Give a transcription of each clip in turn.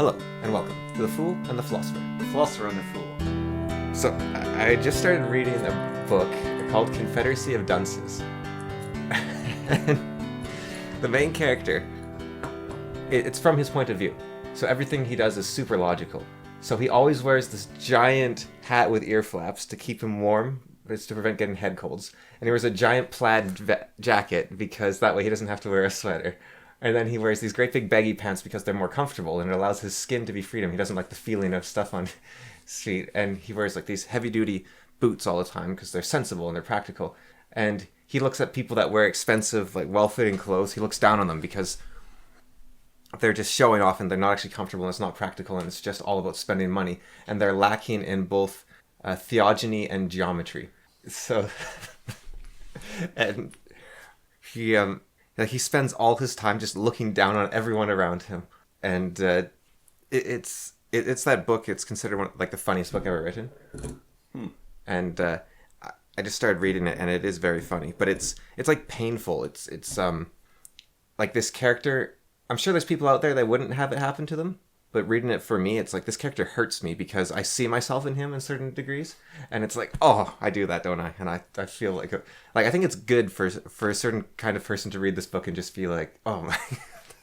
Hello, and welcome to The Fool and the Philosopher. The Philosopher and the Fool. So, I just started reading a book called Confederacy of Dunces. And the main character, it's from his point of view. So everything he does is super logical. So he always wears this giant hat with ear flaps to keep him warm. It's to prevent getting head colds. And he wears a giant plaid jacket because that way he doesn't have to wear a sweater. And then he wears these great big baggy pants because they're more comfortable and it allows his skin to be freedom. He doesn't like the feeling of stuff on his feet. And he wears like these heavy duty boots all the time because they're sensible and they're practical. And he looks at people that wear expensive, like well-fitting clothes. He looks down on them because they're just showing off and they're not actually comfortable and it's not practical and it's just all about spending money. And they're lacking in both theogony and geometry. So, and he spends all his time just looking down on everyone around him. And it's that book. It's considered one like the funniest book ever written. And I just started reading it, and it is very funny. But it's like painful. It's like this character. I'm sure there's people out there that wouldn't have it happen to them. But reading it for me, it's like this character hurts me because I see myself in him in certain degrees, and it's like, oh, I do that, don't I? And I feel like I think it's good for a certain kind of person to read this book and just feel like, oh my,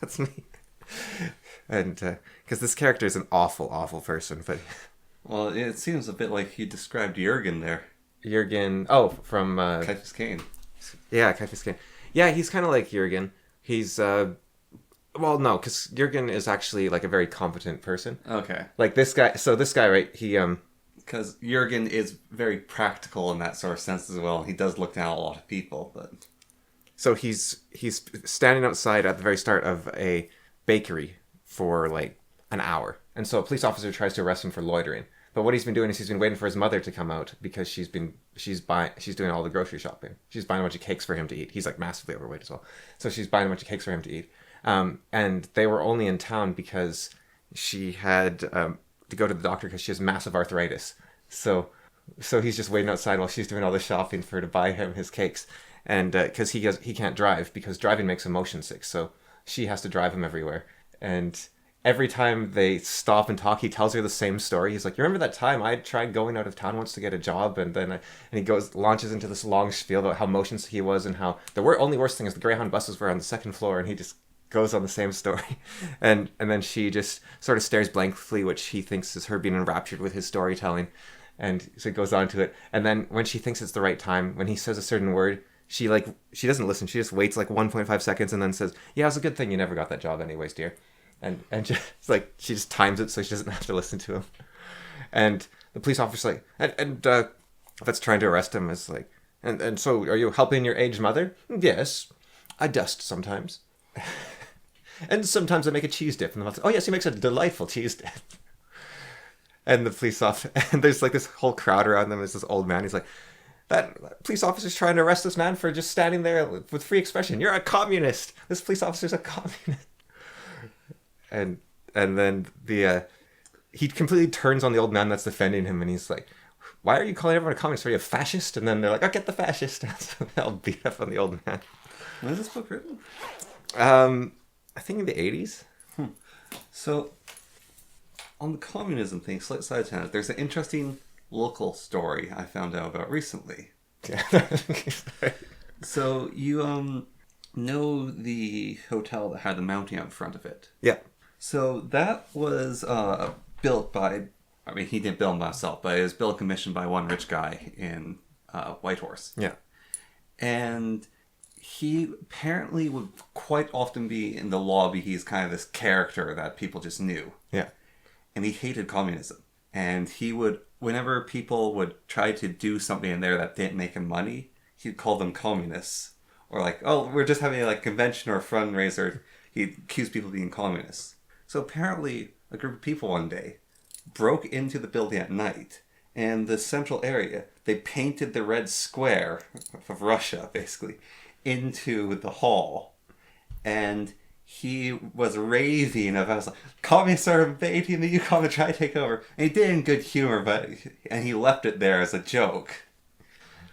that's me. And because this character is an awful, awful person, but well, it seems a bit like you described Jürgen there. Jürgen, from Caiaphas Cain. Yeah, Caiaphas Cain. Yeah, he's kind of like Jürgen. He's well, no, because Jürgen is actually like a very competent person. Okay. Like this guy. So this guy, right? He because Jürgen is very practical in that sort of sense as well. He does look down on a lot of people, but so he's standing outside at the very start of a bakery for like an hour, and so a police officer tries to arrest him for loitering. But what he's been doing is he's been waiting for his mother to come out because she's doing all the grocery shopping. She's buying a bunch of cakes for him to eat. He's like massively overweight as well, so she's buying a bunch of cakes for him to eat. And they were only in town because she had to go to the doctor because she has massive arthritis. So he's just waiting outside while she's doing all the shopping for her to buy him his cakes. And because he can't drive because driving makes him motion sick. So she has to drive him everywhere. And every time they stop and talk, he tells her the same story. He's like, you remember that time I tried going out of town once to get a job? And then he launches into this long spiel about how motion sick he was and how the only worst thing is the Greyhound buses were on the second floor, and he just goes on the same story. And then she just sort of stares blankly, which he thinks is her being enraptured with his storytelling. And so it goes on to it. And then when she thinks it's the right time, when he says a certain word, she doesn't listen. She just waits like 1.5 seconds and then says, yeah, it's a good thing you never got that job anyways, dear. And just like, she just times it so she doesn't have to listen to him. And the police officer's like, and that's trying to arrest him is like, and so are you helping your aged mother? Yes, I dust sometimes. And sometimes I make a cheese dip. And the like, oh yes, he makes a delightful cheese dip. And the police officer, and there's like this whole crowd around them. There's this old man. He's like, that police officer's trying to arrest this man for just standing there with free expression. You're a communist. This police officer's a communist. And then he completely turns on the old man that's defending him. And he's like, why are you calling everyone a communist? Are you a fascist? And then they're like, I'll get the fascist. And so they'll beat up on the old man. When is this book written? I think in the 80s. So, on the communism thing, slight side tangent, there's an interesting local story I found out about recently. Yeah. So, you know the hotel that had the mounting out front of it? Yeah. So, that was built by, I mean, he didn't build it by himself, but it was built and commissioned by one rich guy in Whitehorse. Yeah. And he apparently would quite often be in the lobby. He's kind of this character that people just knew. Yeah. And he hated communism. And he would, whenever people would try to do something in there that didn't make him money, he'd call them communists. Or like, oh, we're just having a convention or a fundraiser. He'd accuse people of being communists. So apparently a group of people one day broke into the building at night. And the central area, they painted the red square of Russia, basically, into the hall, and he was raving about like, communists are invading the Yukon to try to take over, and he did it in good humor, and he left it there as a joke.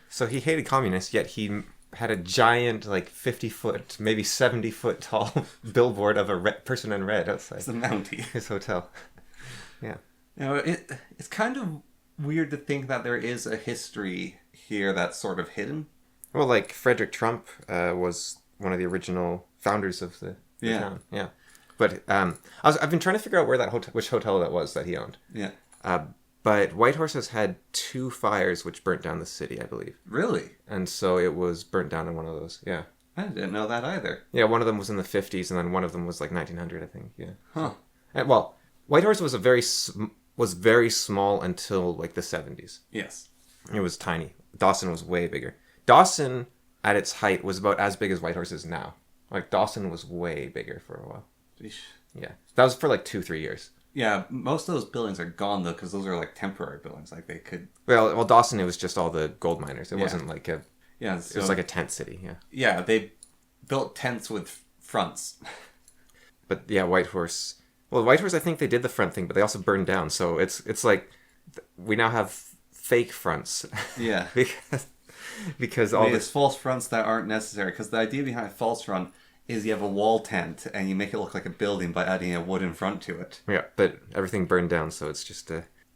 So he hated communists, yet he had a giant, like 50-foot, maybe 70-foot tall billboard of a person in red outside. It's the Mountie. His hotel. Yeah. It's kind of weird to think that there is a history here that's sort of hidden. Well, like Frederick Trump was one of the original founders of the town. Yeah. But I've been trying to figure out where which hotel that was that he owned. Yeah. But Whitehorse has had 2 fires which burnt down the city, I believe. Really? And so it was burnt down in one of those. Yeah. I didn't know that either. Yeah, one of them was in the 50s, and then one of them was like 1900, I think. Yeah. Huh. And, well, Whitehorse was very small until like the 70s. Yes. It was tiny. Dawson was way bigger. Dawson, at its height, was about as big as Whitehorse is now. Like, Dawson was way bigger for a while. Eesh. Yeah. That was for like 2-3 years. Yeah, most of those buildings are gone, though, because those are, like, temporary buildings. Like, they could... Well, Dawson, it was just all the gold miners. It wasn't like a... Yeah, it was like a tent city, yeah. Yeah, they built tents with fronts. But, yeah, Whitehorse... Well, Whitehorse, I think they did the front thing, but they also burned down. So it's like... We now have fake fronts. Yeah. because all There's false fronts that aren't necessary, because the idea behind a false front is you have a wall tent and you make it look like a building by adding a wooden front to it. Yeah, but everything burned down, so it's just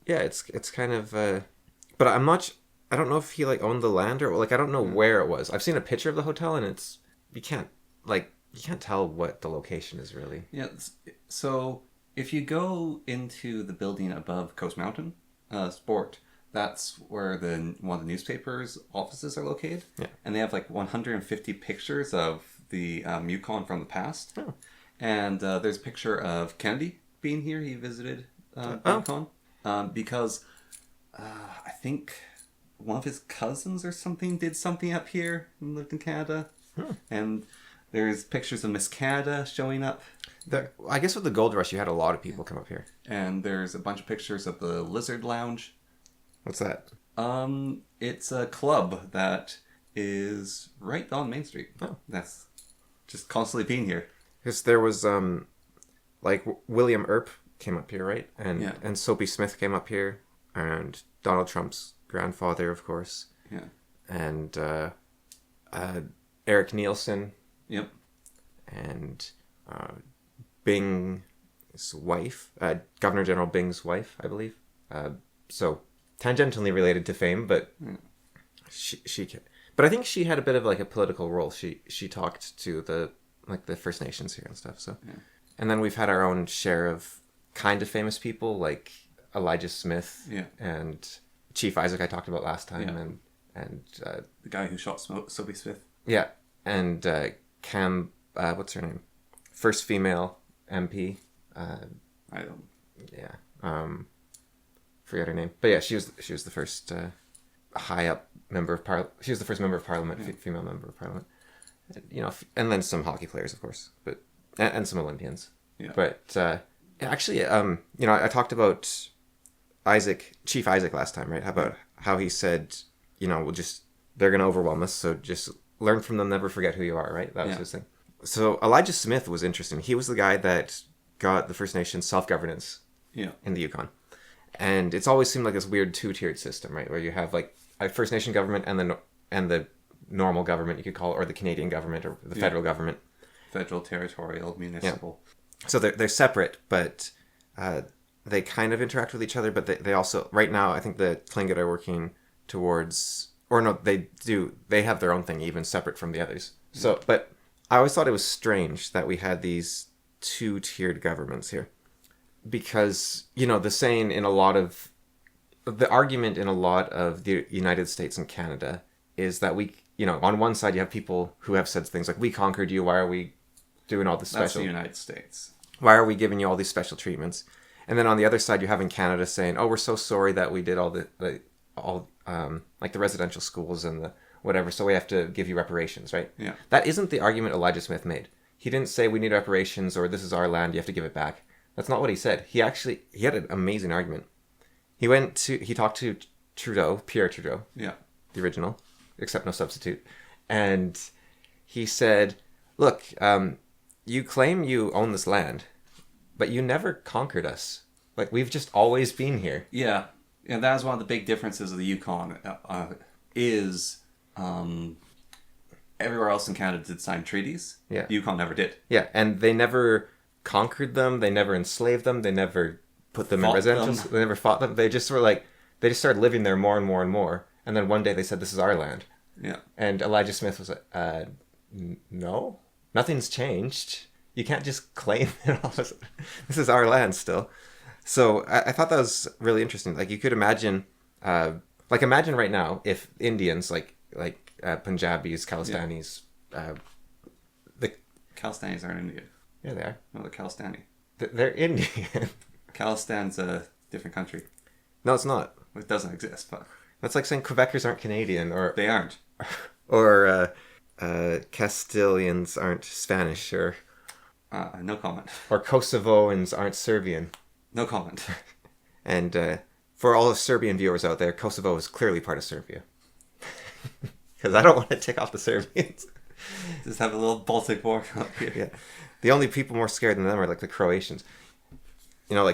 it's kind of but I don't know if he like owned the land or like I don't know where it was. I've seen a picture of the hotel and it's you can't tell what the location is really. Yeah, so if you go into the building above Coast Mountain Sport, that's where one of the newspapers offices are located. Yeah. And they have like 150 pictures of the Yukon from the past. Oh. And there's a picture of Kennedy being here. He visited Yukon because I think one of his cousins or something did something up here and lived in Canada. And there's pictures of Miss Canada showing up. I guess with the gold rush, you had a lot of people come up here. And there's a bunch of pictures of the Lizard Lounge. What's that? It's a club that is right on Main Street. Oh. That's just constantly being here. Because there was like William Earp came up here, right? And Soapy Smith came up here, and Donald Trump's grandfather, of course. Yeah. And Eric Nielsen. Yep. And Bing's wife, Governor General Bing's wife, I believe. So tangentially related to fame, but she but I think she had a bit of like a political role. She talked to the First Nations here and stuff. So, and then we've had our own share of kind of famous people like Elijah Smith and Chief Isaac I talked about last time, and the guy who shot Soapy Smith. Yeah, and Cam, what's her name? First female MP. I don't. Yeah. Forget her name, but yeah, she was the first high up member of parliament. She was the first member of parliament, female member of parliament. You know, and then some hockey players, of course, but and some Olympians. Yeah. But actually, you know, I talked about Chief Isaac last time, right? About how he said, you know, they're going to overwhelm us, so just learn from them, never forget who you are, right? That was his thing. So Elijah Smith was interesting. He was the guy that got the First Nations self-governance in the Yukon. And it's always seemed like this weird 2-tiered system, right? Where you have like a First Nation government and the normal government, you could call it, or the Canadian government or the federal government. Federal, territorial, municipal. Yeah. So they're separate, but they kind of interact with each other. But they also, right now, I think the Tlingit are working towards, or no, they have their own thing even separate from the others. So, but I always thought it was strange that we had these 2-tiered governments here. Because, you know, the argument in a lot of the United States and Canada is that we, you know, on one side you have people who have said things like, we conquered you, why are we doing all this special? That's the United States. Why are we giving you all these special treatments? And then on the other side, you're having Canada saying, oh, we're so sorry that we did all the residential schools and the whatever, so we have to give you reparations, right? Yeah. That isn't the argument Elijah Smith made. He didn't say we need reparations or this is our land, you have to give it back. That's not what he said. He had an amazing argument. He talked to Pierre Trudeau. Yeah. The original, except no substitute. And he said, look, you claim you own this land, but you never conquered us. Like, we've just always been here. Yeah. And that is one of the big differences of the Yukon is everywhere else in Canada did sign treaties. Yeah. Yukon never did. Yeah, and they never conquered them. They never enslaved them. They never put them in Fought residential. them. They never fought them. They just were like, they just started living there more and more and more. And then one day they said, "This is our land." Yeah. And Elijah Smith was like, "No, nothing's changed. You can't just claim it all. This is our land still." So I thought that was really interesting. Like you could imagine, imagine right now if Indians like Punjabis, Khalistanis, the Khalistanis aren't Indian. yeah they are. No, they're Khalistani. They're Indian. Khalistan's a different country. No, it's not. It doesn't exist, but That's like saying Quebecers aren't Canadian, or they aren't. Castilians aren't Spanish, or No comment. Kosovoans aren't Serbian. No comment. And for all the Serbian viewers out there, Kosovo is clearly part of Serbia. Because I don't want to tick off the Serbians. Just have a little Baltic war up here. Yeah, the only people more scared than them are like the Croatians. You know,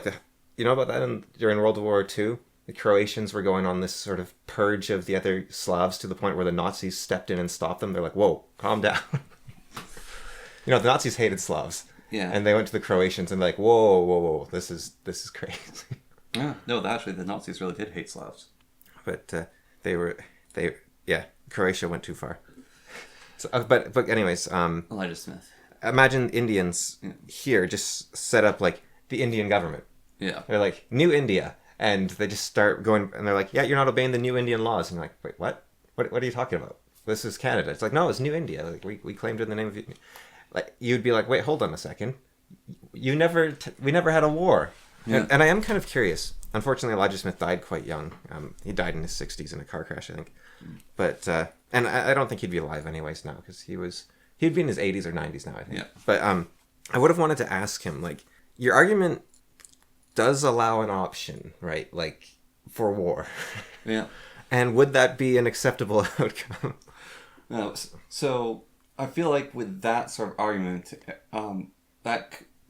you know about that during World War II? The Croatians were going on this sort of purge of the other Slavs to the point where the Nazis stepped in and stopped them. They're like, "Whoa, calm down." You know, the Nazis hated Slavs. Yeah. And they went to the Croatians and like, whoa, this is crazy. Yeah. No, actually, the Nazis really did hate Slavs. But Croatia went too far. So, but anyways, Elijah Smith. imagine Indians here just set up like the Indian government. Yeah. They're like, New India. And they just start going, and they're like, yeah, you're not obeying the new Indian laws. And you're like, wait, what? What are you talking about? This is Canada. It's like, no, it's New India. Like, we claimed it in the name of... Like, you'd be like, wait, hold on a second. We never had a war. Yeah. And I am kind of curious. Unfortunately, Elijah Smith died quite young. He died in his 60s in a car crash, I think. But, and I don't think he'd be alive anyways now, because he'd be in his 80s or 90s now, I think. Yeah. But I would have wanted to ask him, like, your argument does allow an option, right? Like, for war. Yeah. And would that be an acceptable outcome? No, so I feel like with that sort of argument,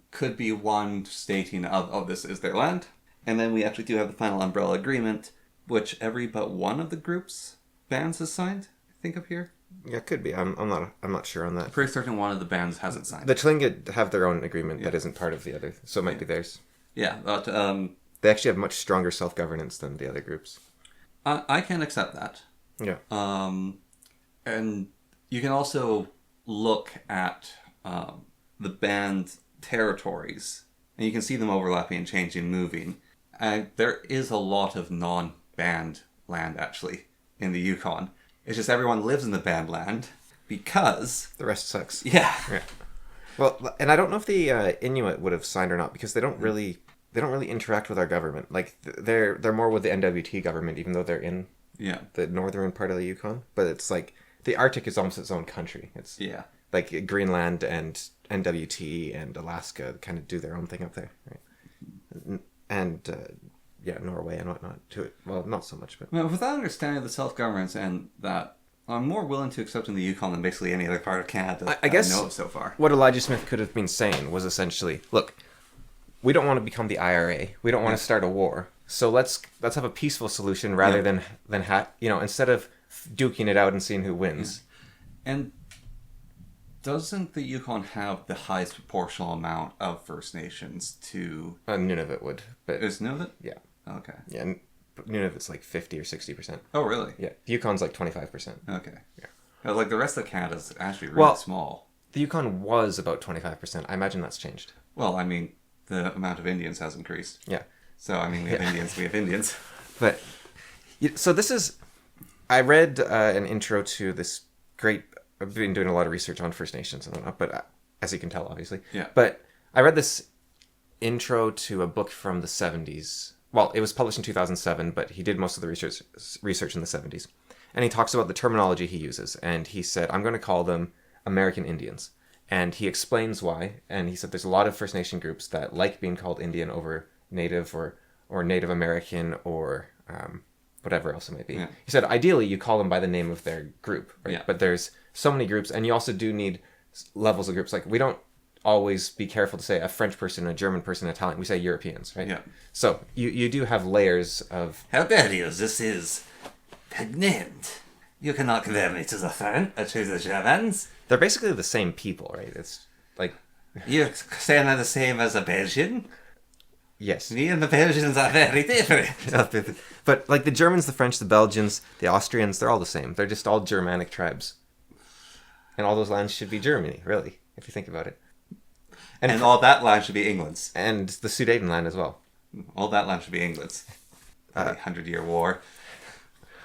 could be one stating of this is their land. And then we actually do have the final umbrella agreement, which every but one of the group's bands has signed, I think, up here. Yeah, it could be. I'm not sure on that. Pretty certain one of the bands hasn't signed. The Tlinga have their own agreement that isn't part of the other, so it might be theirs. Yeah, but They actually have much stronger self-governance than the other groups. I can accept that. Yeah. And you can also look at the band territories, and you can see them overlapping, changing, moving. And there is a lot of non-band land, actually, in the Yukon. It's just everyone lives in the band land because... The rest sucks. Yeah. Well, and I don't know if the Inuit would have signed or not, because they don't really interact with our government. Like, they're more with the NWT government, even though they're in the northern part of the Yukon. But it's like, the Arctic is almost its own country. It's like Greenland and NWT and Alaska kind of do their own thing up there, right? And Norway and whatnot to it. Well, not so much, but Well, with that understanding of the self-governance and that, I'm more willing to accept in the Yukon than basically any other part of Canada I guess I know of so far. What Elijah Smith could have been saying was essentially, look, we don't want to become the IRA. We don't want to start a war. So let's have a peaceful solution rather than instead of duking it out and seeing who wins. And doesn't the Yukon have the highest proportional amount of First Nations to... Nunavut would, but Is Nunavut? yeah, Okay. yeah, Nunavut's like 50 or 60%. Oh, really? Yeah, the Yukon's like 25%. Okay. Yeah. Like the rest of Canada's actually really small. The Yukon was about 25%. I imagine that's changed. Well, I mean, the amount of Indians has increased. Yeah. So, I mean, we have Indians. But, so this is... I read an intro to this great... I've been doing a lot of research on First Nations and whatnot, but as you can tell, obviously. Yeah. But I read this intro to a book from the 70s. Well, it was published in 2007, but he did most of the research in the 70s. And he talks about the terminology he uses. And he said, I'm going to call them American Indians. And he explains why. And he said there's a lot of First Nation groups that like being called Indian over Native or Native American or whatever else it might be. Yeah. He said, ideally, you call them by the name of their group. Right? Yeah. But there's so many groups. And you also do need levels of groups. Like, we don't always be careful to say a French person, a German person, Italian. We say Europeans, right? Yeah. So you do have layers of... How bad is this is pregnant? You cannot compare me to the Germans. They're basically the same people, right? It's like... You're saying they're the same as a Belgian? Yes. Me and the Belgians are very different. But like the Germans, the French, the Belgians, the Austrians, they're all the same. They're just all Germanic tribes. And all those lands should be Germany, really, if you think about it. And all that land should be England's. And the Sudetenland as well. All that land should be England's. The 100-Year War.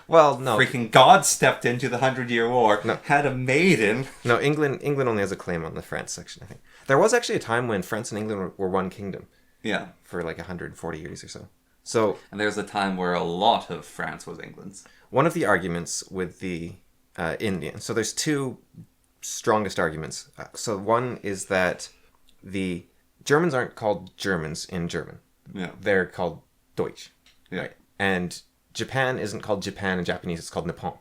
Well, no. Freaking God stepped into the 100-Year War. No. Had a maiden. No, England only has a claim on the France section, I think. There was actually a time when France and England were one kingdom. Yeah. For like 140 years or so. So... And there was a time where a lot of France was England's. One of the arguments with the Indian... So there's two strongest arguments. So one is that the Germans aren't called Germans in German. Yeah. They're called Deutsch. Yeah. Right? And Japan isn't called Japan in Japanese, it's called Nippon.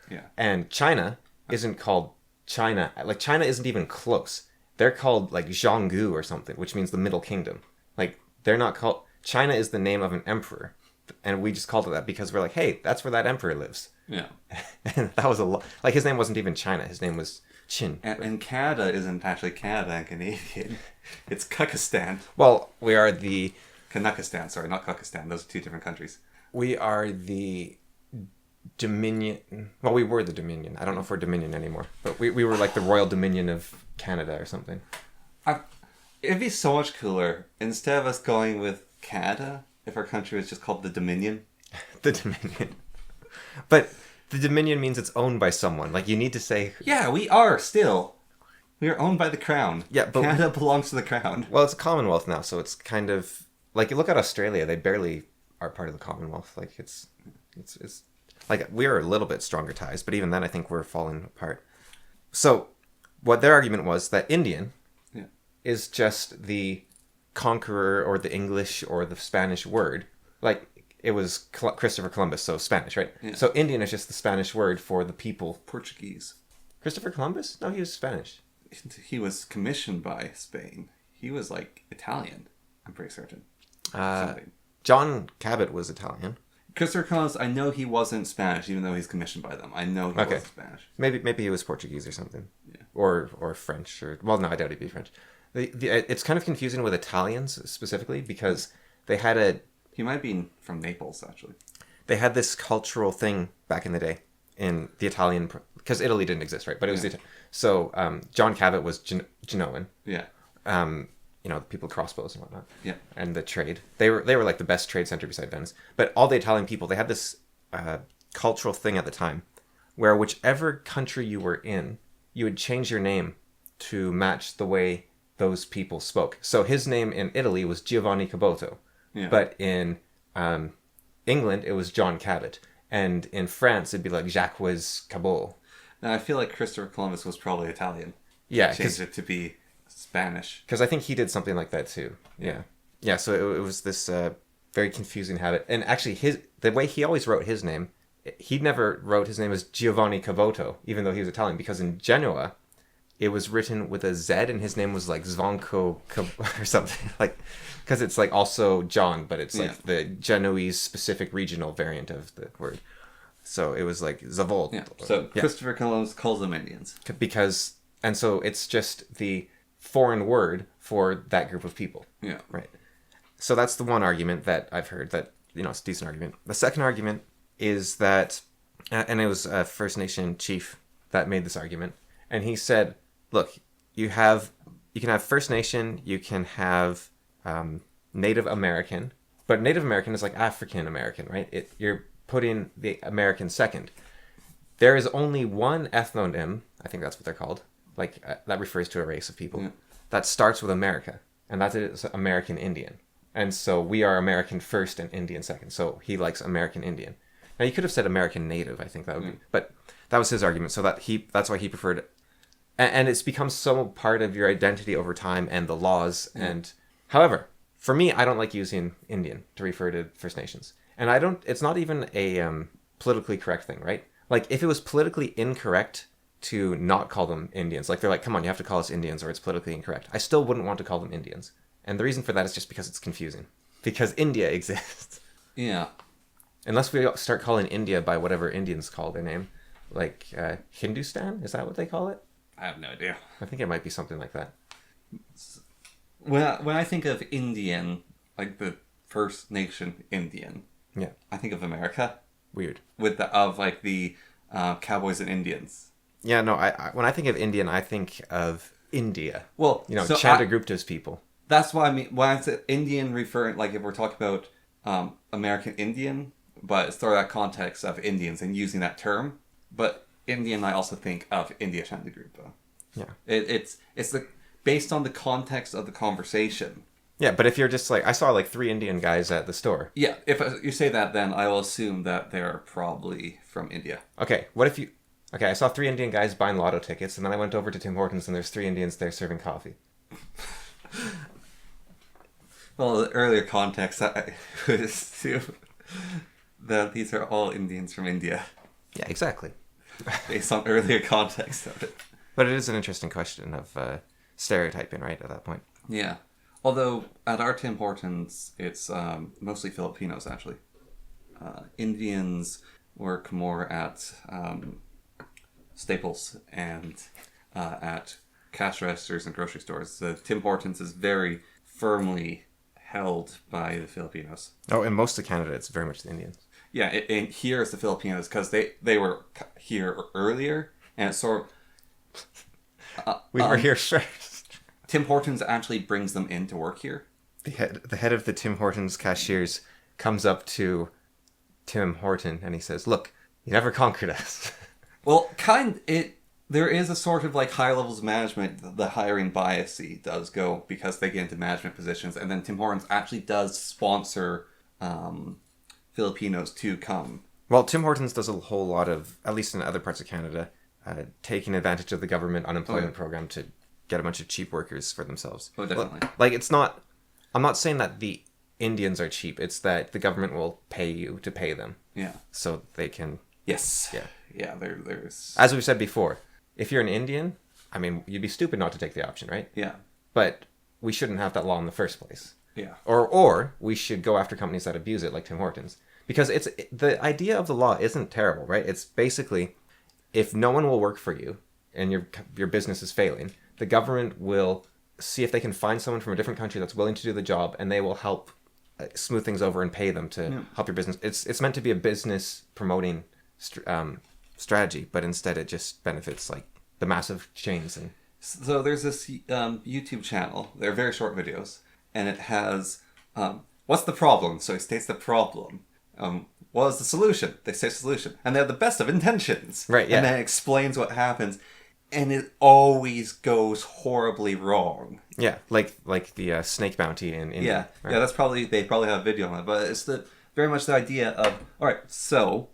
Yeah. And China isn't called China. Like, China isn't even close. They're called, like, Zhonggu or something, which means the Middle Kingdom. Like, they're not called... China is the name of an emperor. And we just called it that because we're like, hey, that's where that emperor lives. Yeah. And that was a lot... Like, his name wasn't even China. His name was Qin. And Canada isn't actually Canada and Canadian. It's Kyrgyzstan. Well, we are the... Kanakistan, sorry, not Kyrgyzstan. Those are two different countries. We are the Dominion... Well, we were the Dominion. I don't know if we're Dominion anymore. But we were like the Royal Dominion of Canada or something. It'd be so much cooler, instead of us going with Canada, if our country was just called the Dominion. The Dominion. But the Dominion means it's owned by someone. Like, you need to say... Yeah, we are still. We are owned by the Crown. Yeah, but... Canada belongs to the Crown. Well, it's a Commonwealth now, so it's kind of... Like, you look at Australia, they barely are part of the Commonwealth. Like, it's like, we're a little bit stronger ties, but even then I think we're falling apart. So, what their argument was that Indian... is just the conqueror or the English or the Spanish word. Like, it was Christopher Columbus, so Spanish, right? Yeah. So Indian is just the Spanish word for the people. Portuguese. Christopher Columbus? No, he was Spanish. He was commissioned by Spain. He was, like, Italian, I'm pretty certain. John Cabot was Italian. Christopher Columbus, I know he wasn't Spanish, even though he's commissioned by them. I know he wasn't Spanish. Maybe he was Portuguese or something. Yeah. Or French. Well, no, I doubt he'd be French. It's kind of confusing with Italians specifically because they had He might be from Naples, actually. They had this cultural thing back in the day in the Italian... Because Italy didn't exist, right? But it was... Yeah. So, John Cabot was Genoan. Yeah. You know, the people with crossbows and whatnot. Yeah. And the trade. They were like the best trade center beside Venice. But all the Italian people, they had this cultural thing at the time where whichever country you were in, you would change your name to match the way those people spoke. So his name in Italy was Giovanni Caboto. Yeah. But in England, it was John Cabot. And in France, it'd be like Jacques Cabot. Now, I feel like Christopher Columbus was probably Italian. Yeah. Changed it to be Spanish. Because I think he did something like that too. Yeah. Yeah, so it was this very confusing habit. And actually, the way he always wrote his name, he never wrote his name as Giovanni Caboto, even though he was Italian. Because in Genoa, it was written with a Z, and his name was like Zvonko or something. Like, because it's like also John, but it's like the Genoese specific regional variant of the word. So it was like Zavold. Yeah. So Christopher Columbus calls them Indians. Because, and so it's just the foreign word for that group of people. Yeah. Right. So that's the one argument that I've heard that, it's a decent argument. The second argument is that, and it was a First Nation chief that made this argument, and he said, look, you can have First Nation, you can have Native American, but Native American is like African American, right? You're putting the American second. There is only one ethnonym, I think that's what they're called, like that refers to a race of people, that starts with America, and that is American Indian. And so we are American first and Indian second. So he likes American Indian. Now you could have said American Native, I think that would be, but that was his argument. So that's why he preferred it. And it's become so part of your identity over time and the laws. And however, for me, I don't like using Indian to refer to First Nations. And it's not even a politically correct thing, right? Like if it was politically incorrect to not call them Indians, like they're like, come on, you have to call us Indians or it's politically incorrect. I still wouldn't want to call them Indians. And the reason for that is just because it's confusing. Because India exists. Yeah. Unless we start calling India by whatever Indians call their name. like Hindustan. Is that what they call it? I have no idea. I think it might be something like that. When I think of Indian, like the First Nation Indian, Yeah, I think of America weird. with the cowboys and Indians. Yeah, no. I when I think of Indian, I think of India. Well, so Chandragupta's people. that's what I mean. When I say Indian, referring like if we're talking about American Indian, but it's through that context of Indians and using that term. But Indian, I also think of India Chandragupta. Yeah. It's based on the context of the conversation. Yeah, but if you're just like, I saw like 3 Indian guys at the store. Yeah, if you say that, then I will assume that they're probably from India. Okay, what if you... Okay, I saw 3 Indian guys buying lotto tickets, and then I went over to Tim Hortons, and there's 3 Indians there serving coffee. Well, the earlier context, I would assume that these are all Indians from India, Yeah, exactly. based on earlier context of it. But it is an interesting question of stereotyping, right, at that point. Yeah. Although, at our Tim Hortons, it's mostly Filipinos, actually. Indians work more at Staples and at cash registers and grocery stores. The Tim Hortons is very firmly held by the Filipinos. Oh, in most of Canada, it's very much the Indians. Yeah, and here it's the Filipinos because they were here earlier, and it's sort of... We were here first. Tim Hortons actually brings them in to work here. The head of the Tim Hortons cashiers comes up to Tim Horton, and he says, "Look, you never conquered us." Well, there is a sort of like higher levels of management. The hiring bias does go because they get into management positions, and then Tim Hortons actually does sponsor Filipinos to come. Well, Tim Hortons does a whole lot of, at least in other parts of Canada, taking advantage of the government unemployment program to get a bunch of cheap workers for themselves. Oh, definitely. Like, it's not... I'm not saying that the Indians are cheap. It's that the government will pay you to pay them. Yeah. So they can... Yes. Yeah. Yeah, there's... As we've said before, if you're an Indian, I mean, you'd be stupid not to take the option, right? Yeah. But we shouldn't have that law in the first place. Yeah. Or we should go after companies that abuse it, like Tim Hortons. Because the idea of the law isn't terrible, right? It's basically, if no one will work for you and your business is failing, the government will see if they can find someone from a different country that's willing to do the job, and they will help smooth things over and pay them to help your business. It's meant to be a business promoting strategy, but instead it just benefits like the massive chains. And So there's this YouTube channel. They're very short videos, and it has what's the problem? So he states the problem. What is the solution? They say solution, and they have the best of intentions. Right. Yeah. And then it explains what happens, and it always goes horribly wrong. Yeah, like the snake bounty in India. Yeah, right? yeah. They probably have a video on it, but it's very much the idea of all right. So,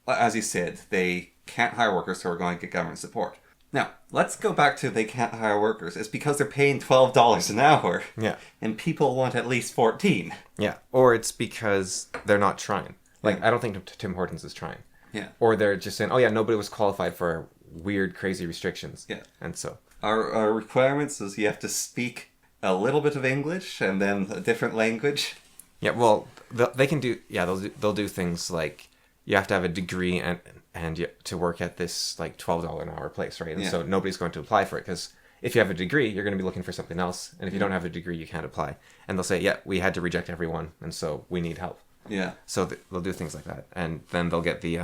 as you said, they can't hire workers who are going to get government support. Now, let's go back to they can't hire workers. It's because they're paying $12 an hour. Yeah. And people want at least 14. Yeah, or it's because they're not trying. Like, Yeah. I don't think Tim Hortons is trying. Yeah. Or they're just saying, oh yeah, nobody was qualified for weird, crazy restrictions. Yeah. And so... Our requirements is you have to speak a little bit of English and then a different language. Yeah, well, they can do... Yeah, they'll do things like you have to have a degree and to work at this like $12 an hour place, right? And Yeah. so nobody's going to apply for it because if you have a degree, you're going to be looking for something else. And if you don't have a degree, you can't apply. And they'll say, yeah, we had to reject everyone, and so we need help. Yeah. So they'll do things like that. And then they'll get the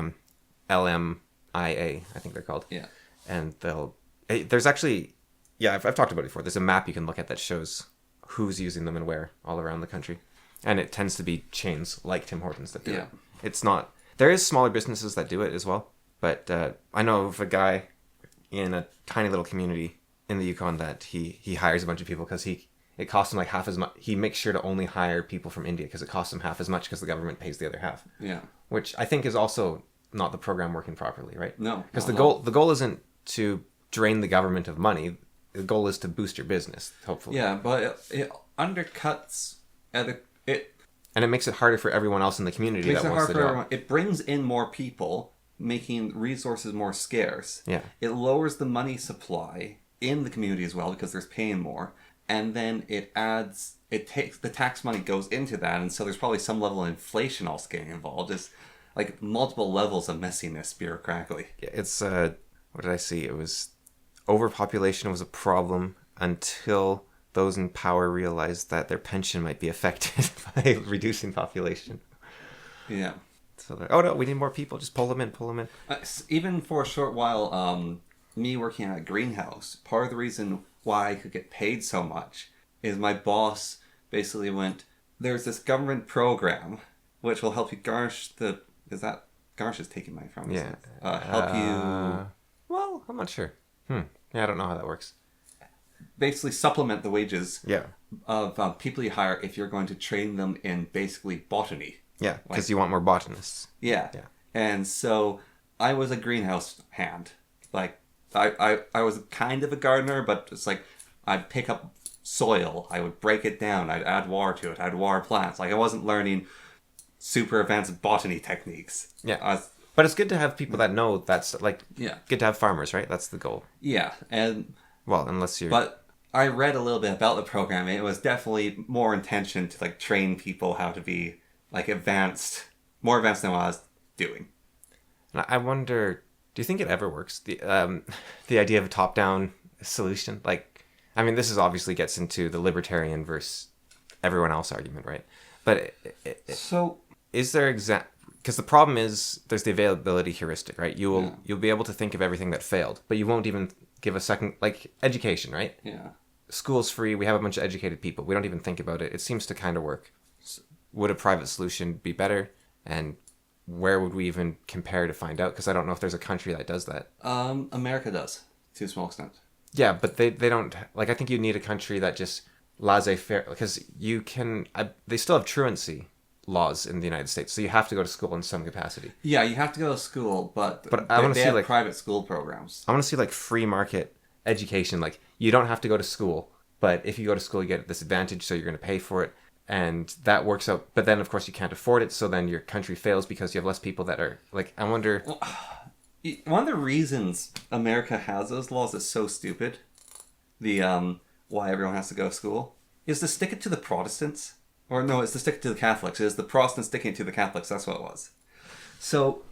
LMIA, I think they're called. Yeah. And there's actually, yeah, I've talked about it before. There's a map you can look at that shows who's using them and where all around the country. And it tends to be chains like Tim Hortons that do Yeah. it. It's not... There is smaller businesses that do it as well, but I know of a guy in a tiny little community in the Yukon that he hires a bunch of people because it costs him like half as much. He makes sure to only hire people from India because it costs him half as much because the government pays the other half. Yeah. Which I think is also not the program working properly, right? No. Because not the goal isn't to drain the government of money. The goal is to boost your business, hopefully. Yeah, but it undercuts it. And it makes it harder for everyone else in the community Makes that it wants hard the for job. everyone. It brings in more people, making resources more scarce. Yeah. It lowers the money supply in the community as well because there's paying more, and then the tax money goes into that, and so there's probably some level of inflation also getting involved. like multiple levels of messiness bureaucratically. It's what did I see? It was overpopulation was a problem until those in power realized that their pension might be affected by reducing population. Yeah. So they're, oh no, we need more people. Just pull them in, pull them in. Even for a short while, me working at a greenhouse, part of the reason why I could get paid so much is my boss basically went, there's this government program which will help you garnish the... Is that... Garnish is taking money from, Yeah. help you... Well, I'm not sure. Yeah, I don't know how that works. Basically supplement the wages Yeah. of people you hire if you're going to train them in basically botany. Yeah, because you want more botanists. Yeah. Yeah. And so I was a greenhouse hand. Like, I was kind of a gardener, but it's like I'd pick up soil, I would break it down, I'd add water to it, I'd water plants. Like, I wasn't learning super advanced botany techniques. Yeah. But it's good to have people that know that's, like, good to have farmers, right? That's the goal. Yeah. And... Well, unless you're... But I read a little bit about the program, and it was definitely more intention to, like, train people how to be, like, more advanced than what I was doing. I wonder, do you think it ever works? The idea of a top-down solution? Like, I mean, this is obviously gets into the libertarian versus everyone else argument, right? But So... is there because the problem is there's the availability heuristic, right? You'll be able to think of everything that failed, but you won't even give a second, like education, right? Yeah. School's free. We have a bunch of educated people. We don't even think about it. It seems to kind of work. Would a private solution be better? And where would we even compare to find out? Because I don't know if there's a country that does that. America does, to a small extent. Yeah, but they don't, like, I think you need a country that just laissez-faire, because they still have truancy laws in the United States, so you have to go to school in some capacity. Yeah, you have to go to school, but I want to see have like private school programs. I want to see like free market education. Like, you don't have to go to school, but if you go to school, you get this advantage, so you're going to pay for it, and that works out. But then, of course, you can't afford it, so then your country fails because you have less people that are like. I wonder. Well, one of the reasons America has those laws is so stupid. The why everyone has to go to school is to stick it to the Protestants. Or no, it's to stick it to the Catholics. It's the Protestants sticking it to the Catholics. That's what it was. So,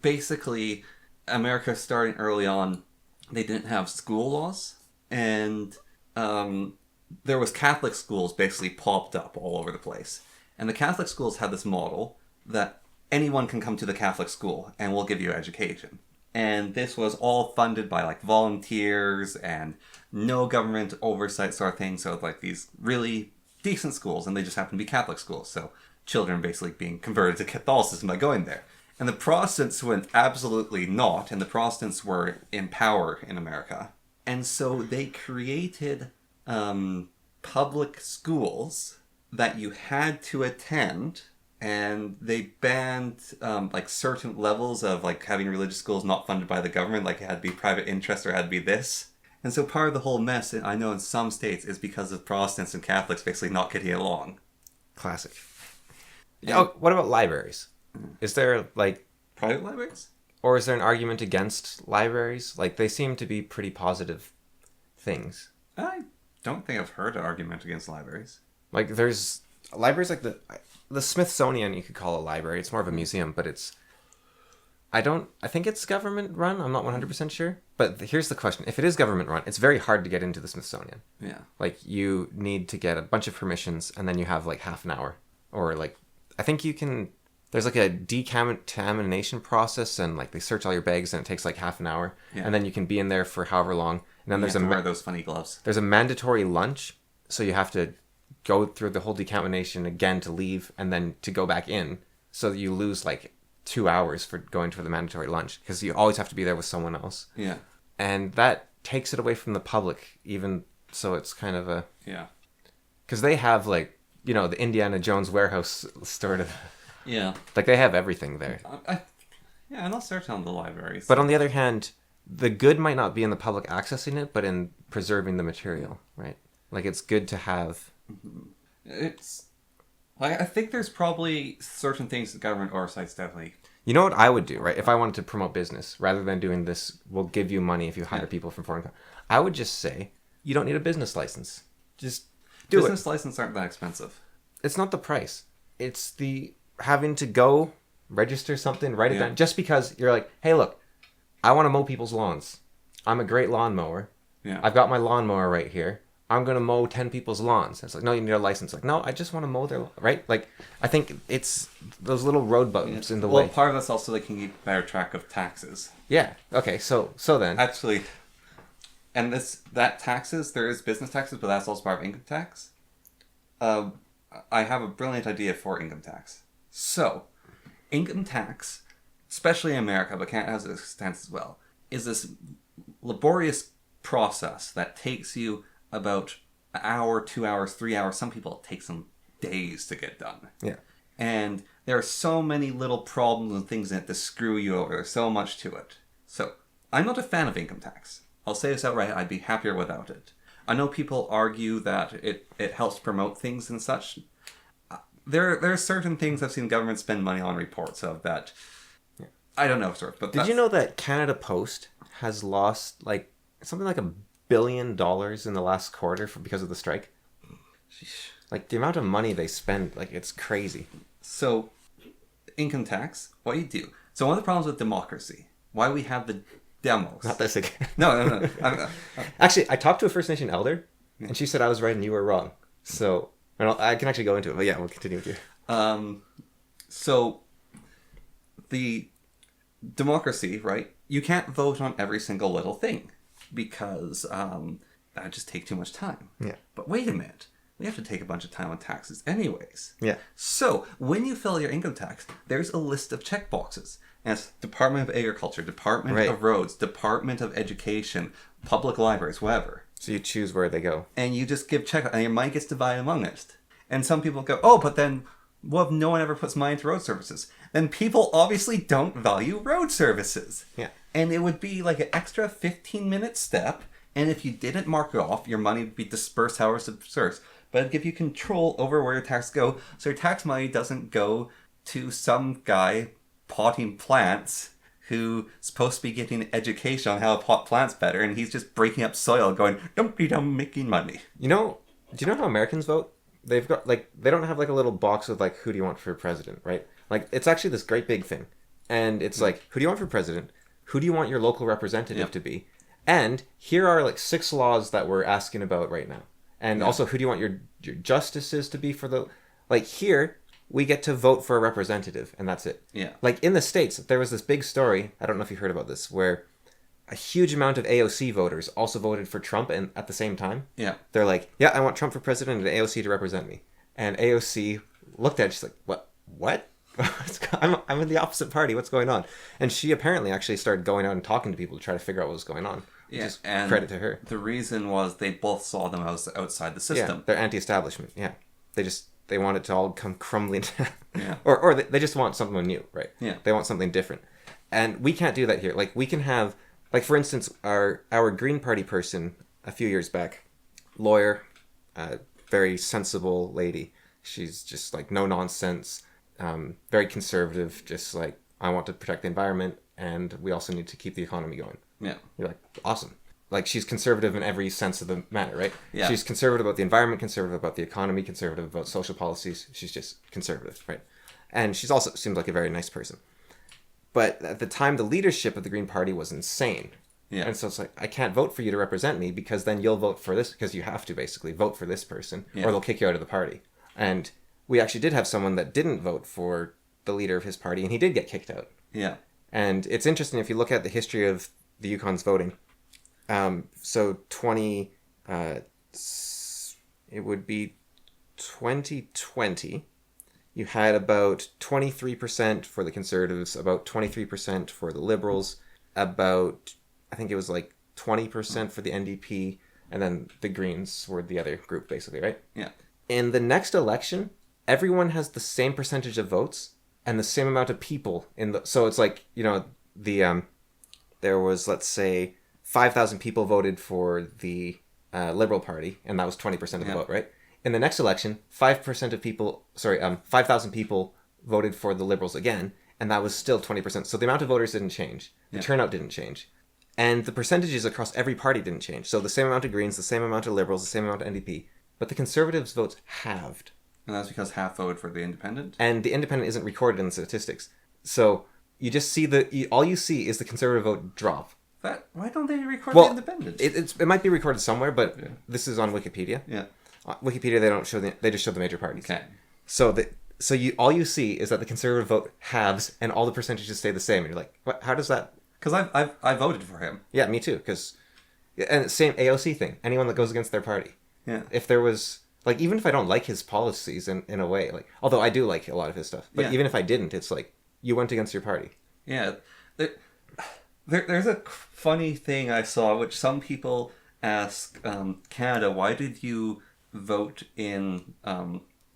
basically, America starting early on, they didn't have school laws. And there was Catholic schools basically popped up all over the place. And the Catholic schools had this model that anyone can come to the Catholic school and we'll give you education. And this was all funded by like volunteers and no government oversight sort of thing. So like these really decent schools, and they just happen to be Catholic schools. So children basically being converted to Catholicism by going there. And the Protestants went absolutely not, and the Protestants were in power in America. And so they created public schools that you had to attend, and they banned like certain levels of like having religious schools not funded by the government, like it had to be private interest or it had to be this. And so part of the whole mess, I know in some states, is because of Protestants and Catholics basically not getting along. Classic. Oh, what about libraries? Is there like private libraries? Or is there an argument against libraries? Like, they seem to be pretty positive things. I don't think I've heard an argument against libraries. Like, there's libraries like the Smithsonian, you could call a library. It's more of a museum, but it's... I think it's government run. I'm not 100% sure. But here's the question. If it is government run, it's very hard to get into the Smithsonian. Yeah. Like, you need to get a bunch of permissions, and then you have, like, half an hour. Or, like, I think you can... There's, like, a decontamination process, and, like, they search all your bags, and it takes, like, half an hour. Yeah. And then you can be in there for however long. And then there's wear those funny gloves. There's a mandatory lunch, so you have to go through the whole decontamination again to leave, and then to go back in. So you lose, like, 2 hours for going to the mandatory lunch, because you always have to be there with someone else. Yeah. And that takes it away from the public, even so it's kind of a... Yeah. Because they have, like, you know, the Indiana Jones warehouse sort of... Yeah. Like, they have everything there. Yeah, I'm not certain on the libraries. But on the other hand, the good might not be in the public accessing it, but in preserving the material, right? Like, it's good to have... It's... Like, I think there's probably certain things that government oversights definitely... You know what I would do, right? If I wanted to promote business, rather than doing this, we'll give you money if you hire people from foreign countries, I would just say, you don't need a business license. Just do it. Business licenses aren't that expensive. It's not the price. It's the having to go register something, write it down, just because you're like, hey, look, I want to mow people's lawns. I'm a great lawnmower. Yeah. I've got my lawnmower right here. I'm going to mow 10 people's lawns. It's like, no, you need a license. Like, no, I just want to mow their lawn, right? Like, I think it's those little road bumps in the way. Well, part of that's also they can keep better track of taxes. Yeah. Okay. So then. Actually, and that taxes, there is business taxes, but that's also part of income tax. I have a brilliant idea for income tax. So, income tax, especially in America, but Canada has its stance as well, is this laborious process that takes you about an hour, 2 hours, 3 hours. Some people, it takes them days to get done. Yeah. And there are so many little problems and things in it to screw you over. There's so much to it. So, I'm not a fan of income tax. I'll say this outright, I'd be happier without it. I know people argue that it helps promote things and such. There are certain things I've seen government spend money on reports of that. Yeah. I don't know, sort of. But did you know that Canada Post has lost like something like $1 billion in the last quarter because of the strike? Sheesh. Like the amount of money they spend, like it's crazy. So, income tax, what you do. So one of the problems with democracy, why we have the demos. Not this again. No. Actually, I talked to a First Nation elder, and she said I was right and you were wrong. So, I can actually go into it, but yeah, we'll continue with you. So, the democracy, right? You can't vote on every single little thing because that would just take too much time. Yeah. But wait a minute. We have to take a bunch of time on taxes anyways. Yeah. So, when you fill your income tax, there's a list of checkboxes. And it's Department of Agriculture, Department of Roads, Department of Education, public libraries, whatever. So you choose where they go. And you just give check, and your money gets divided among it. And some people go, oh, but then what if no one ever puts money into road services? Then people obviously don't value road services. Yeah. And it would be like an extra 15-minute step, and if you didn't mark it off, your money would be dispersed however it's dispersed. But it'd give you control over where your tax go, so your tax money doesn't go to some guy potting plants who's supposed to be getting education on how to pot plants better, and he's just breaking up soil going, dum-dee-dum, making money. Do you know how Americans vote? They've got, like, they don't have, like, a little box with, like, who do you want for president, right? Like, it's actually this great big thing. And it's like, who do you want for president? Who do you want your local representative to be? And here are, like, 6 laws that we're asking about right now. And also, who do you want your justices to be for the... Like, here, we get to vote for a representative, and that's it. Yeah. Like, in the States, there was this big story, I don't know if you heard about this, where a huge amount of AOC voters also voted for Trump and at the same time. Yeah. They're like, yeah, I want Trump for president and AOC to represent me. And AOC looked at it, she's like, what? I'm in the opposite party. What's going on? And she apparently actually started going out and talking to people to try to figure out what was going on. Yeah, Just and credit to her. The reason was they both saw them as outside the system. Yeah, they're anti-establishment. Yeah, they want it to all come crumbling down. Yeah. Or they just want something new, right? Yeah. They want something different, and we can't do that here. Like we can have, like for instance, our Green Party person a few years back, lawyer, very sensible lady. She's just like no nonsense, very conservative. Just like I want to protect the environment, and we also need to keep the economy going. Yeah. You're like, awesome. Like, she's conservative in every sense of the matter, right? Yeah. She's conservative about the environment, conservative about the economy, conservative about social policies. She's just conservative, right? And she's also seems like a very nice person. But at the time, the leadership of the Green Party was insane. Yeah. And so it's like, I can't vote for you to represent me because then you'll vote for this, because you have to basically vote for this person, or they'll kick you out of the party. And we actually did have someone that didn't vote for the leader of his party, and he did get kicked out. Yeah. And it's interesting if you look at the history of the Yukon's voting. So it would be 2020. You had about 23% for the Conservatives, about 23% for the Liberals, about, I think it was like 20% for the NDP, and then the Greens were the other group, basically, right? Yeah. In the next election, everyone has the same percentage of votes and the same amount of people in the. So it's like, you know, there was, let's say, 5,000 people voted for the Liberal Party, and that was 20% of the vote, right? In the next election, 5,000 people voted for the Liberals again, and that was still 20%. So the amount of voters didn't change. The turnout didn't change. And the percentages across every party didn't change. So the same amount of Greens, the same amount of Liberals, the same amount of NDP. But the Conservatives' votes halved. And that's because half voted for the independent? And the independent isn't recorded in the statistics. So you just see all you see is the conservative vote drop. Why don't they record the independent? It might be recorded somewhere, but this is on Wikipedia. Yeah. Wikipedia, they don't show they just show the major parties. Okay. So all you see is that the conservative vote halves and all the percentages stay the same, and you're like, what? How does that? Because I voted for him. Yeah, me too. And same AOC thing. Anyone that goes against their party. Yeah. If there was like, even if I don't like his policies in a way, like, although I do like a lot of his stuff, but even if I didn't, it's like you went against your party. Yeah. There's a funny thing I saw, which some people ask Canada, why did you vote in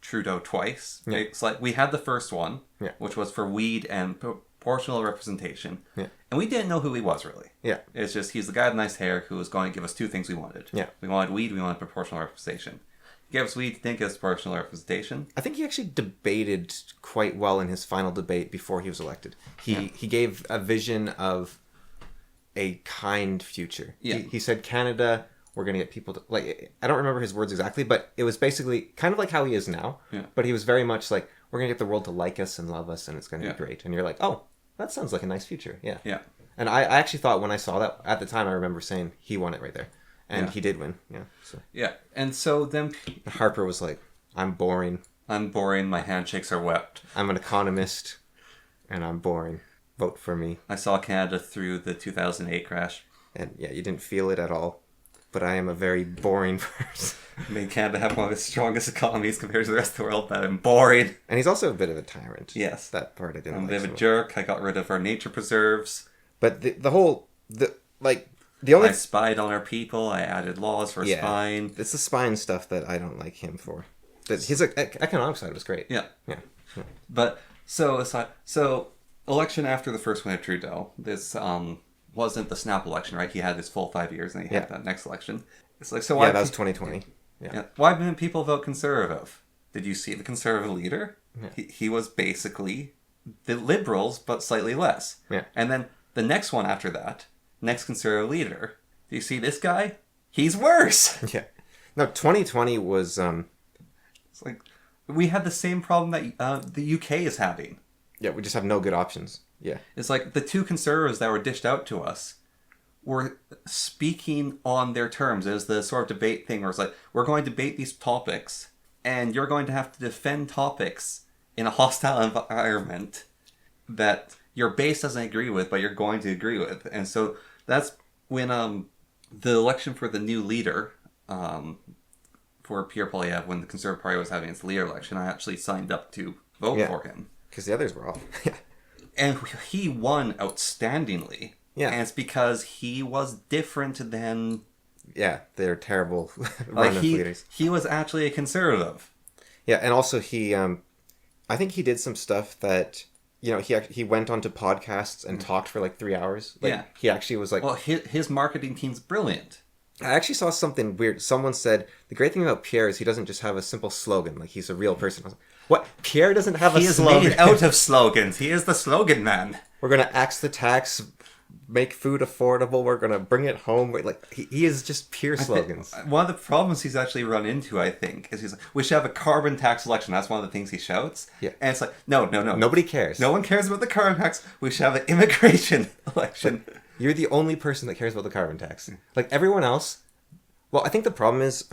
Trudeau twice? Yeah. It's like we had the first one, Yeah. which was for weed and proportional representation. Yeah. And we didn't know who he was, really. Yeah. It's just he's the guy with nice hair who was going to give us two things we wanted. Yeah. We wanted weed, we wanted proportional representation. He gave us weed, didn't give us proportional representation. I think he actually debated quite well in his final debate before he was elected. He gave a vision of a kind future. Yeah. He said, Canada, we're going to get people to... Like, I don't remember his words exactly, but it was basically kind of like how he is now. Yeah. But he was very much like, we're going to get the world to like us and love us, and it's going to be great. And you're like, oh, that sounds like a nice future. Yeah. Yeah. And I actually thought when I saw that, at the time, I remember saying he won it right there. And he did win. Yeah. So. Yeah. And so then... Harper was like, I'm boring. I'm boring. My handshakes are wet. I'm an economist, and I'm boring. Vote for me. I saw Canada through the 2008 crash. And yeah, you didn't feel it at all. But I am a very boring person. Made Canada have one of the strongest economies compared to the rest of the world, but I'm boring. And he's also a bit of a tyrant. Yes. That part I didn't I'm a like bit of so a much. jerk. I got rid of our nature preserves. But the only... I spied on our people. I added laws for spying. It's the spying stuff that I don't like him for. His economic side was great. Yeah. Yeah. But, so election after the first one of Trudeau, this wasn't the snap election, right? He had his full 5 years, and he had that next election. It's like, so why... Yeah, that was 2020. Yeah. Why didn't people vote Conservative? Did you see the Conservative leader? Yeah. He was basically the Liberals, but slightly less. Yeah. And then the next one after that, next Conservative leader, do you see this guy? He's worse! Yeah. No, 2020 was... It's like, we had the same problem that the UK is having. Yeah, we just have no good options. Yeah. It's like the two Conservatives that were dished out to us were speaking on their terms. It was the sort of debate thing where it's like, we're going to debate these topics, and you're going to have to defend topics in a hostile environment that your base doesn't agree with, but you're going to agree with. And so that's when the election for the new leader, for Pierre Poilievre, when the Conservative Party was having its leader election, I actually signed up to vote for him. Because the others were off. And he won outstandingly. Yeah. And it's because he was different than... Yeah, they're terrible run of leaders. He was actually a conservative. Yeah, and also he... I think he did some stuff that... You know, he went onto podcasts and talked for like 3 hours. Like, Yeah. He actually was like... Well, his marketing team's brilliant. I actually saw something weird. Someone said, the great thing about Pierre is he doesn't just have a simple slogan. Like, he's a real person. I was like, what? Pierre doesn't have a slogan? He is made out of slogans. He is the slogan man. We're going to axe the tax, make food affordable. We're going to bring it home. Like, he is just pure slogans. One of the problems he's actually run into, I think, is he's like, we should have a carbon tax election. That's one of the things he shouts. Yeah. And it's like, no. Nobody cares. No one cares about the carbon tax. We should have an immigration election. You're the only person that cares about the carbon tax. Like, everyone else... Well, I think the problem is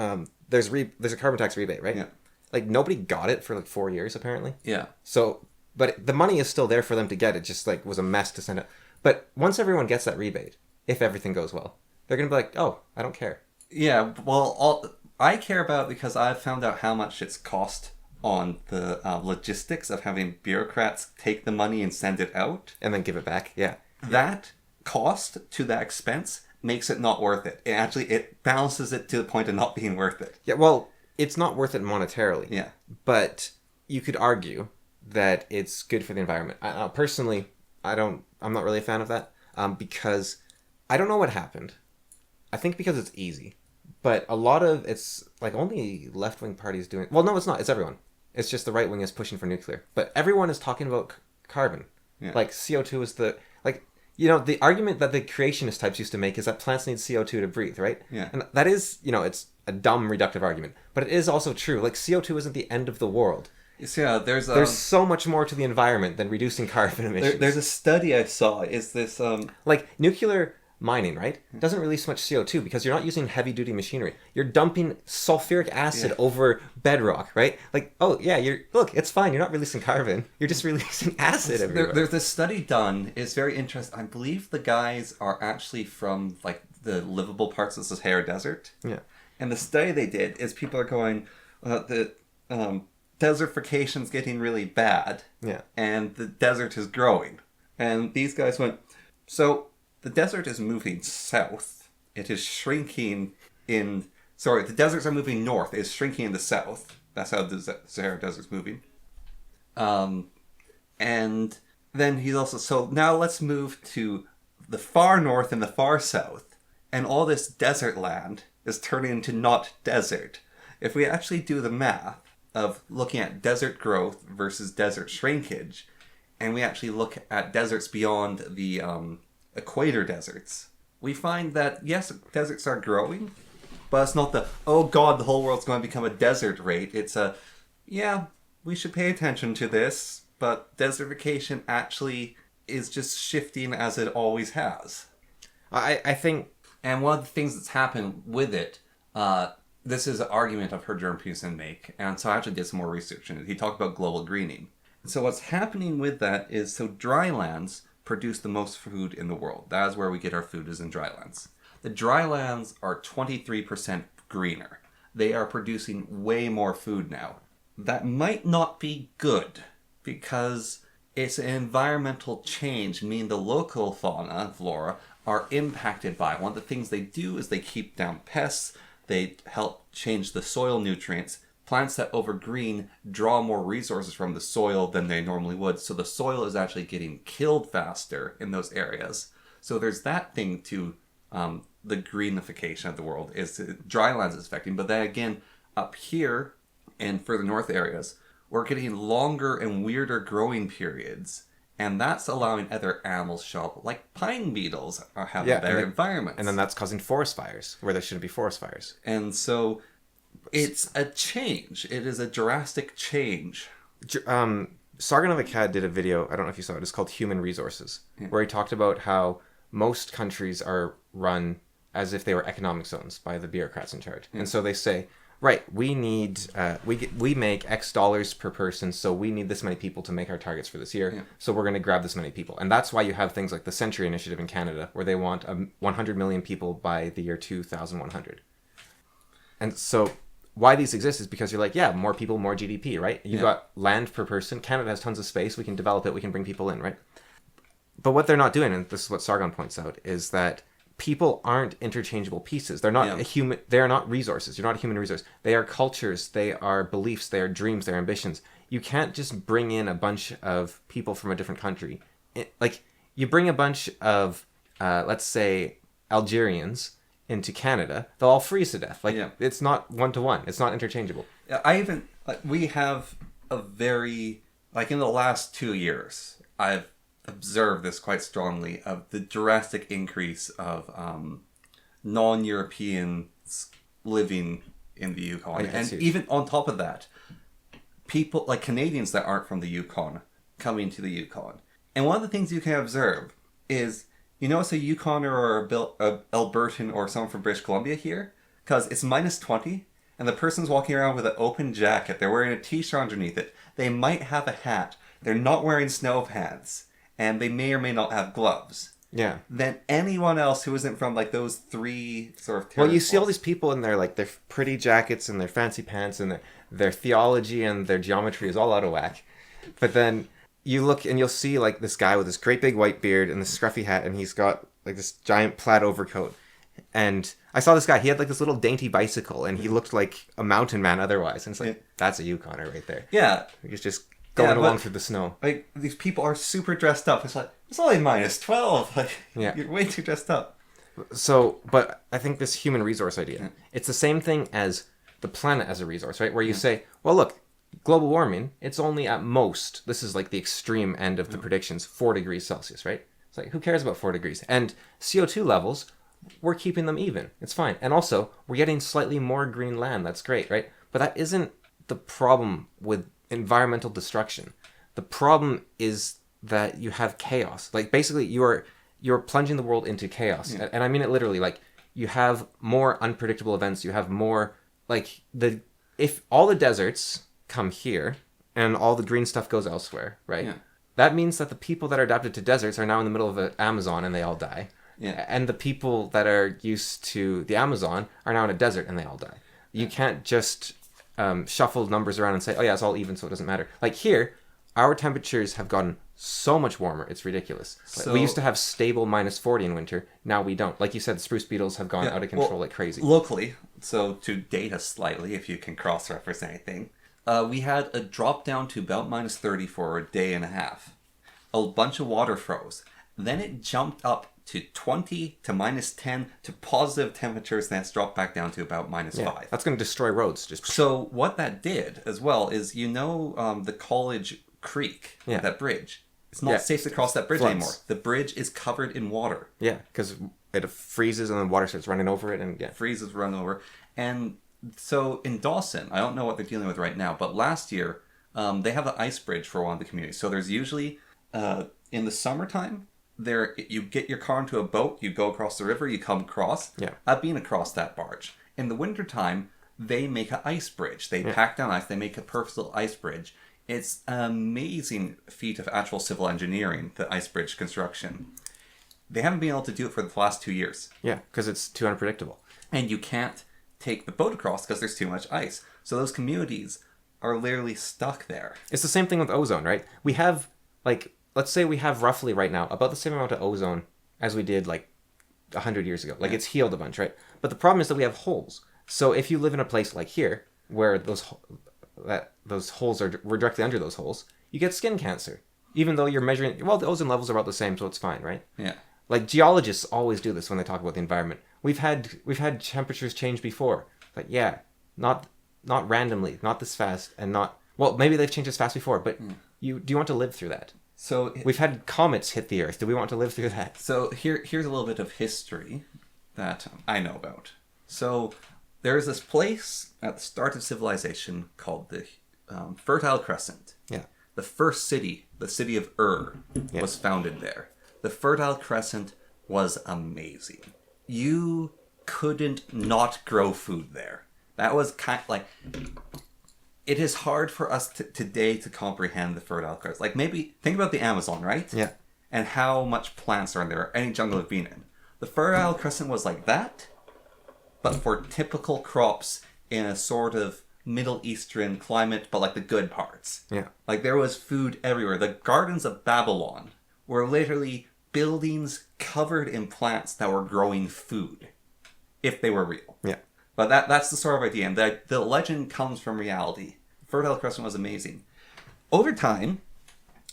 there's a carbon tax rebate, right? Yeah. Like, nobody got it for like 4 years, apparently. Yeah. So, but the money is still there for them to get. It just like was a mess to send it. But once everyone gets that rebate, if everything goes well, they're going to be like, oh, I don't care. Yeah, well, I care about it because I've found out how much it's cost on the logistics of having bureaucrats take the money and send it out. And then give it back. Yeah. That cost to that expense makes it not worth it. It balances it to the point of not being worth it. Yeah, well, it's not worth it monetarily. Yeah. But you could argue that it's good for the environment. Personally, I'm not really a fan of that because I don't know what happened. I think because it's easy. But a lot of it's like only left-wing parties doing... Well, no, it's not. It's everyone. It's just the right wing is pushing for nuclear. But everyone is talking about carbon. Yeah. Like CO2 is the... Like, you know, the argument that the creationist types used to make is that plants need CO2 to breathe, right? Yeah. And that is, you know, it's a dumb reductive argument. But it is also true. Like, CO2 isn't the end of the world. So, yeah, there's so much more to the environment than reducing carbon emissions. there's a study I saw. Is this Like, nuclear mining, right, doesn't release much CO2 because you're not using heavy-duty machinery. You're dumping sulfuric acid over bedrock, right? Like, oh, yeah, look, it's fine. You're not releasing carbon. You're just releasing acid everywhere. There's this study done. It's very interesting. I believe the guys are actually from, like, the livable parts of the Sahara Desert. Yeah. And the study they did is people are going, the desertification's getting really bad. Yeah. And the desert is growing. And these guys went, so the desert is moving south. It is shrinking the deserts are moving north. It's shrinking in the south. That's how the Sahara Desert's moving. And then he's also, so now let's move to the far north and the far south. And all this desert land is turning into not desert. If we actually do the math of looking at desert growth versus desert shrinkage, and we actually look at deserts beyond the equator deserts, we find that, yes, deserts are growing, but it's not the, oh god, the whole world's going to become a desert rate. It's yeah, we should pay attention to this, but desertification actually is just shifting as it always has. I think... And one of the things that's happened with it, this is an argument I've heard Jordan Peterson make, and so I actually did some more research in it. He talked about global greening. So what's happening with that is, so dry lands produce the most food in the world. That is where we get our food, is in dry lands. The dry lands are 23% greener. They are producing way more food now. That might not be good, because it's an environmental change, meaning the local fauna and flora are impacted by it. One of the things they do is they keep down pests, they help change the soil nutrients. Plants that overgreen draw more resources from the soil than they normally would, so the soil is actually getting killed faster in those areas. So there's that thing to the greenification of the world, is dry lands is affecting. But then again, up here and further north areas, we're getting longer and weirder growing periods, and that's allowing other animals to show up, like pine beetles are having better environments. And then that's causing forest fires, where there shouldn't be forest fires. And so it's a change. It is a drastic change. Sargon of Akkad did a video, I don't know if you saw it, it's called Human Resources, where he talked about how most countries are run as if they were economic zones by the bureaucrats in charge. And so they say, right, we need, we make X dollars per person, so we need this many people to make our targets for this year, so we're going to grab this many people. And that's why you have things like the Century Initiative in Canada, where they want 100 million people by the year 2100. And so why these exist is because you're like, yeah, more people, more GDP, right? You've got land per person. Canada has tons of space. We can develop it. We can bring people in, right? But what they're not doing, and this is what Sargon points out, is that people aren't interchangeable pieces. They're not a human. They are not resources. You're not a human resource. They are cultures. They are beliefs. They are dreams. They are ambitions. You can't just bring in a bunch of people from a different country. Like, you bring a bunch of, let's say, Algerians into Canada, they'll all freeze to death. Like, it's not one-to-one. It's not interchangeable. We have a very, like, in the last 2 years, I've observed this quite strongly, of the drastic increase of non-Europeans living in the Yukon. And huge. Even on top of that, people, like Canadians that aren't from the Yukon, coming to the Yukon. And one of the things you can observe is, you notice a Yukoner or a Albertan or someone from British Columbia here? Because it's minus 20, and the person's walking around with an open jacket. They're wearing a t-shirt underneath it. They might have a hat. They're not wearing snow pants. And they may or may not have gloves. Yeah. Than anyone else who isn't from, like, those three sort of... Well, you see all these people in their, like, their pretty jackets and their fancy pants, and their theology and their geometry is all out of whack. But then you look and you'll see, like, this guy with this great big white beard and this scruffy hat, and he's got, like, this giant plaid overcoat. And I saw this guy, he had, like, this little dainty bicycle, and he looked like a mountain man otherwise. And it's like, that's a Yukoner right there. Yeah. He's just going along through the snow. Like, these people are super dressed up. It's like, it's only minus 12. Like, you're way too dressed up. So, but I think this human resource idea, it's the same thing as the planet as a resource, right? Where you say, well, look, global warming, it's only at most, this is like the extreme end of the predictions, 4 degrees Celsius, right? It's like, who cares about 4 degrees? And CO2 levels, we're keeping them even. It's fine. And also, we're getting slightly more green land. That's great, right? But that isn't the problem with environmental destruction. The problem is that you have chaos. Like, basically, you're plunging the world into chaos. Yeah. And I mean it literally. Like, you have more unpredictable events. You have more, like, if all the deserts come here and all the green stuff goes elsewhere, right? Yeah. That means that the people that are adapted to deserts are now in the middle of the Amazon and they all die. Yeah. And the people that are used to the Amazon are now in a desert and they all die. You can't just shuffle numbers around and say, oh yeah, it's all even, so it doesn't matter. Like here, our temperatures have gotten so much warmer, it's ridiculous. So, we used to have stable minus 40 in winter. Now we don't. Like you said, the spruce beetles have gone out of control like crazy. Locally, so to date us slightly, if you can cross-reference anything, we had a drop down to about minus 30 for a day and a half. A bunch of water froze. Then it jumped up to 20 to minus 10 to positive temperatures, then it's dropped back down to about minus 5. That's going to destroy roads. So what that did as well is, the College Creek, that bridge. It's not safe to cross that bridge anymore. The bridge is covered in water. Yeah, because it freezes and then water starts running over it and freezes, run over. And so in Dawson, I don't know what they're dealing with right now, but last year they have an ice bridge for one of the communities. So there's usually in the summertime, you get your car into a boat, you go across the river, you come across. Yeah. I've been across that barge. In the wintertime, they make an ice bridge. They pack down ice, they make a perfect little ice bridge. It's an amazing feat of actual civil engineering, the ice bridge construction. They haven't been able to do it for the last 2 years. Yeah, because it's too unpredictable. And you can't take the boat across because there's too much ice. So those communities are literally stuck there. It's the same thing with ozone, right? We have, like, let's say we have roughly right now about the same amount of ozone as we did, like, 100 years ago. Like, it's healed a bunch, right? But the problem is that we have holes. So if you live in a place like here, where those holes we're directly under those holes, you get skin cancer. Even though you're measuring, well, the ozone levels are about the same, so it's fine, right? Yeah. Like, geologists always do this when they talk about the environment. We've had temperatures change before. Like, yeah, not randomly, not this fast, and not... Well, maybe they've changed this fast before, but do you want to live through that? So we've had comets hit the Earth. Do we want to live through that? So here's a little bit of history that I know about. So there's this place at the start of civilization called the Fertile Crescent. Yeah. The first city, the city of was founded there. The Fertile Crescent was amazing. You couldn't not grow food there. That was kind of like... It is hard for us today to comprehend the Fertile Crescent. Like, maybe think about the Amazon, right? Yeah. And how much plants are in there, or any jungle you've been in. The Fertile Crescent was like that, but for typical crops in a sort of Middle Eastern climate, but like the good parts. Yeah. Like, there was food everywhere. The Gardens of Babylon were literally buildings covered in plants that were growing food, if they were real. Yeah. But that's the sort of idea, and the legend comes from reality. Fertile Crescent was amazing. Over time,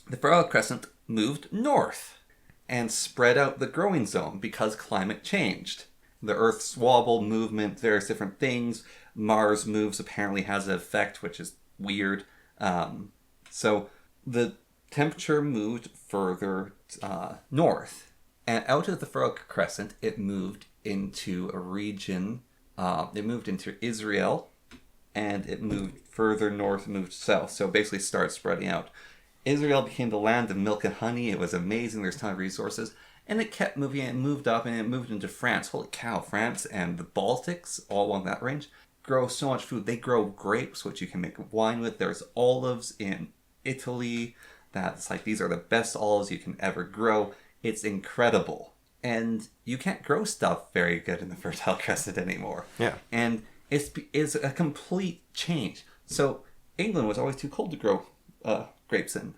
the Fertile Crescent moved north and spread out the growing zone because climate changed. The Earth's wobble, movement, various different things. Mars moves apparently has an effect, which is weird. So the temperature moved further north, and out of the Fertile Crescent, it moved into a region... it moved into Israel, and it moved further north, moved south. So basically started spreading out. Israel became the land of milk and honey. It was amazing. There's a ton of resources. And it kept moving. It moved up, and it moved into France. Holy cow, France and the Baltics, all along that range, grow so much food. They grow grapes, which you can make wine with. There's olives in Italy. That's like, these are the best olives you can ever grow. It's incredible. And you can't grow stuff very good in the Fertile Crescent anymore. Yeah. And it's a complete change. So England was always too cold to grow grapes in.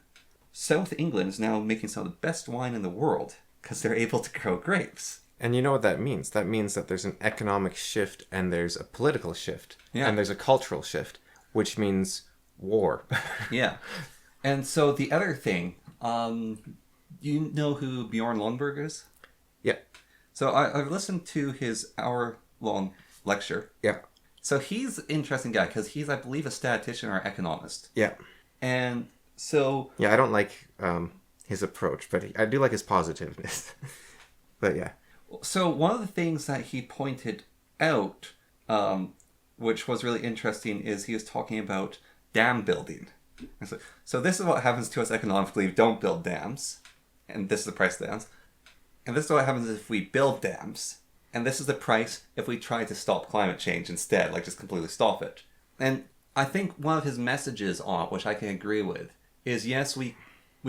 South England is now making some of the best wine in the world because they're able to grow grapes. And you know what that means? That means that there's an economic shift and there's a political shift. Yeah. And there's a cultural shift, which means war. Yeah. And so the other thing, you know who Bjorn Lundberg is? Yeah. So I've listened to his hour-long lecture. Yeah. So he's an interesting guy because he's, I believe, a statistician or economist. Yeah. And so... Yeah, I don't like his approach, but I do like his positiveness. But yeah. So one of the things that he pointed out, which was really interesting, is he was talking about dam building. So this is what happens to us economically if we don't build dams, and this is the price of dams. And this is what happens if we build dams, and this is the price if we try to stop climate change instead, like just completely stop it. And I think one of his messages on it, which I can agree with, is yes, we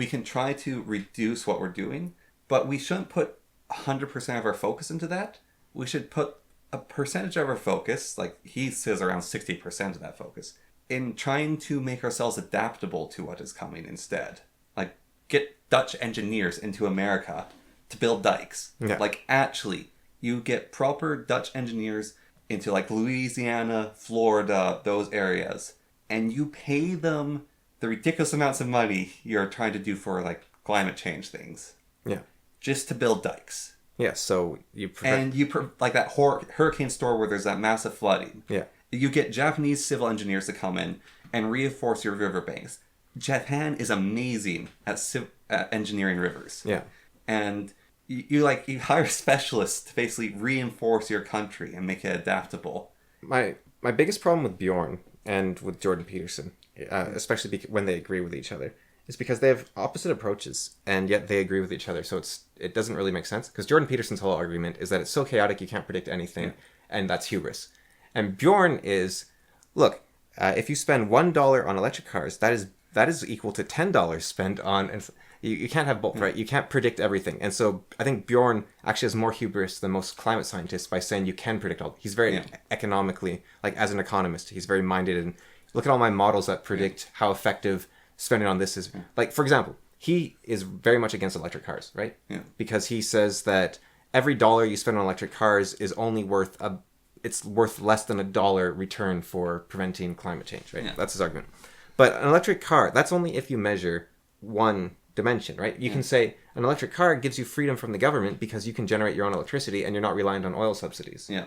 can try to reduce what we're doing, but we shouldn't put 100% of our focus into that. We should put a percentage of our focus, like he says around 60% of that focus, in trying to make ourselves adaptable to what is coming instead. Like, get Dutch engineers into America to build dikes. Yeah. Like, actually, you get proper Dutch engineers into, like, Louisiana, Florida, those areas, and you pay them the ridiculous amounts of money you're trying to do for, like, climate change things. Yeah. Just to build dikes. Yeah, so Like that hurricane store where there's that massive flooding. Yeah. You get Japanese civil engineers to come in and reinforce your riverbanks. Japan is amazing at engineering rivers. Yeah. And you hire specialists to basically reinforce your country and make it adaptable. My biggest problem with Bjorn and with Jordan Peterson, especially when they agree with each other, is because they have opposite approaches and yet they agree with each other. So it doesn't really make sense, because Jordan Peterson's whole argument is that it's so chaotic you can't predict anything, and that's hubris. And Bjorn is, look, if you spend $1 on electric cars, that is equal to $10 spent on. And you can't have both, right? You can't predict everything. And so I think Bjorn actually has more hubris than most climate scientists by saying you can predict all. He's very economically, like as an economist, he's very minded. And look at all my models that predict how effective spending on this is. Like, for example, he is very much against electric cars, right? Yeah. Because he says that every dollar you spend on electric cars is only worth less than $1 return for preventing climate change, right? Yeah. That's his argument. But an electric car, that's only if you measure one dimension, right? You can say an electric car gives you freedom from the government because you can generate your own electricity and you're not reliant on oil subsidies. Yeah.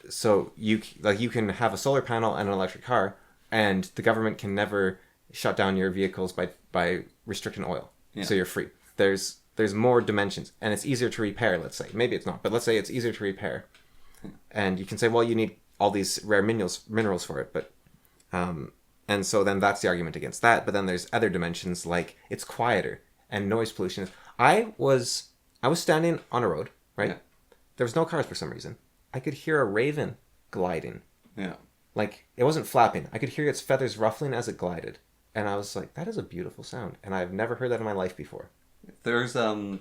So you can have a solar panel and an electric car, and the government can never shut down your vehicles by restricting oil. Yeah. So you're free. There's more dimensions, and it's easier to repair, let's say. Maybe it's not, but let's say it's easier to repair. And you can say, well, you need all these rare minerals for it, but and so then that's the argument against that. But then there's other dimensions, like it's quieter and noise pollution. I was standing on a road, right? Yeah. There was no cars for some reason. I could hear a raven gliding. Yeah. Like, it wasn't flapping. I could hear its feathers ruffling as it glided. And I was like, that is a beautiful sound. And I've never heard that in my life before. There's a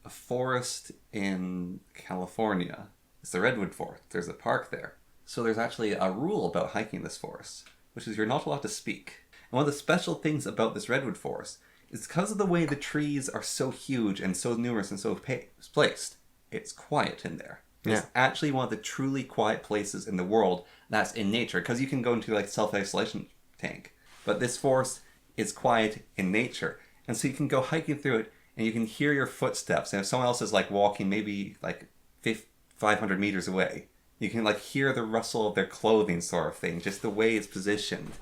forest in California. It's the Redwood Forest. There's a park there. So there's actually a rule about hiking this forest, which is you're not allowed to speak. And one of the special things about this Redwood Forest is because of the way the trees are so huge and so numerous and so placed, it's quiet in there. It's actually one of the truly quiet places in the world that's in nature, because you can go into like self-isolation tank. But this forest is quiet in nature. And so you can go hiking through it and you can hear your footsteps. And if someone else is like walking maybe like 500 meters away, you can like hear the rustle of their clothing, sort of thing, just the way it's positioned.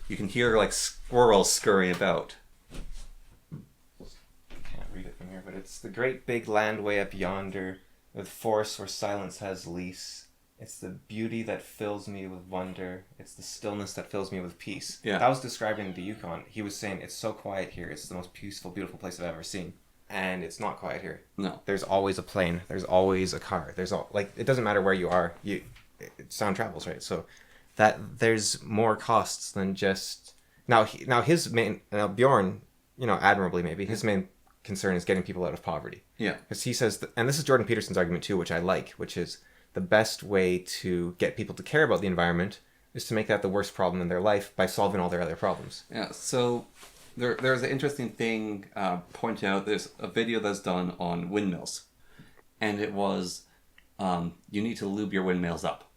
You can hear like squirrels scurrying about. Can't read it from here, but it's the great big land way up yonder, with forests where silence has lease. It's the beauty that fills me with wonder. It's the stillness that fills me with peace. Yeah. That was describing the Yukon. He was saying it's so quiet here. It's the most peaceful, beautiful place I've ever seen. And it's not quiet here. No. There's always a plane. There's always a car. It doesn't matter where you are. Sound travels, right? So that there's more costs than just his main Bjorn, admirably maybe, his main concern is getting people out of poverty. Yeah. Because he says, and this is Jordan Peterson's argument too, which I like, which is the best way to get people to care about the environment is to make that the worst problem in their life by solving all their other problems. Yeah, so there's an interesting thing pointed out. There's a video that's done on windmills. And it was, you need to lube your windmills up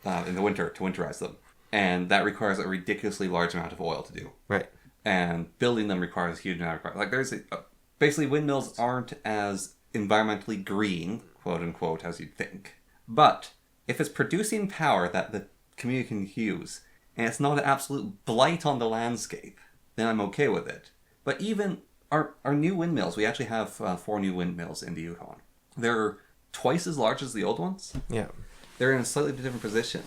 in the winter to winterize them. And that requires a ridiculously large amount of oil to do. Right. And building them requires a huge amount of... basically, windmills aren't as environmentally green, quote unquote, as you'd think. But if it's producing power that the community can use, and it's not an absolute blight on the landscape, then I'm okay with it. But even our new windmills, we actually have 4 new windmills in the Yukon. They're twice as large as the old ones. Yeah. They're in a slightly different position.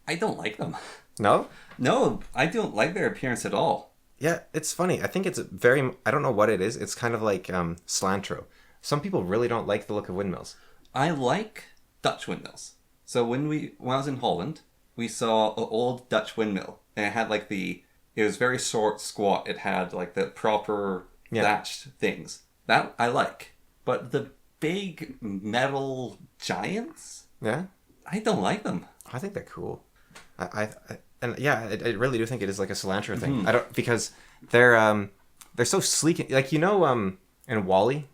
I don't like them. No? No, I don't like their appearance at all. Yeah, it's funny. I think it's very... I don't know what it is. It's kind of like cilantro. Some people really don't like the look of windmills. I like Dutch windmills. So when I was in Holland, we saw an old Dutch windmill. And it had like it was very short, squat. It had like the proper thatched things. That I like. But the big metal giants? Yeah? I don't like them. I think they're cool. I really do think it is like a cilantro thing. I don't, because they're so sleek. Like, you know, in Wall-E,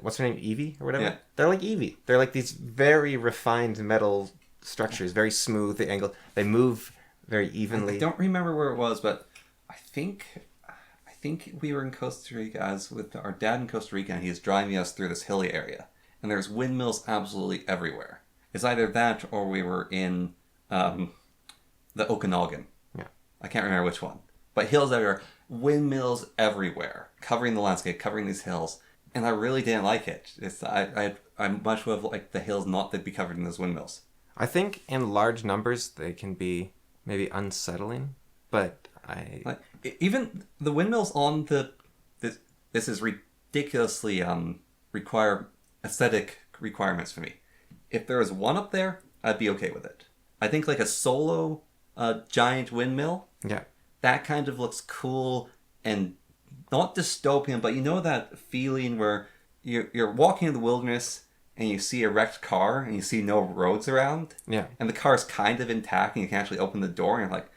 what's her name? Evie or whatever? Yeah. They're like Evie. They're like these very refined metal structures, very smooth, the angle. They move very evenly. I don't remember where it was, but I think we were in Costa Rica with our dad in Costa Rica, and he was driving us through this hilly area. And there's windmills absolutely everywhere. It's either that or we were in the Okanagan. Yeah. I can't remember which one. But hills everywhere. Windmills everywhere. Covering the landscape, covering these hills. And I really didn't like it. I much would have liked the hills not to be covered in those windmills. I think in large numbers they can be maybe unsettling, but even the windmills on this is ridiculously require aesthetic requirements for me. If there was one up there, I'd be okay with it. I think like a solo giant windmill, that kind of looks cool and not dystopian, but you know that feeling where you're walking in the wilderness and you see a wrecked car and you see no roads around, and the car's kind of intact and you can actually open the door and you're like,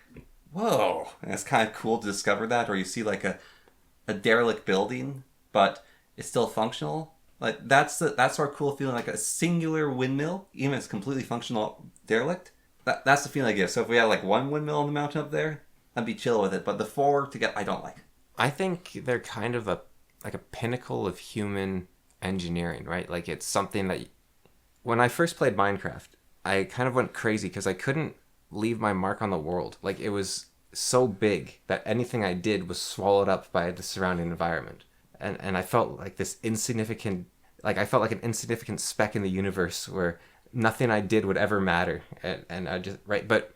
whoa, and it's kind of cool to discover that. Or you see like a derelict building, but it's still functional. Like that's sort of cool feeling, like a singular windmill, even if it's completely functional derelict. That's the feeling I get. So if we had like one windmill on the mountain up there, I'd be chill with it. But the four together, I don't like. I think they're kind of a pinnacle of human engineering, right? Like it's something that when I first played Minecraft, I kind of went crazy because I couldn't leave my mark on the world. Like it was so big that anything I did was swallowed up by the surrounding environment. And I felt like this insignificant, like I felt like an insignificant speck in the universe where nothing I did would ever matter. And I just, right? But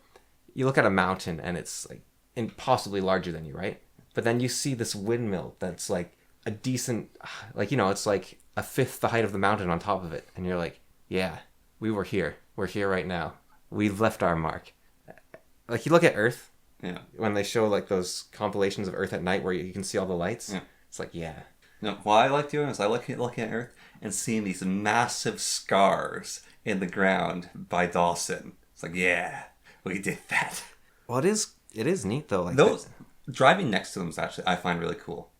you look at a mountain and it's like impossibly larger than you, right? But then you see this windmill that's like a decent, like, you know, it's like a fifth the height of the mountain on top of it. And you're like, yeah, we were here. We're here right now. We've left our mark. Like you look at Earth, when they show like those compilations of Earth at night where you can see all the lights. It's like, No, what I like doing is I like looking at Earth and seeing these massive scars in the ground by Dawson. It's like, yeah, we did that. Well, it is neat though. Like those driving next to them is actually, I find, really cool.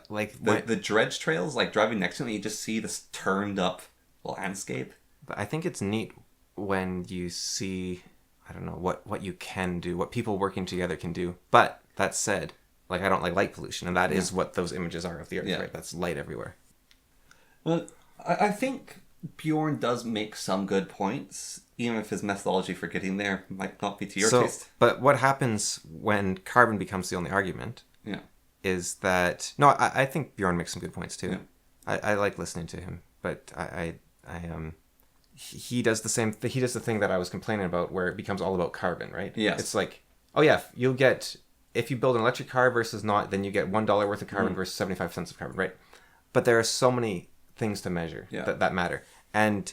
Like the dredge trails, like driving next to them, you just see this turned up landscape. But I think it's neat when you see, I don't know, what you can do, what people working together can do. But that said, like I don't like light pollution, and that is what those images are of the Earth, right? That's light everywhere. Well, I think Bjorn does make some good points, even if his methodology for getting there might not be to your taste. But what happens when carbon becomes the only argument is that... No, I think Bjorn makes some good points too. I like listening to him, but he does the same... He does the thing that I was complaining about where it becomes all about carbon, right? Yes. It's like, oh yeah, you'll get... If you build an electric car versus not, then you get $1 worth of carbon versus 75 cents of carbon, right? But there are so many things to measure that matter. And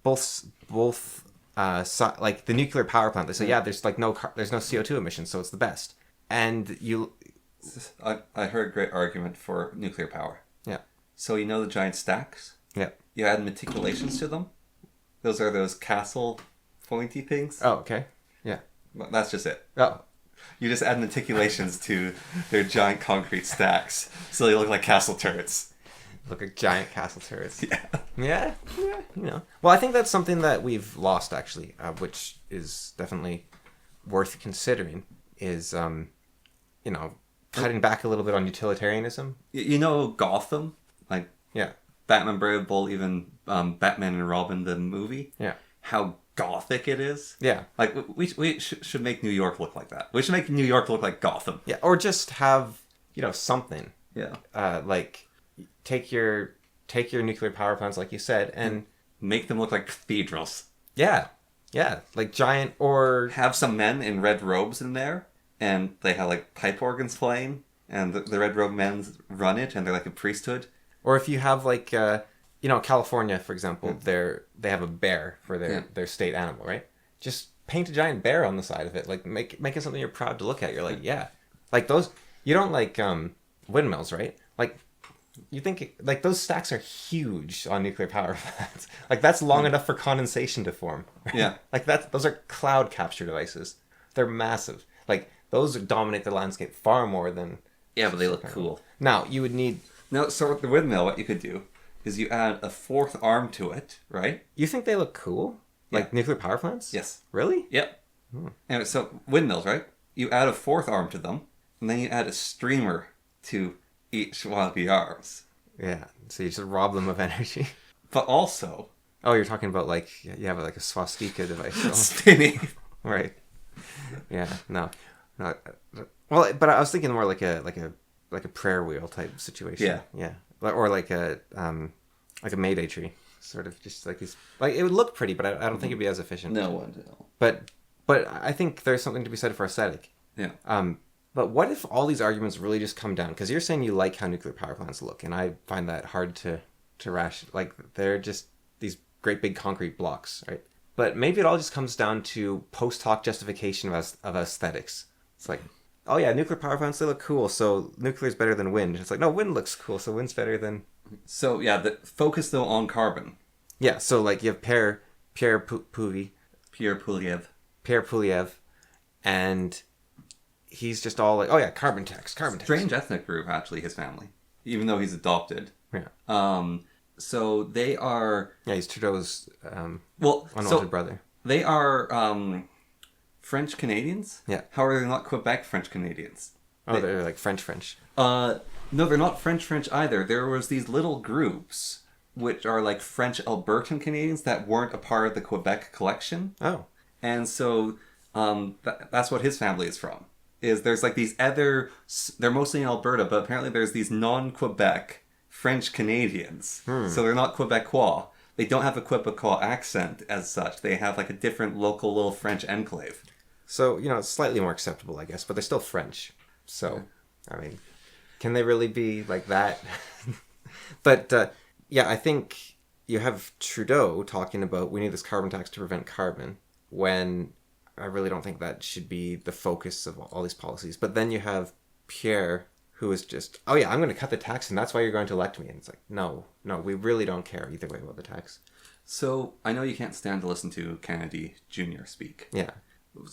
both like the nuclear power plant, they say, there's like there's no CO2 emissions, so it's the best. And I heard a great argument for nuclear power. Yeah. So you know the giant stacks? Yeah. You add meticulations to them. Those are those castle pointy things. Oh, okay. Yeah. That's just it. Oh. You just add meticulations to their giant concrete stacks, so they look like castle turrets. Look like giant castle turrets. Yeah. You know. Well, I think that's something that we've lost, actually, which is definitely worth considering, is, cutting back a little bit on utilitarianism. You know Gotham? Like, Batman Brave Bull, even Batman and Robin, the movie? Yeah. How gothic it is. Yeah. Like, we should make New York look like that. We should make New York look like Gotham. Yeah, or just have, something. Yeah. Like, take your nuclear power plants, like you said, and make them look like cathedrals. Yeah. Yeah. Like giant or... Have some men in red robes in there, and they have like pipe organs playing, and the red robe men run it, and they're like a priesthood. Or if you have like, California, for example, they have a bear for their state animal, right? Just paint a giant bear on the side of it. Like make it something you're proud to look at. You're like, yeah. Like those, you don't like windmills, right? Like you think like those stacks are huge on nuclear power plants. Like that's long enough for condensation to form. Right? Yeah. Like those are cloud capture devices. They're massive. Like those dominate the landscape far more than... Yeah, but they look cool. Now, you would need... No, so with the windmill, what you could do is you add a fourth arm to it, right? You think they look cool? Like nuclear power plants? Yes. Really? Yep. And so windmills, right? You add a fourth arm to them, and then you add a streamer to each one of the arms. Yeah. So you just rob them of energy. But also... Oh, you're talking about like, you have like a swastika device. Spinning. Right. Yeah. No. Well, but I was thinking more like a prayer wheel type situation. Yeah. Yeah. Or like a Mayday tree. Sort of just like these... Like, it would look pretty, but I don't think it'd be as efficient. No one will. But I think there's something to be said for aesthetic. Yeah. But what if all these arguments really just come down? Because you're saying you like how nuclear power plants look, and I find that hard to ration. Like, they're just these great big concrete blocks, right? But maybe it all just comes down to post hoc justification of aesthetics. It's like, oh yeah, nuclear power plants, they look cool, so nuclear's better than wind. It's like, no, wind looks cool, so wind's better than... So, yeah, the focus, though, on carbon. Yeah, so, like, you have Pierre Poilievre, and he's just all like, oh yeah, carbon tax. Strange ethnic group, actually, his family. Even though he's adopted. Yeah. So they are... Yeah, he's Trudeau's unwanted brother. They are French Canadians? Yeah. How are they not Quebec French Canadians? They're like French. No, they're not French either. There was these little groups which are like French Albertan Canadians that weren't a part of the Quebec collection. Oh. And so that's what his family is from. There's like these other... They're mostly in Alberta, but apparently there's these non-Quebec French Canadians. So they're not Quebecois. They don't have a Quebecois accent as such. They have like a different local little French enclave. So, it's slightly more acceptable, I guess, but they're still French. So, I mean, can they really be like that? But, yeah, I think you have Trudeau talking about we need this carbon tax to prevent carbon, when I really don't think that should be the focus of all these policies. But then you have Pierre, who is just, oh yeah, I'm going to cut the tax and that's why you're going to elect me. And it's like, no, we really don't care either way about the tax. So I know you can't stand to listen to Kennedy Jr. speak. Yeah.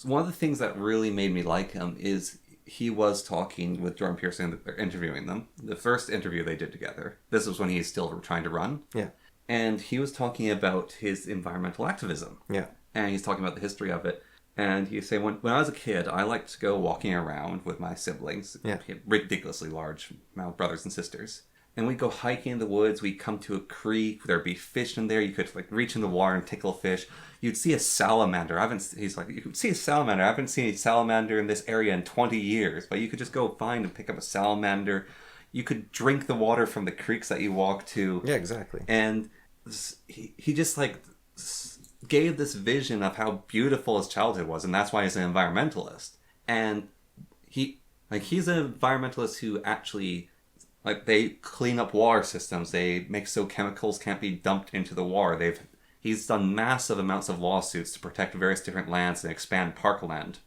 One of the things that really made me like him is he was talking with Jordan Peterson, interviewing them. The first interview they did together. This was when he's still trying to run. Yeah. And he was talking about his environmental activism. Yeah. And he's talking about the history of it. And he's saying, when I was a kid, I liked to go walking around with my siblings. Yeah. Ridiculously large amount of brothers and sisters. And we'd go hiking in the woods. We'd come to a creek. There'd be fish in there. You could like reach in the water and tickle fish. You'd see a salamander. He's like, you could see a salamander. I haven't seen a salamander in this area in 20 years. But you could just go find and pick up a salamander. You could drink the water from the creeks that you walk to. Yeah, exactly. And he just like gave this vision of how beautiful his childhood was, and that's why he's an environmentalist. And he's an environmentalist who actually, like, they clean up water systems. They make so chemicals can't be dumped into the water. He's done massive amounts of lawsuits to protect various different lands and expand parkland.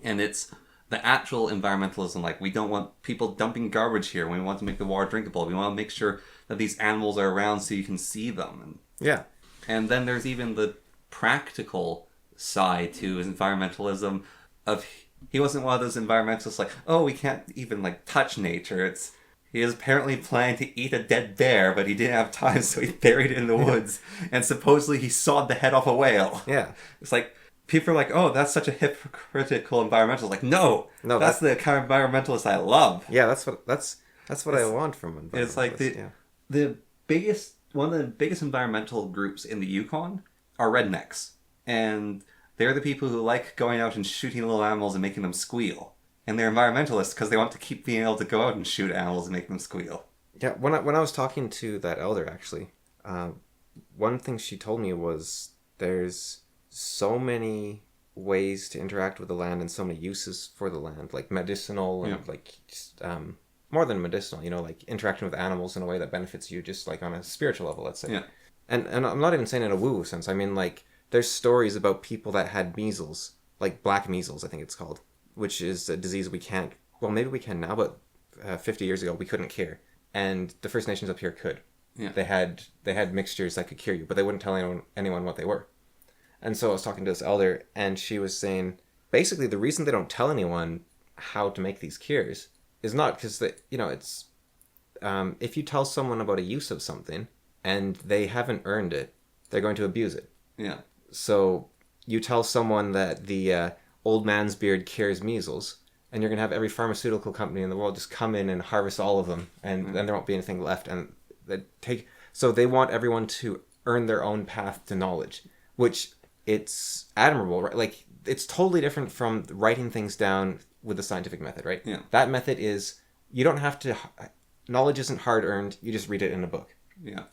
And it's the actual environmentalism, like, we don't want people dumping garbage here. We want to make the water drinkable. We want to make sure that these animals are around so you can see them. Yeah. And then there's even the practical side to his environmentalism of, he wasn't one of those environmentalists like, oh, we can't even like touch nature. He was apparently planning to eat a dead bear, but he didn't have time, so he buried it in the woods. And supposedly he sawed the head off a whale. Yeah. It's like, people are like, oh, that's such a hypocritical environmentalist. Like, no, that's the kind of environmentalist I love. Yeah, that's what I want from environmentalists. It's like one of the biggest environmental groups in the Yukon are rednecks. And they're the people who like going out and shooting little animals and making them squeal. And they're environmentalists because they want to keep being able to go out and shoot animals and make them squeal. Yeah, when I was talking to that elder, actually, one thing she told me was there's so many ways to interact with the land and so many uses for the land, like medicinal and like just, more than medicinal, you know, like interacting with animals in a way that benefits you just like on a spiritual level, let's say. Yeah. And I'm not even saying in a woo-woo sense. I mean, like, there's stories about people that had measles, like black measles, I think it's called, which is a disease we can't, well, maybe we can now, but 50 years ago we couldn't cure. And the First Nations up here could. Yeah. They had mixtures that could cure you, but they wouldn't tell anyone what they were. And so I was talking to this elder, and she was saying, basically, the reason they don't tell anyone how to make these cures is not because it's if you tell someone about a use of something and they haven't earned it, they're going to abuse it. Yeah. So you tell someone that the old man's beard cures measles, and you're going to have every pharmaceutical company in the world just come in and harvest all of them, and then there won't be anything left. And so they want everyone to earn their own path to knowledge, which it's admirable, right? Like, it's totally different from writing things down with the scientific method, right? Yeah. That method is, you don't have to, knowledge isn't hard earned, you just read it in a book. Yeah.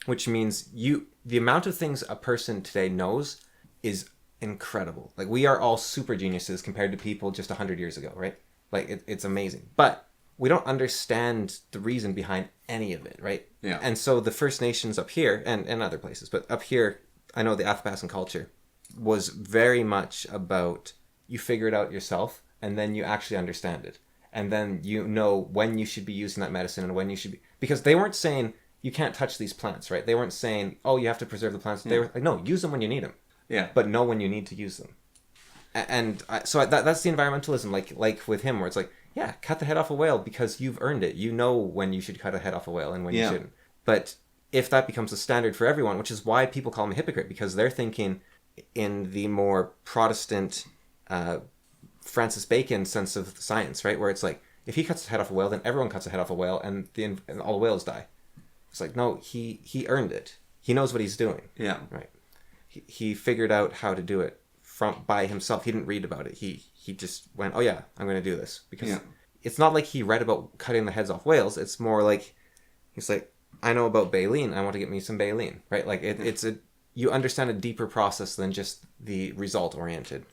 Which means the amount of things a person today knows is incredible. Like, we are all super geniuses compared to people just 100 years ago, right? Like, it's amazing. But we don't understand the reason behind any of it, right? Yeah. And so the First Nations up here, and other places, but up here, I know the Athabascan culture was very much about, you figure it out yourself, and then you actually understand it. And then you know when you should be using that medicine and when you should be... Because they weren't saying, you can't touch these plants, right? They weren't saying, oh, you have to preserve the plants. They were like, no, use them when you need them. Yeah. But know when you need to use them. So that's the environmentalism, like with him, where it's like, yeah, cut the head off a whale because you've earned it. You know when you should cut a head off a whale and when you shouldn't. But if that becomes a standard for everyone, which is why people call him a hypocrite, because they're thinking in the more Protestant Francis Bacon sense of science, right? Where it's like, if he cuts the head off a whale, then everyone cuts the head off a whale and all the whales die. It's like, no, he earned it. He knows what he's doing. Yeah. Right. He figured out how to do it by himself. He didn't read about it. He just went, oh yeah, I'm going to do this. Because it's not like he read about cutting the heads off whales. It's more like, he's like, I know about baleen. I want to get me some baleen. Right? Like, you understand a deeper process than just the result oriented.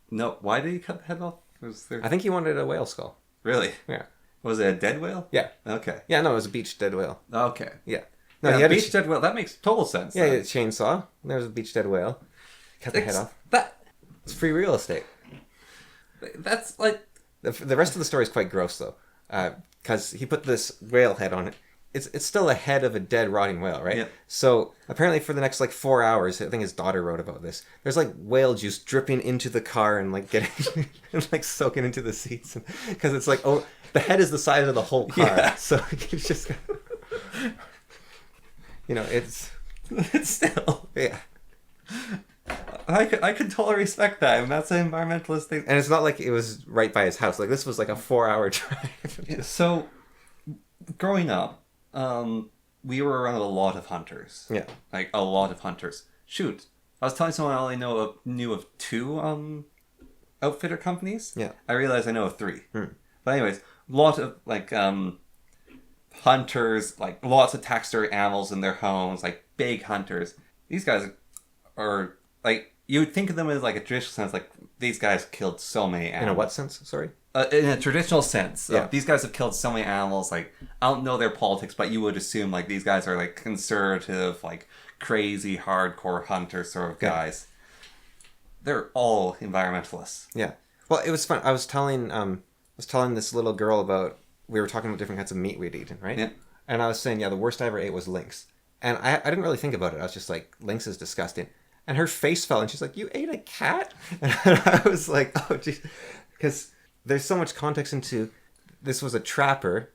No, why did he cut the head off? I think he wanted a whale skull. Really? Yeah. Was it a dead whale? Yeah. Okay. Yeah, no, it was a beach dead whale. Okay. Yeah. No, he had beach dead whale. That makes total sense. Yeah, a chainsaw. There was a beach dead whale. Cut the head off. It's free real estate. That's like... The rest of the story is quite gross, though. Because he put this whale head on it. It's still a head of a dead, rotting whale, right? Yeah. So, apparently for the next, 4 hours, I think his daughter wrote about this, there's, whale juice dripping into the car and, getting... and, soaking into the seats. Because it's like, oh, the head is the size of the whole car. Yeah. So, it's just... it's... It's still... Yeah. I could totally respect that. And that's an environmentalist thing. And it's not like it was right by his house. This was a 4-hour drive. So, growing up, we were around a lot of hunters. Yeah. A lot of hunters. Shoot. I was telling someone I only knew of 2 outfitter companies. Yeah. I realized I know of 3. But anyways, a lot of hunters, lots of taxidermy animals in their homes, big hunters. These guys are you would think of them as a traditional sense, these guys killed so many animals. In a what sense? Sorry? In a traditional sense. Yeah. These guys have killed so many animals. I don't know their politics, but you would assume these guys are conservative, crazy, hardcore hunter sort of guys. They're all environmentalists. Yeah. Well, it was fun. I was telling this little girl about, we were talking about different kinds of meat we'd eaten, right? Yeah. And I was saying, the worst I ever ate was lynx. And I didn't really think about it. I was just like, lynx is disgusting. And her face fell, and she's like, you ate a cat? And I was like, oh, geez. Because there's so much context into, this was a trapper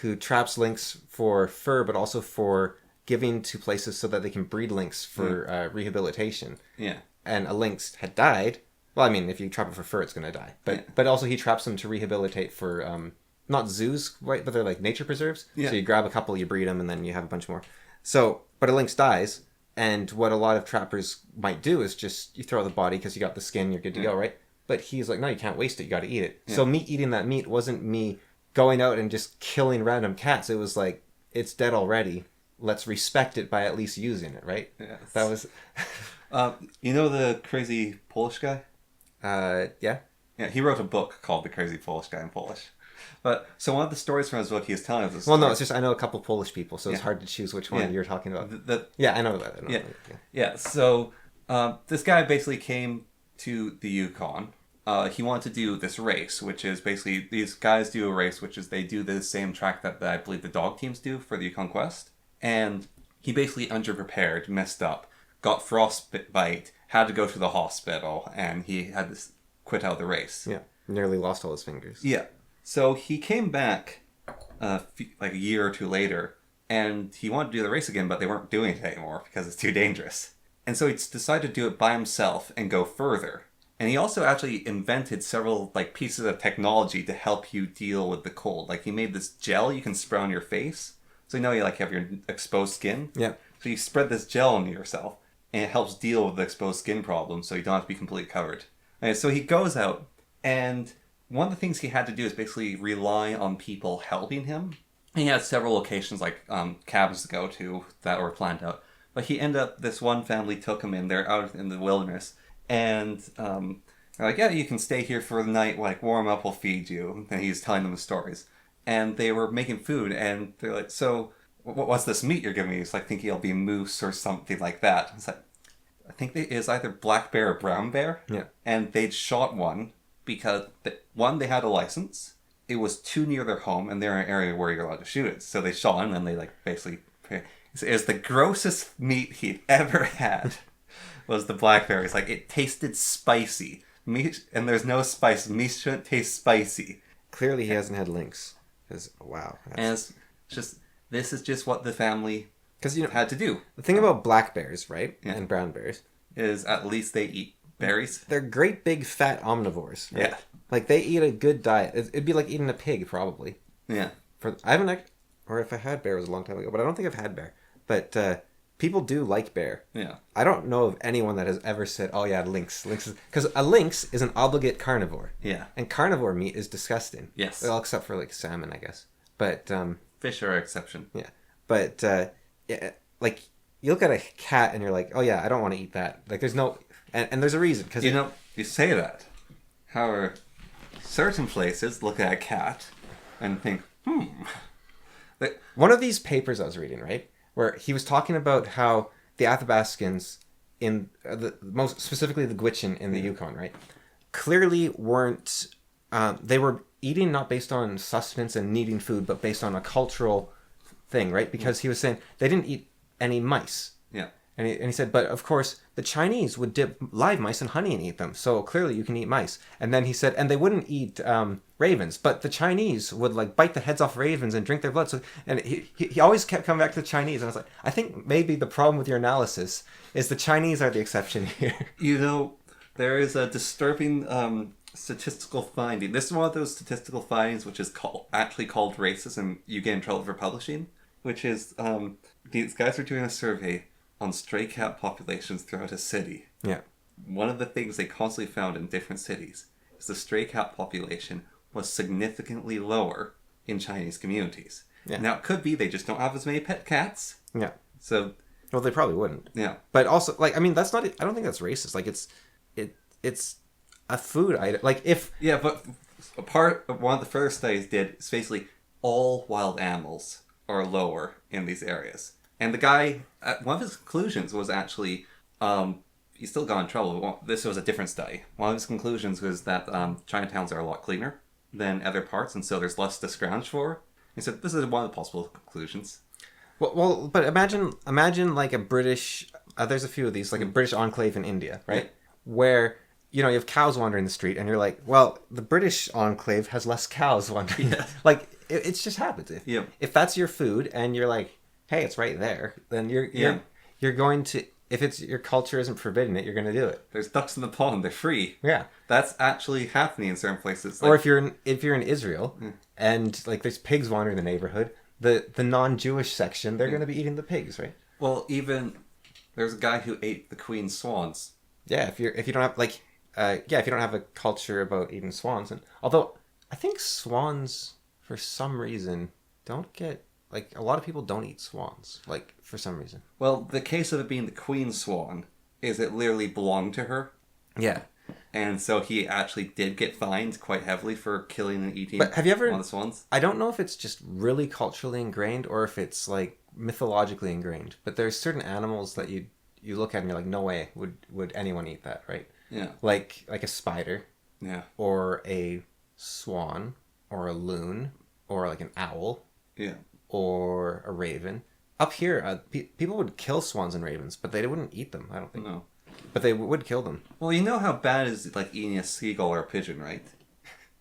who traps lynx for fur, but also for giving to places so that they can breed lynx for rehabilitation. Yeah. And a lynx had died. Well, I mean, if you trap it for fur, it's going to die. But also he traps them to rehabilitate for, not zoos, right? But they're nature preserves. Yeah. So you grab a couple, you breed them, and then you have a bunch more. So, but a lynx dies. And what a lot of trappers might do is just, you throw out the body because you got the skin, you're good to go, right? But he's like, no, you can't waste it. You got to eat it. Yeah. So me eating that meat wasn't me going out and just killing random cats. It was it's dead already. let's respect it by at least using it, right? Yes. That was, You know the crazy Polish guy? yeah. Yeah, he wrote a book called The Crazy Polish Guy in Polish. But so one of the stories from his book, he was telling us. Well, no, it's just I know a couple Polish people, so it's Yeah. hard to choose which one Yeah. you're talking about. The, Yeah, I know that. Yeah. Yeah. So this guy basically came to the Yukon. He wanted to do this race, which is basically these guys do a race, which is they do the same track that I believe the dog teams do for the Yukon Quest. And he basically underprepared, messed up, got frostbite, had to go to the hospital, and he had to quit out the race. Yeah, nearly lost all his fingers. Yeah. So he came back like a year or two later, and he wanted to do the race again, but they weren't doing it anymore because it's too dangerous. And so he decided to do it by himself and go further. And he also actually invented several like pieces of technology to help you deal with the cold. Like he made this gel you can spray on your face. So you know you like have your exposed skin. Yeah. So you spread this gel on yourself, and it helps deal with the exposed skin problem, so you don't have to be completely covered. And so he goes out, and one of the things he had to do is basically rely on people helping him. And he had several locations, like cabins to go to that were planned out. But he ended up, this one family took him in there out in the wilderness, and they're like, yeah, you can stay here for the night, like warm up, we'll feed you. And he's telling them the stories. And they were making food, and they're like, so what's this meat you're giving me? It's like thinking it'll be moose or something like that. It's like, I think it is either black bear or brown bear. Yeah. And they'd shot one because, one, they had a license. It was too near their home, and they're in an area where you're allowed to shoot it. So they shot it, and then they like basically... It was the grossest meat he'd ever had. Was the black bear. It's like, it tasted spicy. Meat, and there's no spice. Meat shouldn't taste spicy. Clearly he hasn't had lynx. Because, wow. And it's just, this is just what the family had to do. The thing about black bears, right, Yeah. and brown bears, is at least they eat berries. they're great big fat omnivores. Right? Yeah. Like they eat a good diet. It'd be like eating a pig, probably. Yeah. I haven't, or if I had bear, it was a long time ago, but I don't think I've had bear. But people do like bear. Yeah. I don't know of anyone that has ever said, "Oh yeah, lynx." Because a lynx is an obligate carnivore. Yeah. And carnivore meat is disgusting. Yes. Well, except for like salmon, I guess. But Fish are an exception. yeah. But yeah, like you look at a cat and you're like, "Oh yeah, I don't want to eat that." Like there's no, and there's a reason because You know, you say that. However, certain places look at a cat and think, one of these papers I was reading, right, where he was talking about how the Athabascans in most specifically the Gwich'in in the Yukon, right, clearly weren't. They were eating not based on sustenance and needing food, but based on a cultural thing, right? Because he was saying they didn't eat any mice. yeah. And he said, but of course, the Chinese would dip live mice in honey and eat them. So clearly you can eat mice. And then he said, and they wouldn't eat ravens, but the Chinese would like bite the heads off ravens and drink their blood. So, and he always kept coming back to the Chinese. And I was like, I think maybe the problem with your analysis is the Chinese are the exception here. You know, there is a disturbing statistical finding. This is one of those statistical findings which is actually called racist, and you get in trouble for publishing, which is these guys are doing a survey on stray cat populations throughout a city. Yeah. One of the things they constantly found in different cities is the stray cat population was significantly lower in Chinese communities. Yeah. Now, it could be they just don't have as many pet cats. Yeah. So, Well, they probably wouldn't. yeah. But also, like, I mean, that's not. I don't think that's racist. Like, it's a food item. Like, if Yeah, but a part of one of the first studies did is basically all wild animals are lower in these areas. And the guy, one of his conclusions was actually, he still got in trouble. This was a different study. One of his conclusions was that Chinatowns are a lot cleaner than other parts, and so there's less to scrounge for. He said this is one of the possible conclusions. well, but imagine like a British. There's a few of these, like a British enclave in India, right? Yeah. Where you have cows wandering the street, and you're like, well, the British enclave has less cows wandering. Yeah. Like it just happens. Yeah. If that's your food, and you're like, hey, it's right there, then you're going to. If it's your culture isn't forbidding it, you're going to do it. There's ducks in the pond. They're free. Yeah. That's actually happening in certain places. Or if you're in Israel, and like there's pigs wandering the neighborhood, the non-Jewish section, they're going to be eating the pigs, right? Well, even there's a guy who ate the queen's swans. Yeah. If you don't have if you don't have a culture about eating swans, and although I think swans for some reason don't get like a lot of people don't eat swans, like for some reason. Well, the case of it being the queen swan is it literally belonged to her. Yeah. And so he actually did get fined quite heavily for killing and eating But have you ever... one of the swans. I don't know if it's just really culturally ingrained or if it's like mythologically ingrained, but there's certain animals that you look at and you're like, no way would anyone eat that, right? Yeah. Like a spider. Yeah. Or a swan, or a loon, or like an owl. Yeah. Or a raven. Up here, people would kill swans and ravens, but they wouldn't eat them, I don't think. No. But they would kill them. Well, you know how bad it is like eating a seagull or a pigeon, right?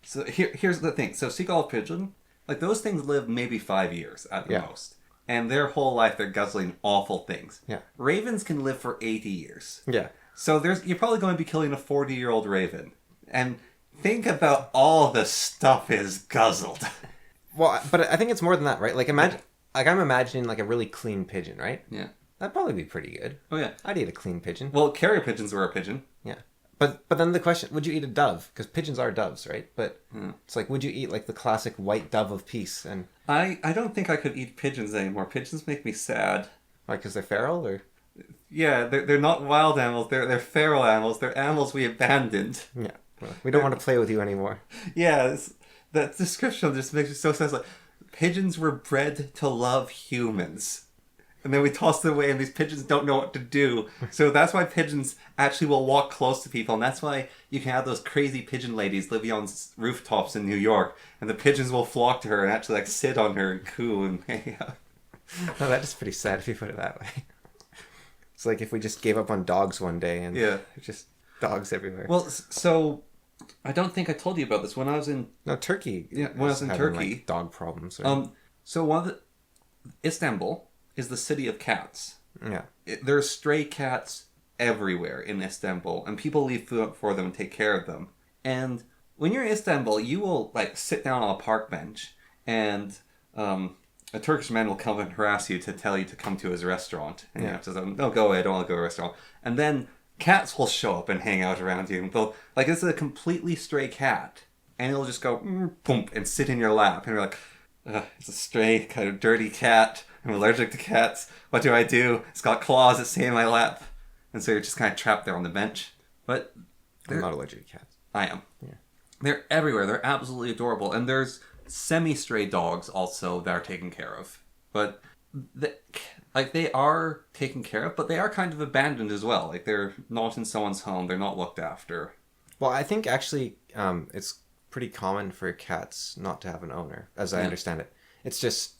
So here's the thing. So seagull, pigeon, like those things live maybe 5 years at the most. And their whole life they're guzzling awful things. Yeah. Ravens can live for 80 years. Yeah. So you're probably going to be killing a 40-year-old raven. And think about all the stuff is guzzled. Well, but I think it's more than that, right? Like imagine, like I'm imagining like a really clean pigeon, right? Yeah. That'd probably be pretty good. Oh yeah. I'd eat a clean pigeon. Well, carrier pigeons were a pigeon. Yeah. But then the question, would you eat a dove? Because pigeons are doves, right? But it's like, would you eat like the classic white dove of peace? And I don't think I could eat pigeons anymore. Pigeons make me sad. like, because they're feral, or? Yeah, they're not wild animals. They're feral animals. They're animals we abandoned. Yeah. Well, we don't want to play with you anymore. Yeah, that description just makes me so sad. It's like, pigeons were bred to love humans. And then we toss them away, and these pigeons don't know what to do. So that's why pigeons actually will walk close to people. And that's why you can have those crazy pigeon ladies living on rooftops in New York. And the pigeons will flock to her and actually like sit on her and coo and hang out. No, that is pretty sad if you put it that way. It's like if we just gave up on dogs one day and just dogs everywhere. Well, so I don't think I told you about this. When I was in... No, Turkey. Yeah, when I was in Turkey. Like, dog problems. Or... So one of the... Istanbul is the city of cats. Yeah. There are stray cats everywhere in Istanbul, and people leave food up for them and take care of them. And when you're in Istanbul, you will like sit down on a park bench, and a Turkish man will come and harass you to tell you to come to his restaurant. And you have to say, no, go away, I don't want to go to a restaurant. And then cats will show up and hang out around you. They'll, like, it's a completely stray cat, and it'll just go, boom, and sit in your lap. And you're like, it's a stray, kind of dirty cat. I'm allergic to cats. What do I do? It's got claws that stay in my lap. And so you're just kind of trapped there on the bench. But I'm not allergic to cats. I am. Yeah. They're everywhere. They're absolutely adorable. And there's semi-stray dogs also that are taken care of. But they are taken care of, but they are kind of abandoned as well. Like they're not in someone's home. They're not looked after. Well, I think actually it's pretty common for cats not to have an owner, as I understand it. It's just,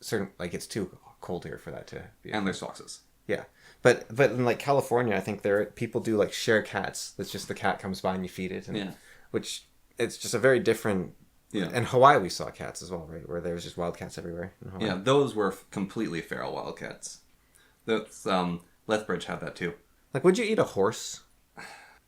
certain, like it's too cold here for that to be. And there's foxes. Yeah. But in like California, I think people do like share cats. That's just the cat comes by and you feed it. And, which it's just a very different. Yeah. In Hawaii, we saw cats as well, right? Where there was just wild cats everywhere. In Hawaii. Yeah, those were completely feral wildcats. That's Lethbridge had that too. Like, would you eat a horse?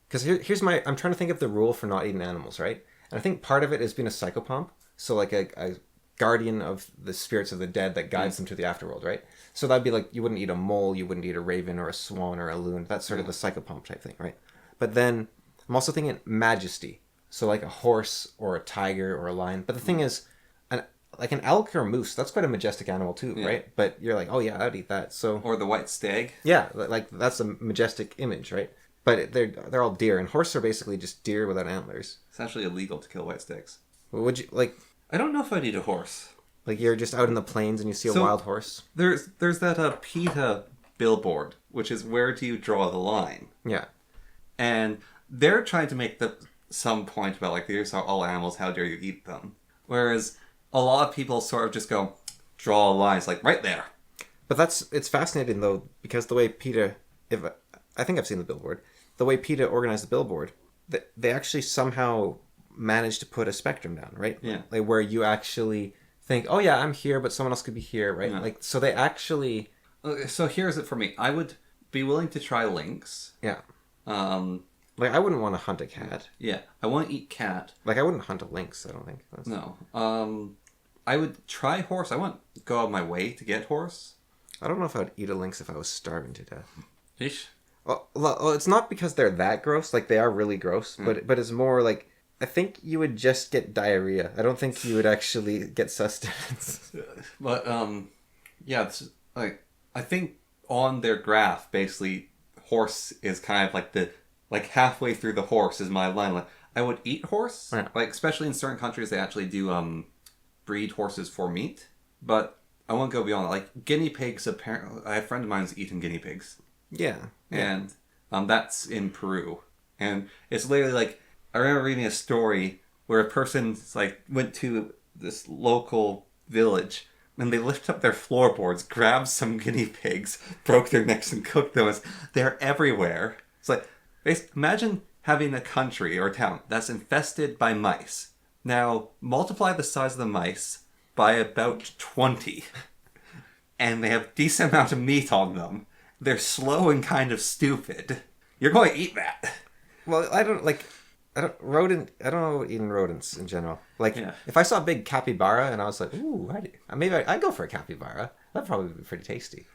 Because here's I'm trying to think of the rule for not eating animals, right? And I think part of it is being a psychopomp. So like a guardian of the spirits of the dead that guides them to the afterworld, right? So that'd be like, you wouldn't eat a mole, you wouldn't eat a raven or a swan or a loon. That's sort of the psychopomp type thing, right? But then I'm also thinking majesty. So like a horse or a tiger or a lion. But the thing is, like an elk or a moose, that's quite a majestic animal too, right? But you're like, oh yeah, I'd eat that. So or the white stag. Yeah, like that's a majestic image, right? But they're all deer, and horses are basically just deer without antlers. It's actually illegal to kill white stags. Would you like? I don't know if I'd eat a horse. Like you're just out in the plains and you see a wild horse. There's that PETA billboard, which is where do you draw the line? Yeah, and they're trying to make some point about like these are all animals, how dare you eat them? Whereas a lot of people sort of just go draw lines like right there. But it's fascinating though, because the way PETA, I think I've seen the billboard, the way PETA organized the billboard, they actually somehow managed to put a spectrum down, right? Yeah. Like where you actually think, oh yeah, I'm here, but someone else could be here, right? Yeah. Like so they actually. So here's it for me. I would be willing to try lynx. Yeah. Like I wouldn't want to hunt a cat. Yeah, I want to eat cat. Like I wouldn't hunt a lynx. I don't think. No. I would try horse. I wouldn't go out of my way to get horse. I don't know if I would eat a lynx if I was starving to death. Ish. Well, it's not because they're that gross. Like they are really gross, but it's more like I think you would just get diarrhea. I don't think you would actually get sustenance. But yeah, it's like I think on their graph, basically, horse is kind of like the like halfway through the horse is my line. Like I would eat horse, Yeah. like especially in certain countries they actually do breed horses for meat, but I won't go beyond that. Like guinea pigs, apparently, I have a friend of mine who's eaten guinea pigs, Yeah. and that's in Peru, and it's literally like I remember reading a story where a person like went to this local village and they lifted up their floorboards, grabbed some guinea pigs, broke their necks, and cooked them. They're everywhere. It's like imagine having a country or a town that's infested by mice. Now multiply the size of the mice by about 20, and they have decent amount of meat on them. They're slow and kind of stupid. You're going to eat that. Well, I don't know eating rodents in general. Like, Yeah. if I saw a big capybara and I was like, ooh, I'd go for a capybara. That'd probably be pretty tasty.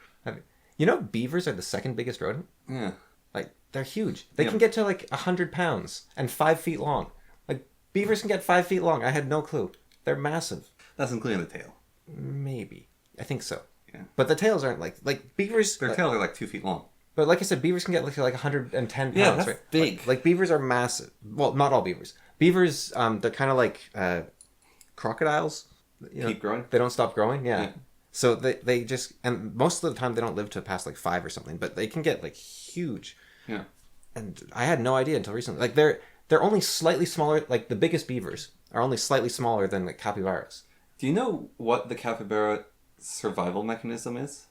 You know, beavers are the second biggest rodent? Yeah. Like, they're huge. They Yeah. can get to like 100 pounds and 5 feet long. Like, beavers can get 5 feet long. I had no clue. They're massive. That's including the tail. Maybe. I think so. Yeah. But the tails aren't like beavers. Their tails are like 2 feet long. But like I said, beavers can get like 110 pounds. Yeah, that's right? big. Like beavers are massive. Well, not all beavers. Beavers, they're kind of like crocodiles. You know, Keep growing? They don't stop growing. Yeah. Yeah. So they just, and most of the time they don't live to past like 5 or something, but they can get like huge. Yeah. And I had no idea until recently. Like they're only slightly smaller. Like the biggest beavers are only slightly smaller than the capybaras. Do you know what the capybara survival mechanism is?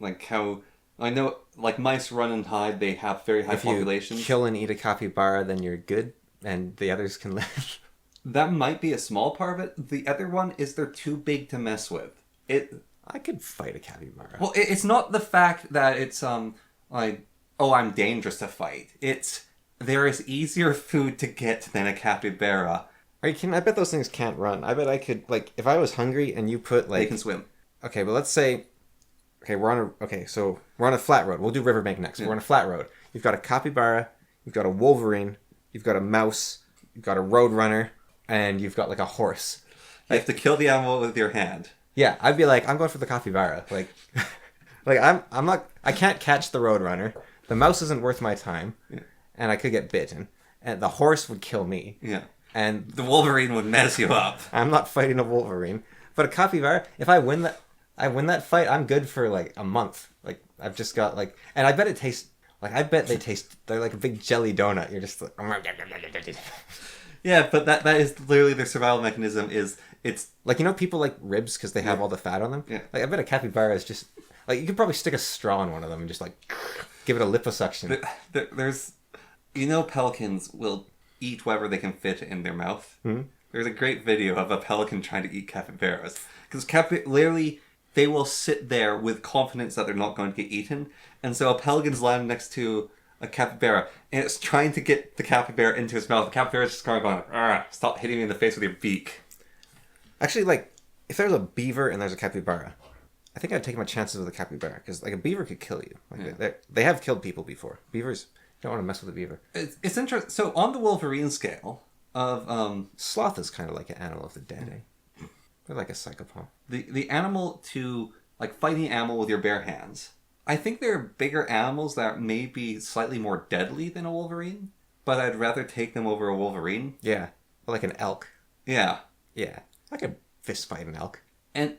Like how I know, like mice run and hide. They have very high If you populations. kill and eat a capybara, then you're good, and the others can live. That might be a small part of it. The other one is they're too big to mess with. I could fight a capybara. Well, it's not the fact that it's like, oh, I'm dangerous to fight. It's there is easier food to get than a capybara. Are you kidding? I bet those things can't run. I bet I could, like, if I was hungry and you put like, They can swim. okay, but let's say, so we're on a flat road. We'll do Riverbank next. Yeah. We're on a flat road. You've got a capybara, you've got a wolverine, you've got a mouse, you've got a roadrunner, and you've got like a horse. You have to kill the animal with your hand. Yeah, I'd be like, I'm going for the capybara. Like, like I'm not. I can't catch the roadrunner. The mouse isn't worth my time, Yeah. and I could get bitten. And the horse would kill me. Yeah. And The Wolverine would mess you up. I'm not fighting a wolverine. But a capybara, if I win that fight, I'm good for like a month. Like I've just got like, and I bet it tastes like, they're like a big jelly donut. You're just like, Yeah, but that is literally their survival mechanism. It's like, you know, people like ribs because they have all the fat on them. Yeah. Like I bet a capybara is just like, you could probably stick a straw in one of them and just like give it a liposuction. there's, you know, pelicans will eat whatever they can fit in their mouth. Mm-hmm. There's a great video of a pelican trying to eat capybaras because literally they will sit there with confidence that they're not going to get eaten, and so a pelican's lying next to a capybara and it's trying to get the capybara into its mouth. The capybara's just going, stop hitting me in the face with your beak. Actually, like, if there's a beaver and there's a capybara, I think I'd take my chances with a capybara because like a beaver could kill you. Like they have killed people before. Beavers, you don't want to mess with a beaver. It's interesting. So on the Wolverine scale of Sloth is kind of like an animal of the dead, eh? They're like a psychopath. the animal to like fighting an animal with your bare hands, I think there are bigger animals that may be slightly more deadly than a wolverine, but I'd rather take them over a wolverine. Yeah, or like an elk. Yeah. Yeah, I could fist fight an elk. And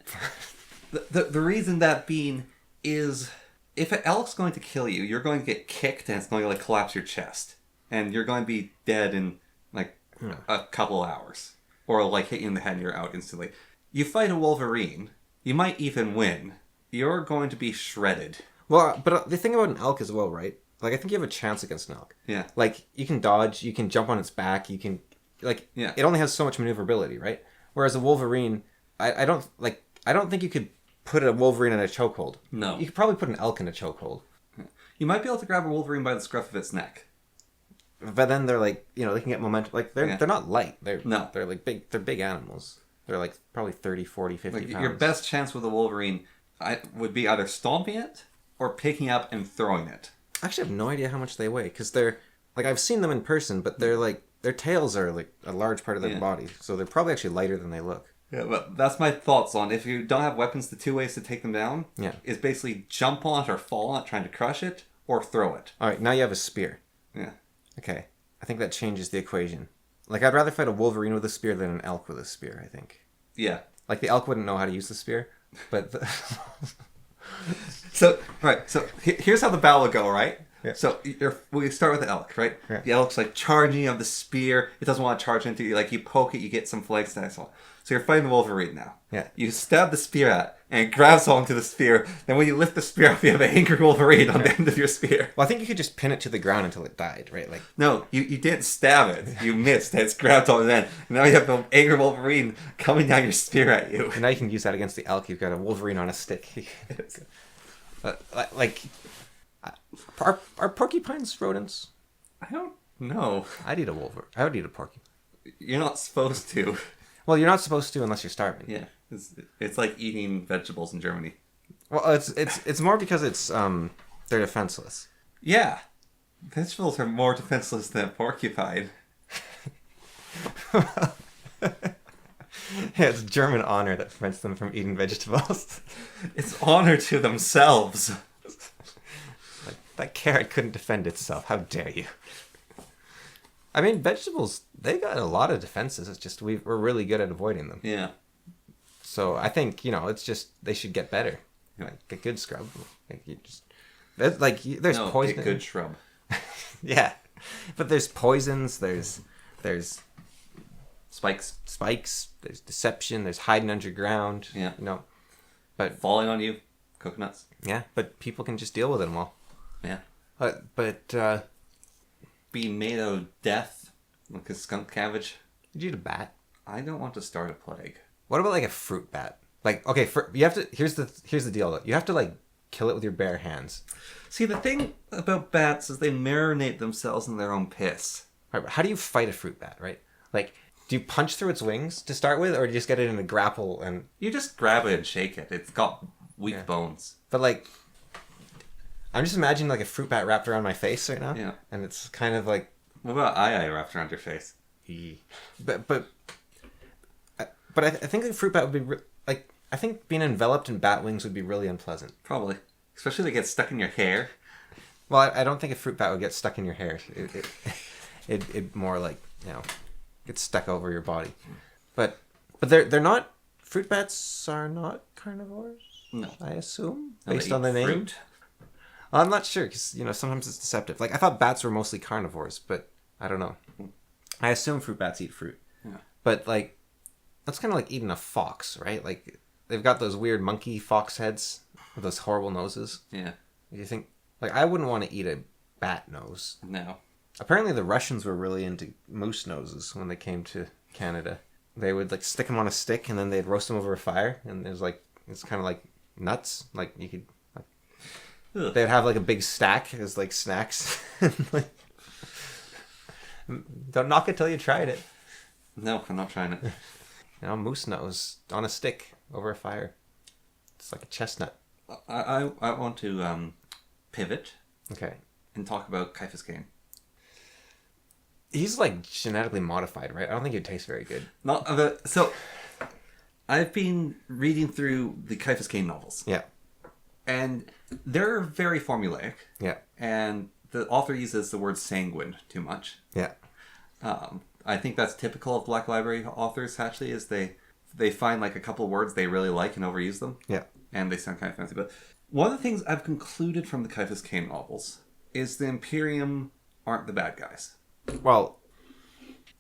the reason that being is if an elk's going to kill you, you're going to get kicked and it's going to like collapse your chest. And you're going to be dead in like a couple hours. Or like hit you in the head and you're out instantly. You fight a wolverine, you might even win. You're going to be shredded. Well, but the thing about an elk as well, right? Like, I think you have a chance against an elk. Yeah. Like, you can dodge, you can jump on its back, you can, like, Yeah. it only has so much maneuverability, right? Whereas a wolverine, I don't think you could put a wolverine in a chokehold. No. You could probably put an elk in a chokehold. You might be able to grab a wolverine by the scruff of its neck. But then they're like, you know, they can get momentum. Like, they're not light. They're like big, they're big animals. They're like probably 30, 40, 50 Like, pounds. your best chance with a wolverine would be either stomping it or picking up and throwing it. I actually have no idea how much they weigh because they're like, I've seen them in person, but they're like their tails are like a large part of their Yeah. body, so they're probably actually lighter than they look. Yeah, but that's my thoughts on if you don't have weapons, the two ways to take them down Yeah. is basically jump on it or fall on it, trying to crush it, or throw it. All right, now you have a spear. Yeah. Okay, I think that changes the equation. Like, I'd rather fight a wolverine with a spear than an elk with a spear, I think. Yeah. Like, the elk wouldn't know how to use the spear, but... So, right, so here's how the battle would go, right? Yeah. So we start with the elk, right? Yeah. The elk's like charging of the spear. It doesn't want to charge into you. Like, you poke it, you get some flags and so on. So you're fighting the wolverine now. Yeah. You stab the spear at it, and it grabs onto the spear. Then when you lift the spear up, you have an angry wolverine on the end of your spear. Well, I think you could just pin it to the ground until it died, right? Like, No, you didn't stab it. You missed. It's grabbed on the end. And now you have the angry wolverine coming down your spear at you. and now you can use that against the elk. You've got a wolverine on a stick. Like, are porcupines rodents? I don't know. I'd eat a wolverine. I would eat a porcupine. You're not supposed to. Well, you're not supposed to unless you're starving. Yeah. It's like eating vegetables in Germany. Well, it's more because it's they're defenseless. Yeah. Vegetables are more defenseless than a porcupine. Yeah, it's German honor that prevents them from eating vegetables. It's honor to themselves. Like, that carrot couldn't defend itself. How dare you? I mean, vegetables, they got a lot of defenses. It's just we're really good at avoiding them. Yeah. So I think, it's just they should get better. Like, a good scrub. Like, there's No, poison. get good shrub. Yeah. But there's poisons, there's Spikes. there's deception, there's hiding underground. Yeah. But Falling on you. Coconuts. yeah, but people can just deal with them all. Yeah. But Be made of death. Like a skunk cabbage. did you eat a bat? I don't want to start a plague. What about like a fruit bat? Like, okay, you have to. Here's the deal. Though. You have to like kill it with your bare hands. See, the thing about bats is they marinate themselves in their own piss. Right, but how do you fight a fruit bat? Right? Like, do you punch through its wings to start with, or do you just get it in a grapple and? You just grab it and shake it. It's got weak bones. But like, I'm just imagining like a fruit bat wrapped around my face right now. Yeah. And it's kind of like. What about eye wrapped around your face? But I think a fruit bat would be I think being enveloped in bat wings would be really unpleasant. Probably. Especially if they get stuck in your hair. Well, I don't think a fruit bat would get stuck in your hair. It more like gets stuck over your body. But they're not. Fruit bats are not carnivores. No. I assume No, they based on the eat name. fruit. I'm not sure because sometimes it's deceptive. Like I thought bats were mostly carnivores, but I don't know. I assume fruit bats eat fruit. Yeah. But like that's kind of like eating a fox, right? Like they've got those weird monkey fox heads with those horrible noses. Yeah. You think like I wouldn't want to eat a bat nose. No. Apparently the Russians were really into moose noses when they came to Canada. They would like stick them on a stick and then they'd roast them over a fire, and it's kind of like nuts. Like you could. Ugh. They'd have like a big stack as like snacks. Like, don't knock it till you tried it. No, I'm not trying it. Moose nose on a stick over a fire. It's like a chestnut. I want to pivot Okay. and talk about Caiaphas Cain. He's like genetically modified, right? I don't think he'd taste very good. So I've been reading through the Caiaphas Cain novels. Yeah. And they're very formulaic. Yeah. And the author uses the word sanguine too much. Yeah. I think that's typical of Black Library authors, actually, is they find like a couple words they really like and overuse them. Yeah. And they sound kind of fancy. But one of the things I've concluded from the Caiaphas Cain novels is the Imperium aren't the bad guys. Well,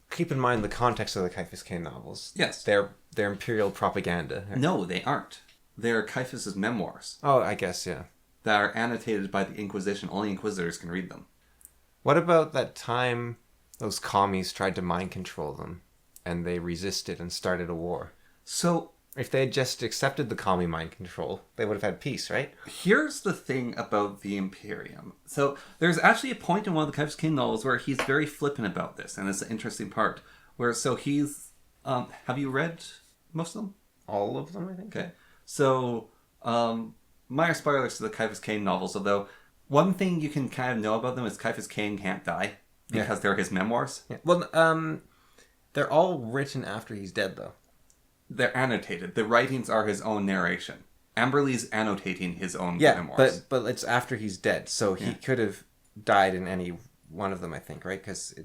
keep in mind the context of the Caiaphas Cain novels. Yes. They're imperial propaganda. No, they aren't. They're Caiaphas's memoirs Oh, I guess, yeah. that are annotated by the Inquisition. Only Inquisitors can read them. What about that time those commies tried to mind control them and they resisted and started a war? So If they had just accepted the commie mind control, they would have had peace, right? here's the thing about the Imperium. So there's actually a point in one of the Caiaphas Cain novels where he's very flippant about this, and it's an interesting part. Where he's have you read most of them? All of them, I think. Okay. So minor spoilers to the Caiaphas Cain novels, although one thing you can kind of know about them is Caiaphas Cain can't die. because they're his memoirs. Yeah. Well, they're all written after he's dead, though. They're annotated. The writings are his own narration. Amberley's annotating his own Yeah, memoirs. but it's after he's dead, so he could have died in any one of them, I think, right? Because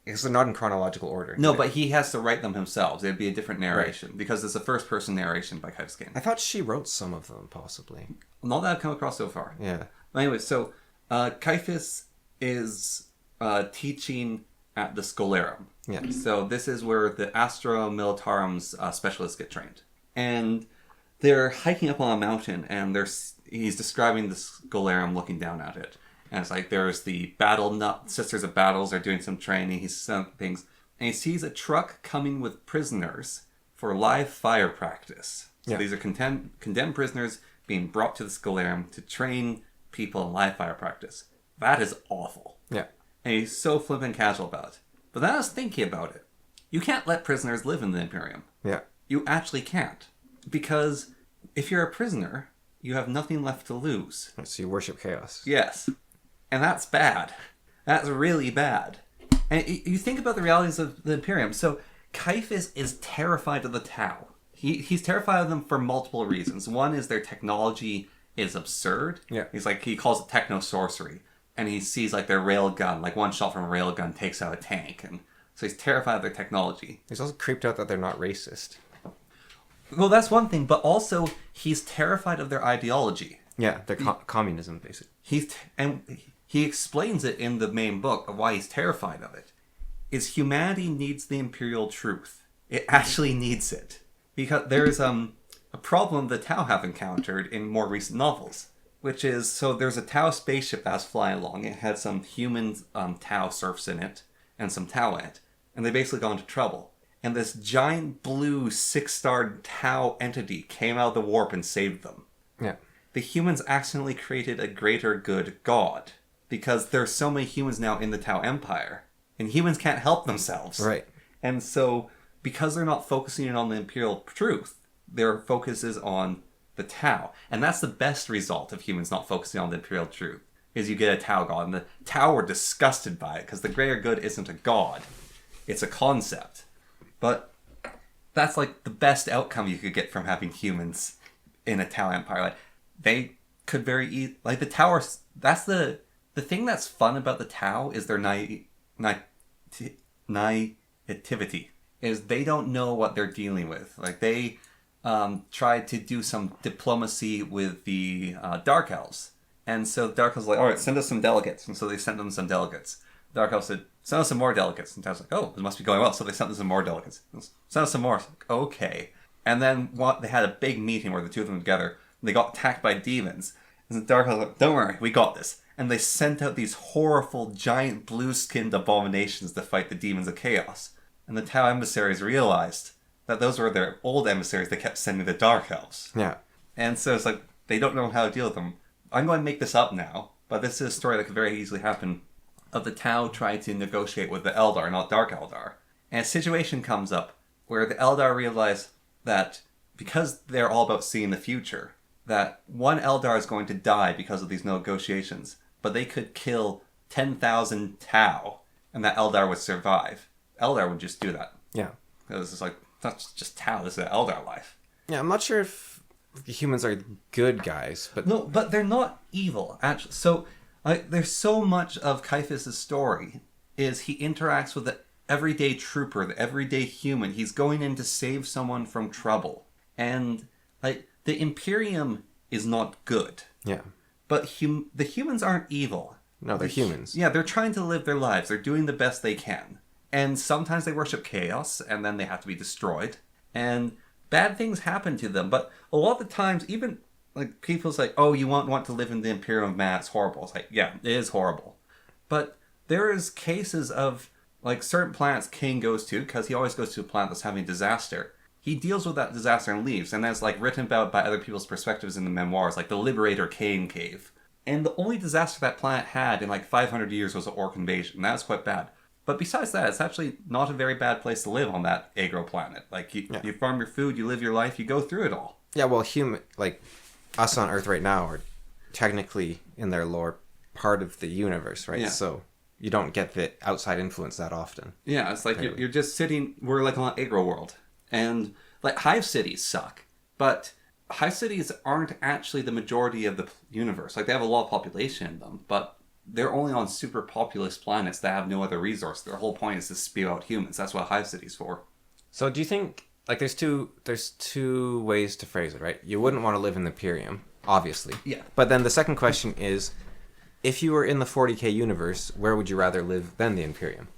they're not in chronological order. No, but he has to write them himself. It'd be a different narration because it's a first-person narration by Kifskin. I thought she wrote some of them, possibly. Not that I've come across so far. Yeah. Anyway, so Caiaphas is teaching at the Scholarum. Yeah. So this is where the Astra Militarum's specialists get trained. And they're hiking up on a mountain, and he's describing the Scholarum looking down at it. And it's like there's the Sisters of Battles are doing some training. He's some things. And he sees a truck coming with prisoners for live fire practice. So these are condemned prisoners being brought to the Scholarum to train people in live fire practice. That is awful. Yeah. And he's so flippant casual about it. But then I was thinking about it. You can't let prisoners live in the Imperium. Yeah. You actually can't. Because if you're a prisoner, you have nothing left to lose. So you worship chaos. Yes. And that's bad. That's really bad. And you think about the realities of the Imperium. So Caiaphas is terrified of the Tau. He's terrified of them for multiple reasons. One is their technology is absurd. Yeah. He calls it techno-sorcery. And he sees like their railgun, like one shot from a railgun takes out a tank. And so he's terrified of their technology. He's also creeped out that they're not racist. Well, that's one thing. But also, he's terrified of their ideology. Yeah, their communism, basically. He explains it in the main book of why he's terrified of it. Is humanity needs the imperial truth. It actually needs it. Because there's a problem the Tau have encountered in more recent novels. Which is, so there's a Tau spaceship that's flying along. It had some human Tau serfs in it. And some Tau in it. And they basically got into trouble. And this giant blue 6-star Tau entity came out of the warp and saved them. Yeah. The humans accidentally created a greater good god. Because there's so many humans now in the Tau Empire. And humans can't help themselves. Right. And so, because they're not focusing on the imperial truth, their focus is on the Tau. And that's the best result of humans not focusing on the imperial truth. Is you get a Tau god. And the Tau are disgusted by it. Because the greater good isn't a god. It's a concept. But that's like the best outcome you could get from having humans in a Tau Empire. Like, they could very easily... Like, the Tau are... That's the thing that's fun about the Tau is their naivety. Is they don't know what they're dealing with. Like, they tried to do some diplomacy with the Dark Elves. And so the Dark Elves were like, alright, send us some delegates. And so they sent them some delegates. The Dark Elves said, send us some more delegates. And Tau's like, oh, this must be going well. So they sent them some more delegates. Send us some more. Like, okay. And then they had a big meeting where the two of them together. And they got attacked by demons. And the Dark Elves were like, don't worry, we got this. And they sent out these horrible, giant, blue-skinned abominations to fight the demons of chaos. And the Tau emissaries realized that those were their old emissaries they kept sending the Dark Elves. Yeah. And so it's like, they don't know how to deal with them. I'm going to make this up now, but this is a story that could very easily happen of the Tau trying to negotiate with the Eldar, not Dark Eldar. And a situation comes up where the Eldar realize that because they're all about seeing the future, that one Eldar is going to die because of these negotiations, but they could kill 10,000 Tau, and that Eldar would survive. Eldar would just do that. Yeah. Because it's like, it's not just Tau, this is an Eldar life. Yeah, I'm not sure if the humans are good guys, but... No, but they're not evil, actually. So, there's so much of Caiaphas' story is he interacts with the everyday trooper, the everyday human. He's going in to save someone from trouble. And, the Imperium is not good. Yeah. But the humans aren't evil. No, they're humans. Yeah, they're trying to live their lives. They're doing the best they can. And sometimes they worship chaos, and then they have to be destroyed. And bad things happen to them. But a lot of the times, even like people's like, oh, you want to live in the Imperium of Man, it's horrible. It's like, yeah, it is horrible. But there is cases of like certain planets King goes to, because he always goes to a planet that's having a disaster. He deals with that disaster and leaves. And that's like written about by other people's perspectives in the memoirs, like the Liberator Cain Cave. And the only disaster that planet had in like 500 years was an orc invasion. That was quite bad. But besides that, it's actually not a very bad place to live on that agro planet. Like, you farm your food, you live your life, you go through it all. Yeah, well, like, us on Earth right now are technically, in their lore, part of the universe, right? Yeah. So you don't get the outside influence that often. Yeah, it's like you're just sitting. We're like on Agro World, and like hive cities suck, but hive cities aren't actually the majority of the universe. Like they have a lot of population in them, but they're only on super populous planets that have no other resource. Their whole point is to spew out humans. That's what hive cities for. So do you think, like, there's two ways to phrase it, right? You wouldn't want to live in the Imperium, obviously. Yeah. But then the second question is, if you were in the 40K universe, where would you rather live than the Imperium?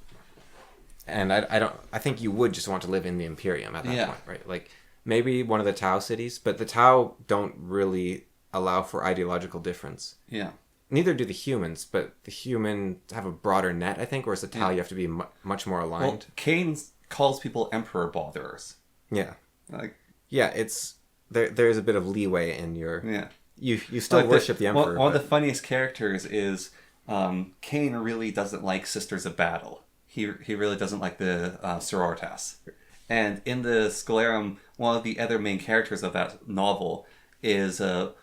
And I think you would just want to live in the Imperium at that point, right? Like, maybe one of the Tau cities, but the Tau don't really allow for ideological difference. Yeah. Neither do the humans, but the humans have a broader net, I think, whereas the Tau, you have to be much more aligned. Well, Kane calls people emperor botherers. Yeah. Like, yeah, it's there's a bit of leeway in your... Yeah. You still worship the Emperor. One of the funniest characters is Kane really doesn't like Sisters of Battle. He really doesn't like the Sororitas. And in the Scholarum, one of the other main characters of that novel is a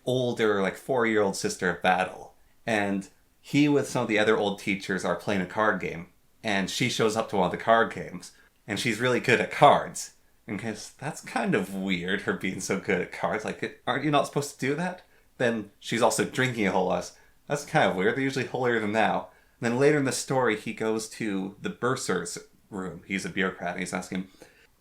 older, like 4-year-old Sister of Battle. And he with some of the other old teachers are playing a card game. And she shows up to one of the card games. And she's really good at cards. And because that's kind of weird, her being so good at cards. Like, aren't you not supposed to do that? Then she's also drinking a whole lot. That's kind of weird. They're usually holier than thou. And then later in the story, he goes to the bursar's room. He's a bureaucrat, and he's asking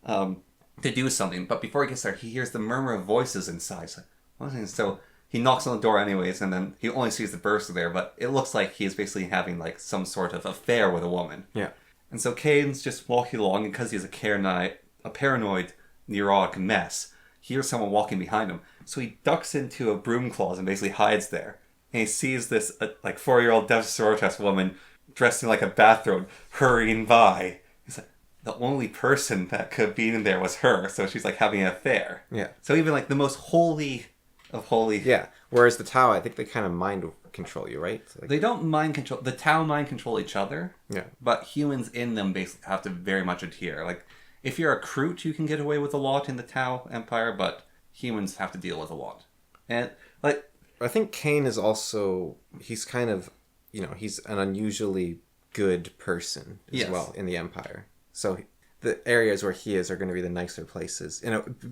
to do something. But before he gets there, he hears the murmur of voices inside. He's like, what is it? So he knocks on the door anyways, and then he only sees the bursar there. But it looks like he's basically having like some sort of affair with a woman. Yeah. And so Kane's just walking along, and because he's a paranoid, neurotic mess, he hears someone walking behind him. So he ducks into a broom closet and basically hides there. And he sees this like 4-year-old Dev Sororitas woman dressed in like a bathrobe hurrying by. He's like, the only person that could be in there was her. So she's like having an affair. Yeah. So even like the most holy of holy... Yeah. Whereas the Tau, I think they kind of mind control you, right? Like... They don't mind control... The Tau mind control each other. Yeah. But humans in them basically have to very much adhere. Like, if you're a Kroot, you can get away with a lot in the Tau Empire, but humans have to deal with a lot. And, like... I think Kane is also... He's kind of... he's an unusually good person as well in the Empire. So the areas where he is are going to be the nicer places,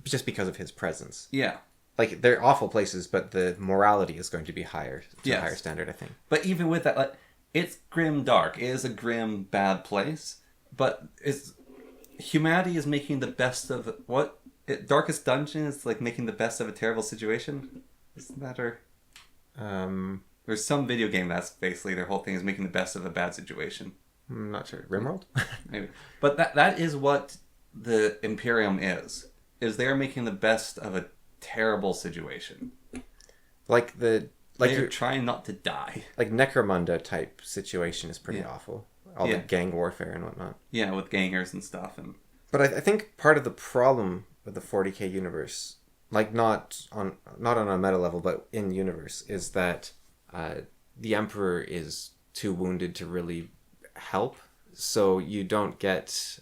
just because of his presence. Yeah. Like, they're awful places, but the morality is going to be higher, to a higher standard, I think. But even with that, like, it's grim dark. It is a grim, bad place. But humanity is making the best of... Darkest Dungeon is, like, making the best of a terrible situation? Isn't that or... There's some video game that's basically their whole thing is making the best of a bad situation. I'm not sure. Rimworld? Maybe. But that is what the Imperium is they're making the best of a terrible situation. They're trying not to die. Like Necromunda type situation is pretty awful. All the gang warfare and whatnot. Yeah, with gangers and stuff. But I think part of the problem with the 40K universe, like not on a meta level, but in universe, is that the Emperor is too wounded to really help. So you don't get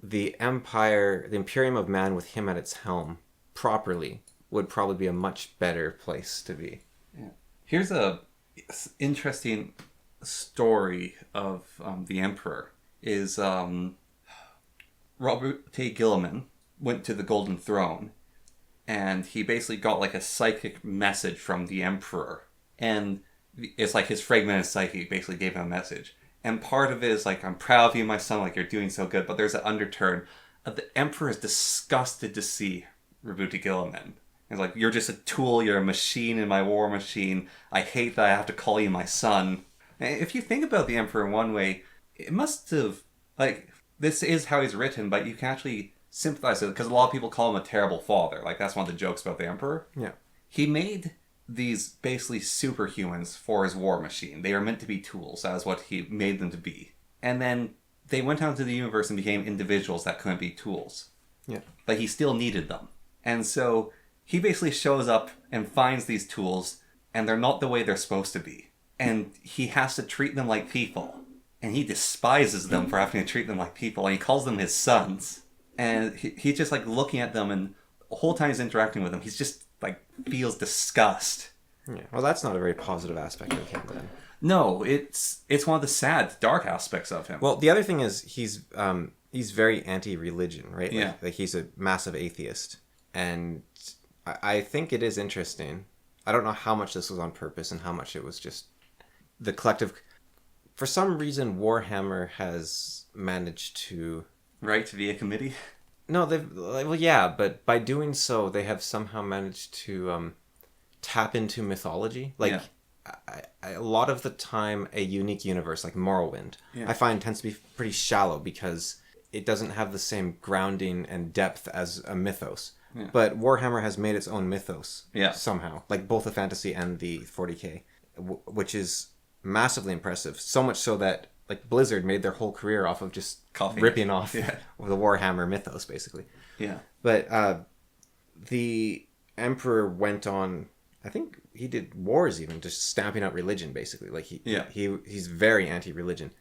the Empire, the Imperium of Man with him at its helm properly would probably be a much better place to be. Yeah. Here's a interesting story of the Emperor. Is Robert T. Gilliman went to the Golden Throne, and he basically got like a psychic message from the Emperor, and it's like his fragmented psyche basically gave him a message. And part of it is like, I'm proud of you, my son, like you're doing so good. But there's an underturn of the Emperor is disgusted to see Rabuti Gilliman. He's like, you're just a tool, you're a machine in my war machine. I hate that I have to call you my son. And if you think about the Emperor in one way, it must have, like, this is how he's written, but you can actually sympathize with it, because a lot of people call him a terrible father. Like, that's one of the jokes about the Emperor. Yeah. He made these basically superhumans for his war machine. They were meant to be tools. That was what he made them to be. And then they went out into the universe and became individuals that couldn't be tools. Yeah. But he still needed them. And so he basically shows up and finds these tools, and they're not the way they're supposed to be. And he has to treat them like people. And he despises them for having to treat them like people. And he calls them his sons. And he's just like looking at them, and the whole time he's interacting with them, he's just like feels disgust. Yeah. Well, that's not a very positive aspect of him then. No, it's one of the sad, dark aspects of him. Well, the other thing is he's very anti-religion, right? Yeah. Like he's a massive atheist, and I think it is interesting. I don't know how much this was on purpose and how much it was just the collective. For some reason, Warhammer has managed to. Right, via committee? No, well, yeah, but by doing so, they have somehow managed to tap into mythology. Like, Yeah. a lot of the time, a unique universe like Morrowind, Yeah. I find tends to be pretty shallow because it doesn't have the same grounding and depth as a mythos. Yeah. But Warhammer has made its own mythos Yeah. somehow, like both the fantasy and the 40k, which is massively impressive. So much so that like Blizzard made their whole career off of just Copying ripping it. off Yeah. the Warhammer mythos, basically. Yeah. But the Emperor went on. I think he did wars, even just stamping out religion, basically. Like he's very anti-religion,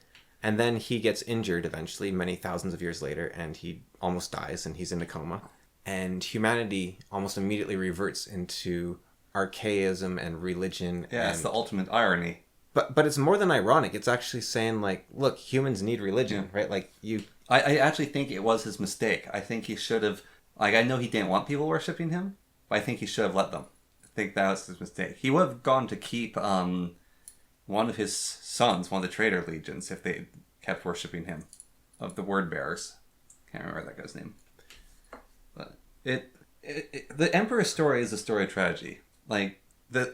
and then he gets injured eventually, many thousands of years later, and he almost dies, and he's in a coma, and humanity almost immediately reverts into archaism and religion. Yeah, it's the ultimate irony. But it's more than ironic. It's actually saying like, look, humans need religion, right? Like you. I actually think it was his mistake. I think he should have... Like, I know he didn't want people worshipping him, but I think he should have let them. I think that was his mistake. He would have gone to keep one of his sons, one of the traitor legions, if they kept worshipping him, of the word bearers. Can't remember that guy's name. But the Emperor's story is a story of tragedy. Like,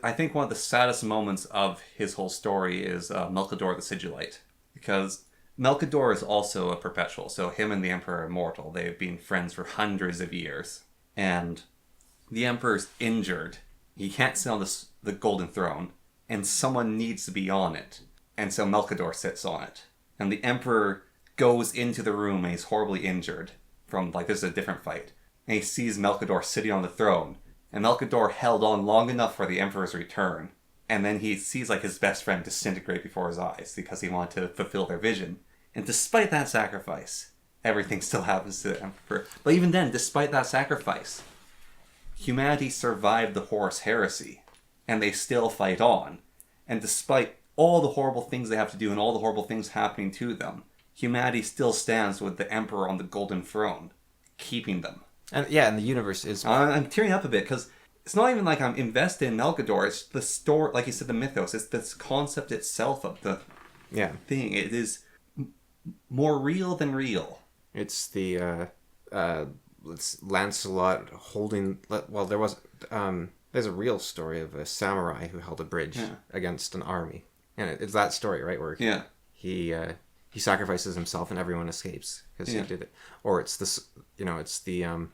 I think one of the saddest moments of his whole story is Melchidor the Sigillite, because Melchidor is also a perpetual, so him and the Emperor are immortal. They've been friends for hundreds of years. And the Emperor's injured. He can't sit on the golden throne, and someone needs to be on it. And so Melchidor sits on it. And the Emperor goes into the room and he's horribly injured from, like, this is a different fight. And he sees Melchidor sitting on the throne. And Melchidor held on long enough for the Emperor's return. And then he sees, like, his best friend disintegrate before his eyes because he wanted to fulfill their vision. And despite that sacrifice, everything still happens to the Emperor. But even then, despite that sacrifice, humanity survived the Horus heresy. And they still fight on. And despite all the horrible things they have to do and all the horrible things happening to them, humanity still stands with the Emperor on the golden throne, keeping them. And yeah, and the universe is. I'm tearing up a bit because it's not even like I'm invested in Melchidor. It's the story, like you said, the mythos. It's this concept itself of the thing. It is more real than real. It's the it's Lancelot holding. Well, there's a real story of a samurai who held a bridge against an army, and it's that story, right, where he sacrifices himself and everyone escapes because he did it. Or it's this, it's the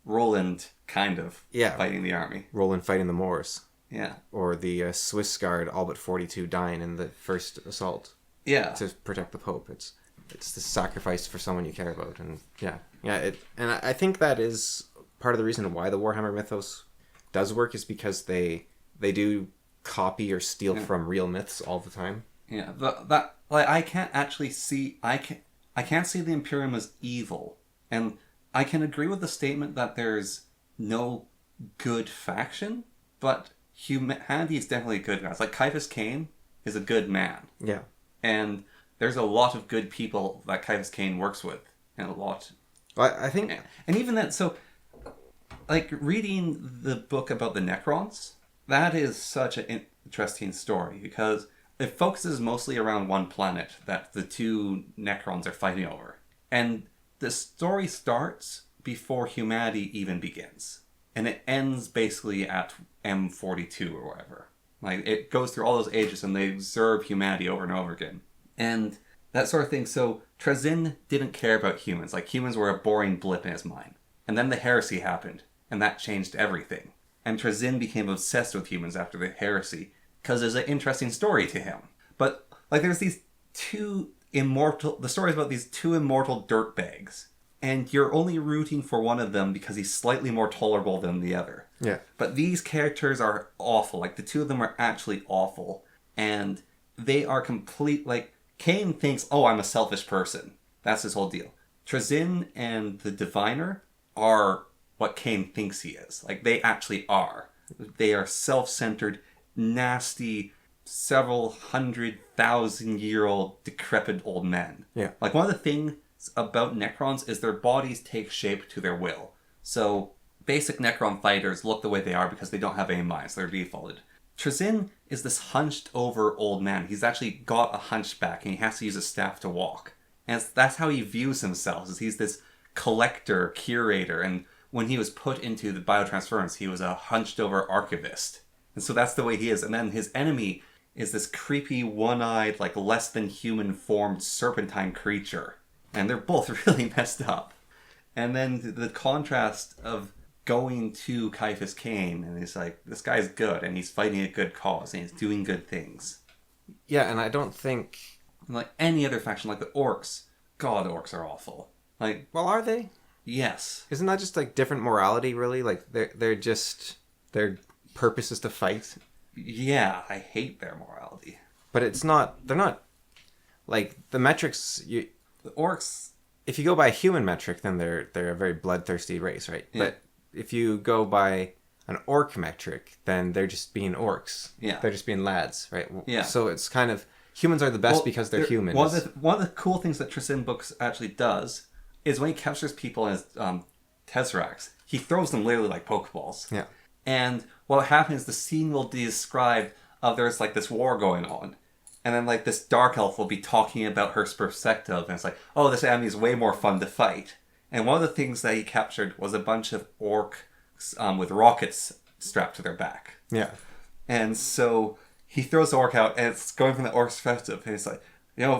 Roland kind of fighting the army. Roland fighting the Moors. Yeah. Or the Swiss Guard, all but 42 dying in the first assault. Yeah. To protect the Pope. It's the sacrifice for someone you care about, and and I think that is part of the reason why the Warhammer mythos does work, is because they do copy or steal from real myths all the time. Yeah. That like I can't actually see I can't see the Imperium as evil, and I can agree with the statement that there's no good faction, but humanity is definitely a good guy. It's like Caiaphas Cain is a good man. Yeah. And there's a lot of good people that Caiaphas Cain works with. And a lot. Well, I think... And even that, so, like, reading the book about the Necrons, that is such an interesting story, because it focuses mostly around one planet that the two Necrons are fighting over. And the story starts before humanity even begins. And it ends basically at M42 or whatever. Like, it goes through all those ages and they observe humanity over and over again. And that sort of thing. So, Trazyn didn't care about humans. Like, humans were a boring blip in his mind. And then the heresy happened. And that changed everything. And Trazyn became obsessed with humans after the heresy. Because there's an interesting story to him. But, like, there's these the story is about these two immortal dirtbags. And you're only rooting for one of them because he's slightly more tolerable than the other. Yeah. But these characters are awful. Like, the two of them are actually awful. And they are complete, like, Cain thinks, oh, I'm a selfish person. That's his whole deal. Trazyn and the Diviner are what Cain thinks he is. Like, they actually are. They are self-centered, nasty, several 100,000-year-old decrepit old men. Yeah. Like, one of the things about Necrons is their bodies take shape to their will. So, basic Necron fighters look the way they are because they don't have any minds. They're defaulted. Trazyn is this hunched-over old man. He's actually got a hunchback, and he has to use a staff to walk. And that's how he views himself, is he's this collector, curator, and when he was put into the biotransference, he was a hunched-over archivist. And so that's the way he is. And then his enemy is this creepy, one-eyed, like less-than-human-formed serpentine creature. And they're both really messed up. And then the contrast of going to Caiaphas Cain, and he's like, this guy's good, and he's fighting a good cause, and he's doing good things. Yeah, and I don't think... Like any other faction, like the orcs, God, the orcs are awful. Like, Well, are they? yes. Isn't that just like different morality, really? Like they're just their purpose is to fight, Yeah, I hate their morality. but it's not. They're not like the metrics. You The orcs, if you go by a human metric, then they're a very bloodthirsty race, right? Yeah. But if you go by an orc metric, then they're just being orcs. Yeah. They're just being lads, right? Yeah. So it's kind of humans are the best because they're humans. One of the cool things that Trazyn Books actually does is when he captures people as Tesseracts, he throws them literally like Pokeballs. Yeah. And what happens, the scene will describe of there's like this war going on. And then like this dark elf will be talking about her perspective. And it's like, oh, this enemy is way more fun to fight. And one of the things that he captured was a bunch of orcs with rockets strapped to their back. Yeah. And so he throws the orc out, and it's going from the orc's perspective, and it's like,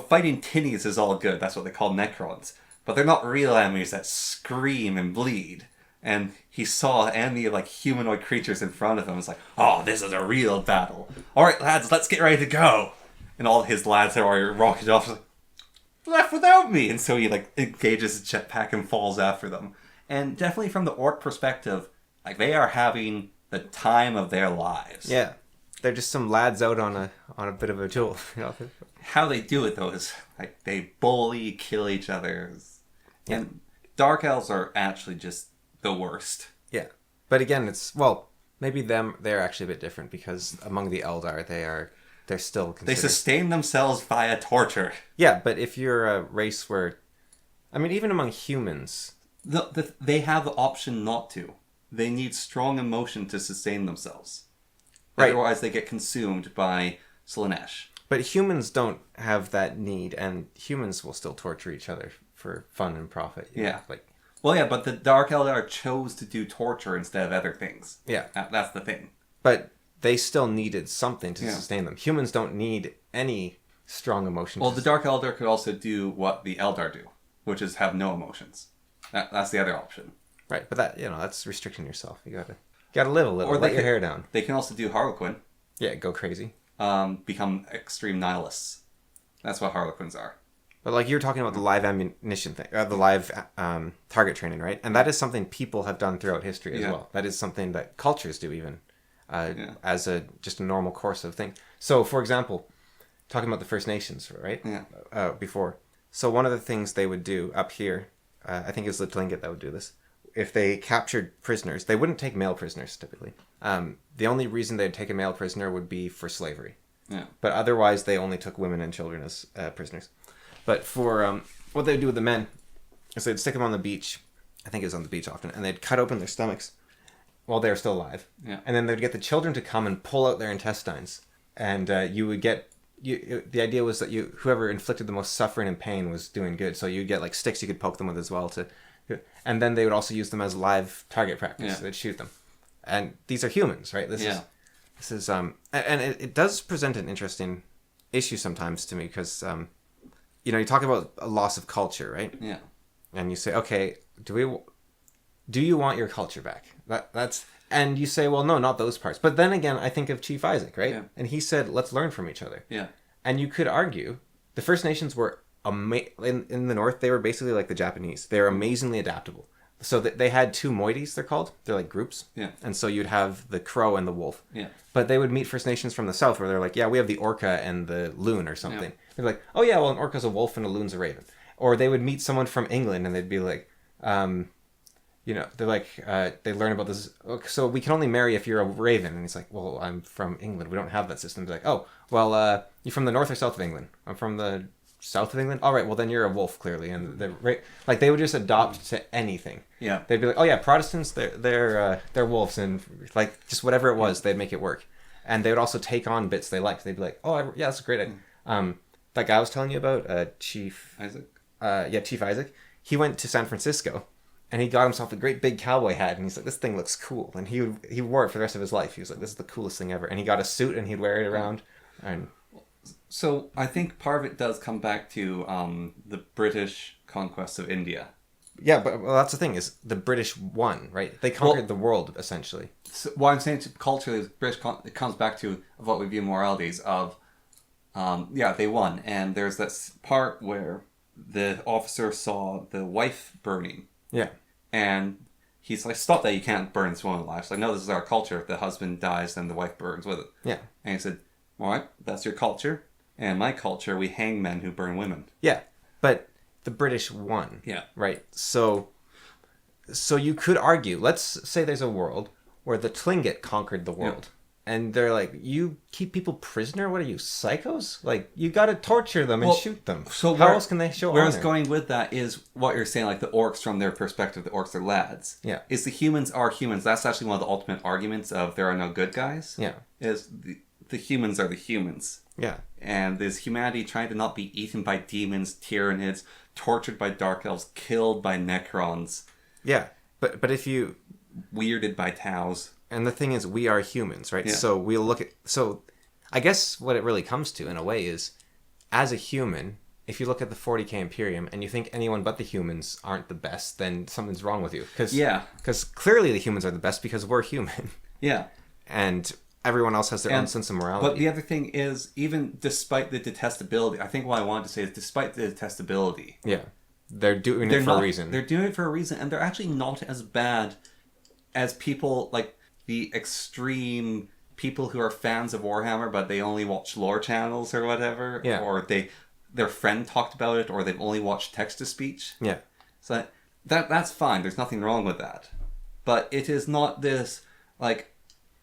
fighting tinnies is all good. That's what they call Necrons. But they're not real enemies that scream and bleed. And he saw enemy like humanoid creatures in front of him. It's like, oh, this is a real battle. All right, lads, let's get ready to go. And all his lads are already rocketed off, like, left without me. And so he like engages his jetpack and falls after them. And definitely from the orc perspective, like they are having the time of their lives. Yeah. They're just some lads out on a bit of a duel. How they do it though is like they bully, kill each other. And dark elves are actually just the worst. Yeah. But again, maybe they're actually a bit different because among the Eldar they're still considered... They sustain themselves via torture. Yeah, but if you're a race where... I mean, even among humans... They have the option not to. They need strong emotion to sustain themselves. Right. Otherwise they get consumed by Slaanesh. But humans don't have that need, and humans will still torture each other for fun and profit. Yeah. Like, Well, yeah, but the Dark Eldar chose to do torture instead of other things. yeah. That's the thing. But they still needed something to Yeah. sustain them. Humans don't need any strong emotion. Well, the Dark Eldar could also do what the Eldar do, which is have no emotions. That's the other option. Right, but that's restricting yourself. You gotta live a little. Or let your hair down. They can also do Harlequin. Yeah, go crazy. Become extreme nihilists. That's what Harlequins are. But like you were talking about the live ammunition thing, the live target training, right? And that is something people have done throughout history as well. That is something that cultures do even as just a normal course of thing. So, for example, talking about the First Nations, right? Yeah. Before. So one of the things they would do up here, I think it was the Tlingit that would do this. If they captured prisoners, they wouldn't take male prisoners typically. The only reason they'd take a male prisoner would be for slavery. Yeah. But otherwise, they only took women and children as prisoners. But for what they would do with the men is they'd stick them on the beach. I think it was on the beach often, and they'd cut open their stomachs while they were still alive. Yeah. And then they'd get the children to come and pull out their intestines, and you would get. The idea was that whoever inflicted the most suffering and pain was doing good. So you'd get like sticks you could poke them with as well and then they would also use them as live target practice. Yeah. They'd shoot them, and these are humans, right? This is and it does present an interesting issue sometimes to me because you talk about a loss of culture, right? Yeah. And you say, okay, do you want your culture back? And you say, well, no, not those parts. But then again, I think of Chief Isaac, right? Yeah. And he said, let's learn from each other. Yeah. And you could argue the First Nations were in the North. They were basically like the Japanese. They're amazingly adaptable. So they had two moieties, they're called. They're like groups. Yeah. And so you'd have the crow and the wolf. Yeah. But they would meet First Nations from the South where they're like, yeah, we have the orca and the loon or something. Yeah. They're like, oh yeah, well, an orca's a wolf and a loon's a raven. Or they would meet someone from England and they'd be like, they're like, they learn about this. So we can only marry if you're a raven. And he's like, well, I'm from England. We don't have that system. They're like, oh, well, you from the north or south of England? I'm from the south of England. All right, well then you're a wolf clearly. And like they would just adopt to anything. Yeah. They'd be like, oh yeah, Protestants, they're wolves, and like just whatever it was, they'd make it work. And they would also take on bits they liked. They'd be like, oh yeah, that's a great idea. That guy I was telling you about, Chief Isaac. Chief Isaac. He went to San Francisco. And he got himself a great big cowboy hat, and he's like, "This thing looks cool." And he wore it for the rest of his life. He was like, "This is the coolest thing ever." And he got a suit, and he'd wear it around. And so I think part of it does come back to the British conquest of India. Yeah, but that's the thing is the British won, right? They conquered the world essentially. So what I'm saying culturally is it comes back to what we view moralities of. They won, and there's this part where the officer saw the wife burning. Yeah. And he's like, stop that, you can't burn this woman alive. It's like, no, this is our culture. If the husband dies, then the wife burns with it. Yeah. And he said, all right, that's your culture. And my culture, we hang men who burn women. Yeah. But the British won. Yeah. Right. So you could argue, let's say there's a world where the Tlingit conquered the world. Yeah. And they're like, you keep people prisoner? What are you, psychos? Like, you got to torture them and shoot them. So how else can they show where honor? I was going with that is what you're saying, like the orcs from their perspective, the orcs are lads. Yeah. Is the humans are humans. That's actually one of the ultimate arguments of there are no good guys. Yeah. Is the humans are the humans. Yeah. And is humanity trying to not be eaten by demons, tyrannids, tortured by dark elves, killed by necrons. Yeah. But if you... weirded by Taus. And the thing is, we are humans, right? Yeah. So we'll look at... So I guess what it really comes to, in a way, is as a human, if you look at the 40k Imperium and you think anyone but the humans aren't the best, then something's wrong with you. Because clearly the humans are the best because we're human. Yeah. And everyone else has their own sense of morality. But the other thing is, even despite the detestability, I think what I wanted to say is despite the detestability... Yeah. They're doing it for a reason. They're doing it for a reason, and they're actually not as bad as people like... the extreme people who are fans of Warhammer, but they only watch lore channels or whatever, or their friend talked about it, or they've only watched text-to-speech. Yeah. So that's fine. There's nothing wrong with that. But it is not this, like,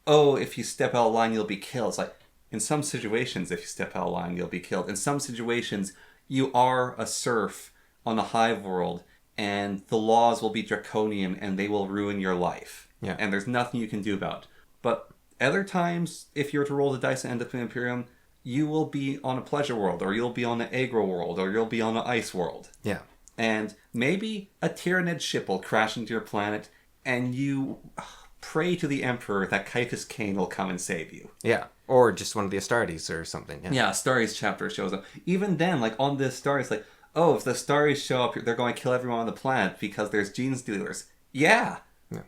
oh, if you step out of line, you'll be killed. It's like, in some situations, if you step out of line, you'll be killed. In some situations, you are a serf on a hive world, and the laws will be draconian, and they will ruin your life. Yeah. And there's nothing you can do about it. But other times, if you were to roll the dice and end up in Imperium, you will be on a pleasure world, or you'll be on an agro world, or you'll be on an ice world. Yeah. And maybe a Tyrannid ship will crash into your planet, and you pray to the Emperor that Kaitis Kane will come and save you. Yeah. Or just one of the Astartes or something. Yeah, Astartes chapter shows up. Even then, like, on the Astartes, like, oh, if the Astartes show up, they're going to kill everyone on the planet because there's gene stealers. Yeah.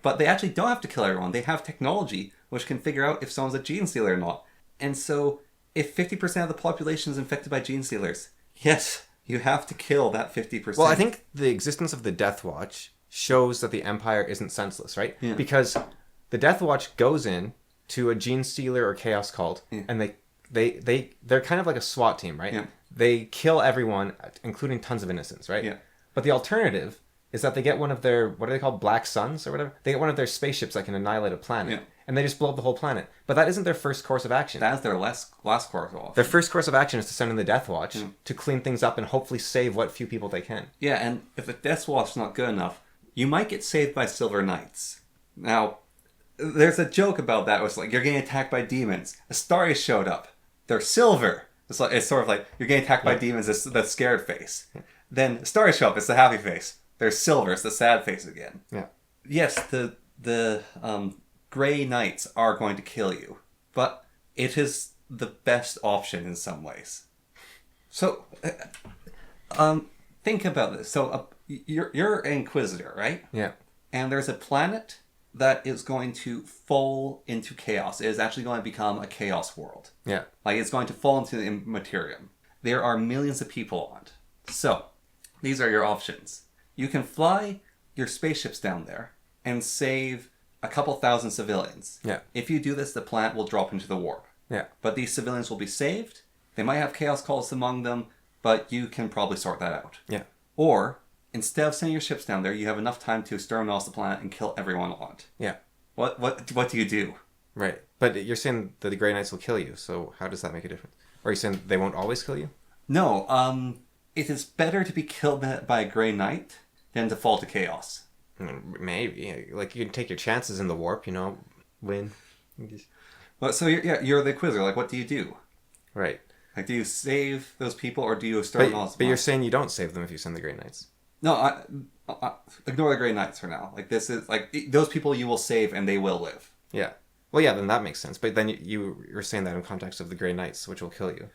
But they actually don't have to kill everyone. They have technology which can figure out if someone's a gene stealer or not. And so, if 50% of the population is infected by gene stealers, yes, you have to kill that 50%. Well, I think the existence of the Death Watch shows that the Empire isn't senseless, right? Yeah. Because the Death Watch goes in to a gene stealer or chaos cult, and they're kind of like a SWAT team, right? Yeah. They kill everyone, including tons of innocents, right? Yeah. But the alternative is that they get one of their, what are they called, Black Suns or whatever? They get one of their spaceships that can annihilate a planet, and they just blow up the whole planet. But that isn't their first course of action. That's their last course of action. Their first course of action is to send in the Death Watch to clean things up and hopefully save what few people they can. Yeah, and if the Death Watch is not good enough, you might get saved by Silver Knights. Now, there's a joke about that. It's like, you're getting attacked by demons. Astartes showed up. They're silver. It's sort of like, you're getting attacked by demons, it's the scared face. Then Astartes show up, it's the happy face. There's silver, it's the sad face again. Yeah. Yes, the Grey Knights are going to kill you, but it is the best option in some ways. So, think about this. So, you're an Inquisitor, right? Yeah. And there's a planet that is going to fall into chaos. It is actually going to become a chaos world. Yeah. Like, it's going to fall into the Immaterium. There are millions of people on it. So, these are your options. You can fly your spaceships down there and save a couple thousand civilians. Yeah. If you do this, the planet will drop into the warp. Yeah. But these civilians will be saved. They might have chaos cults among them, but you can probably sort that out. Yeah. Or instead of sending your ships down there, you have enough time to exterminate the planet and kill everyone on it. Yeah. What do you do? Right. But you're saying that the Grey Knights will kill you, so how does that make a difference? Or are you saying they won't always kill you? No, it is better to be killed by a Grey Knight than to fall to chaos. Maybe. Like, you can take your chances in the warp, win. Well, so you're the Inquisitor. Like, what do you do? Right. Like, do you save those people or do you exterminate? But you're saying you don't save them if you send the Grey Knights. No, I ignore the Grey Knights for now. Like, this is like those people you will save and they will live. Yeah. Well, yeah, then that makes sense. But then you're saying that in context of the Grey Knights, which will kill you.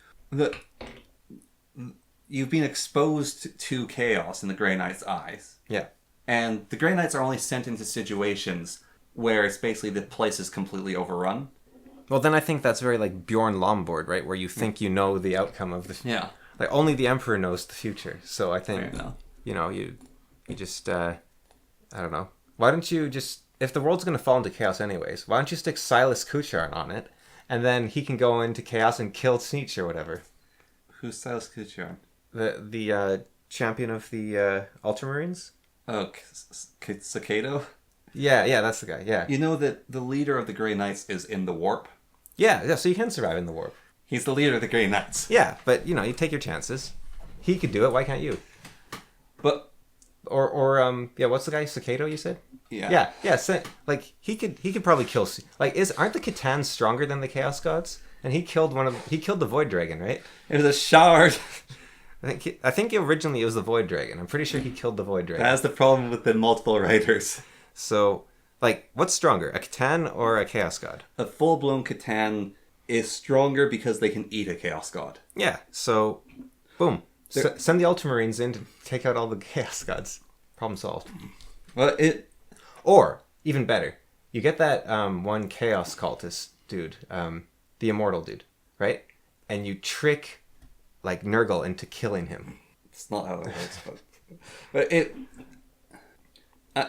You've been exposed to chaos in the Grey Knight's eyes. Yeah. And the Grey Knights are only sent into situations where it's basically the place is completely overrun. Well, then I think that's very like Bjorn Lomborg, right? Where you think you know the outcome of the... Yeah. Like, only the Emperor knows the future. So I think, Fair you just... I don't know. Why don't you just... If the world's going to fall into chaos anyways, why don't you stick Silas Kuchar on it, and then he can go into chaos and kill Sneech or whatever. Who's Silas Kuchar? The champion of the Ultramarines? Oh, Cicado? Yeah, that's the guy, yeah. You know that the leader of the Grey Knights is in the warp? Yeah, so you can survive in the warp. He's the leader of the Grey Knights. Yeah, but, you take your chances. He could do it, why can't you? But... Or what's the guy, Cicado, you said? Yeah. Yeah, like, he could probably kill... Like, aren't the Kitans stronger than the Chaos Gods? And he killed the Void Dragon, right? It was a shard. I think originally it was the Void Dragon. I'm pretty sure he killed the Void Dragon. That's the problem with the multiple writers. So, like, what's stronger, a Kitan or a Chaos God? A full-blown Kitan is stronger because they can eat a Chaos God. Yeah, so, boom. Send the Ultramarines in to take out all the Chaos Gods. Problem solved. Well, Or, even better, you get that one Chaos Cultist dude, the Immortal dude, right? And you trick, like, Nurgle into killing him. It's not how it works, but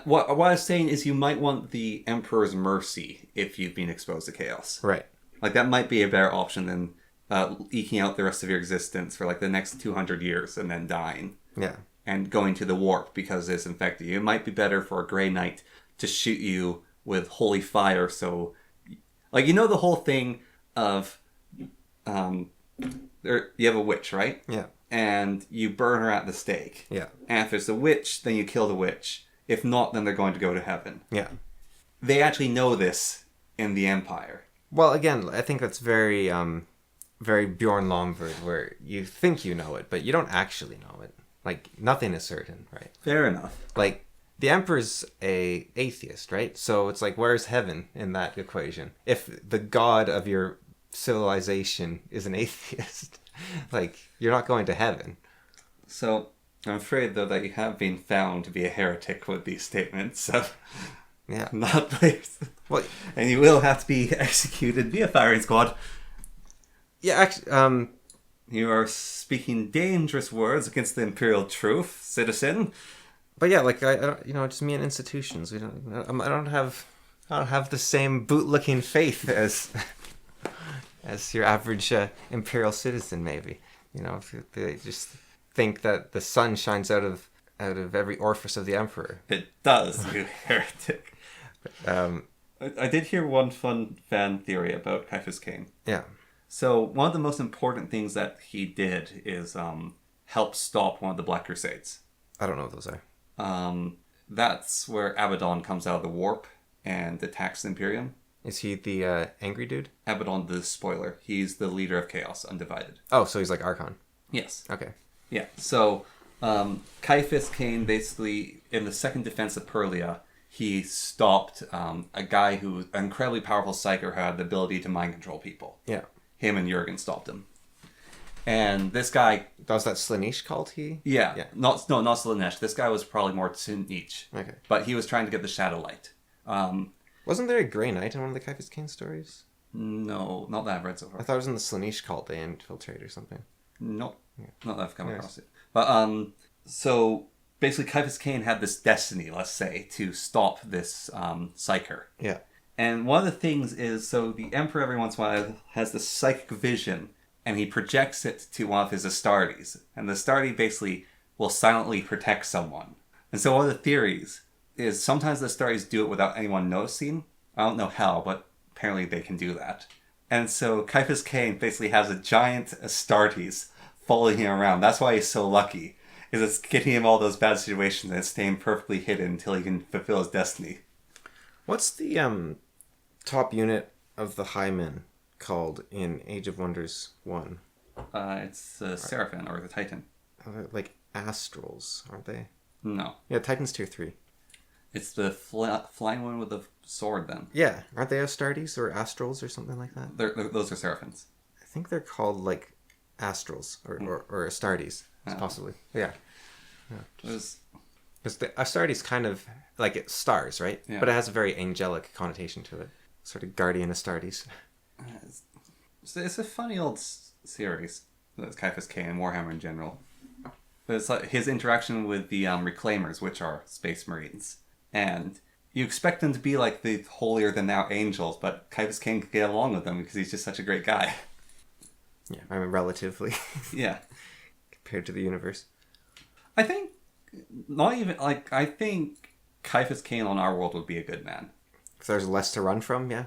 what I was saying is you might want the Emperor's Mercy if you've been exposed to chaos. Right. Like, that might be a better option than eking out the rest of your existence for, like, the next 200 years and then dying. Yeah. And going to the warp because it's infected you. It might be better for a Grey Knight to shoot you with holy fire, so... Like, the whole thing of... you have a witch, right? Yeah. And you burn her at the stake. Yeah. And if it's a witch, then you kill the witch. If not, then they're going to go to heaven. Yeah. They actually know this in the Empire. Well, again, I think that's very, very Bjorn Lomborg, where you think you know it, but you don't actually know it. Like, nothing is certain, right? Fair enough. Like, the Emperor's a atheist, right? So it's like, where's heaven in that equation? If the god of your civilization is an atheist, like, you're not going to heaven. So, I'm afraid, though, that you have been found to be a heretic with these statements, so... Yeah. Not placed. Well, and you will have to be executed via firing squad. Yeah, actually, You are speaking dangerous words against the imperial truth, citizen. But yeah, like, I don't, just me and institutions. I don't have the same boot-looking faith as your average imperial citizen, maybe. They just think that the sun shines out of every orifice of the emperor. It does, you heretic. I did hear one fun fan theory about Caiaphas Cain. Yeah. So one of the most important things that he did is help stop one of the Black Crusades. I don't know what those are. That's where Abaddon comes out of the warp and attacks the Imperium. Is he the angry dude? Abaddon, the spoiler. He's the leader of Chaos, Undivided. Oh, so he's like Archon. Yes. Okay. Yeah, so Caiaphas Cain, basically, in the second defense of Perlia, he stopped a guy who was an incredibly powerful psyker who had the ability to mind control people. Yeah. Him and Jurgen stopped him. And this guy... That was that Slaanesh cult Yeah. Not Slaanesh. This guy was probably more Slaanesh. Okay. But he was trying to get the Shadow Light. Wasn't there a Grey Knight in one of the Caiaphas Cain stories? No, not that I've read so far. I thought it was in the Slaanesh cult they infiltrate or something. Not that I've come across it. But, so, basically Caiaphas Cain had this destiny, let's say, to stop this psyker. Yeah. And one of the things is, so the Emperor every once in a while has this psychic vision, and he projects it to one of his Astartes. And the Astarte basically will silently protect someone. And so one of the theories is sometimes the Astartes do it without anyone noticing. I don't know how, but apparently they can do that. And so Caiaphas Cain basically has a giant Astartes following him around. That's why he's so lucky. Is it's getting him all those bad situations and staying perfectly hidden until he can fulfill his destiny. What's the top unit of the High Men called in Age of Wonders 1? It's the Seraphim or the Titan. Like astrals, aren't they? No. Yeah, Titan's tier 3. It's the flying one with the sword then. Yeah, aren't they Astartes or astrals or something like that? Those are Seraphims. I think they're called like astrals or Astartes, possibly. Yeah. Because the Astartes kind of like it's stars, right? Yeah. But it has a very angelic connotation to it. Sort of guardian Astartes. It's a funny old series. That's Caiaphas Cain and Warhammer in general. But it's like his interaction with the Reclaimers, which are Space Marines. And you expect them to be like the holier-than-thou angels, but Caiaphas Cain can get along with them because he's just such a great guy. Yeah, I mean, relatively. Yeah. Compared to the universe. I think, I think Caiaphas Cain on our world would be a good man. If there's less to run from, yeah.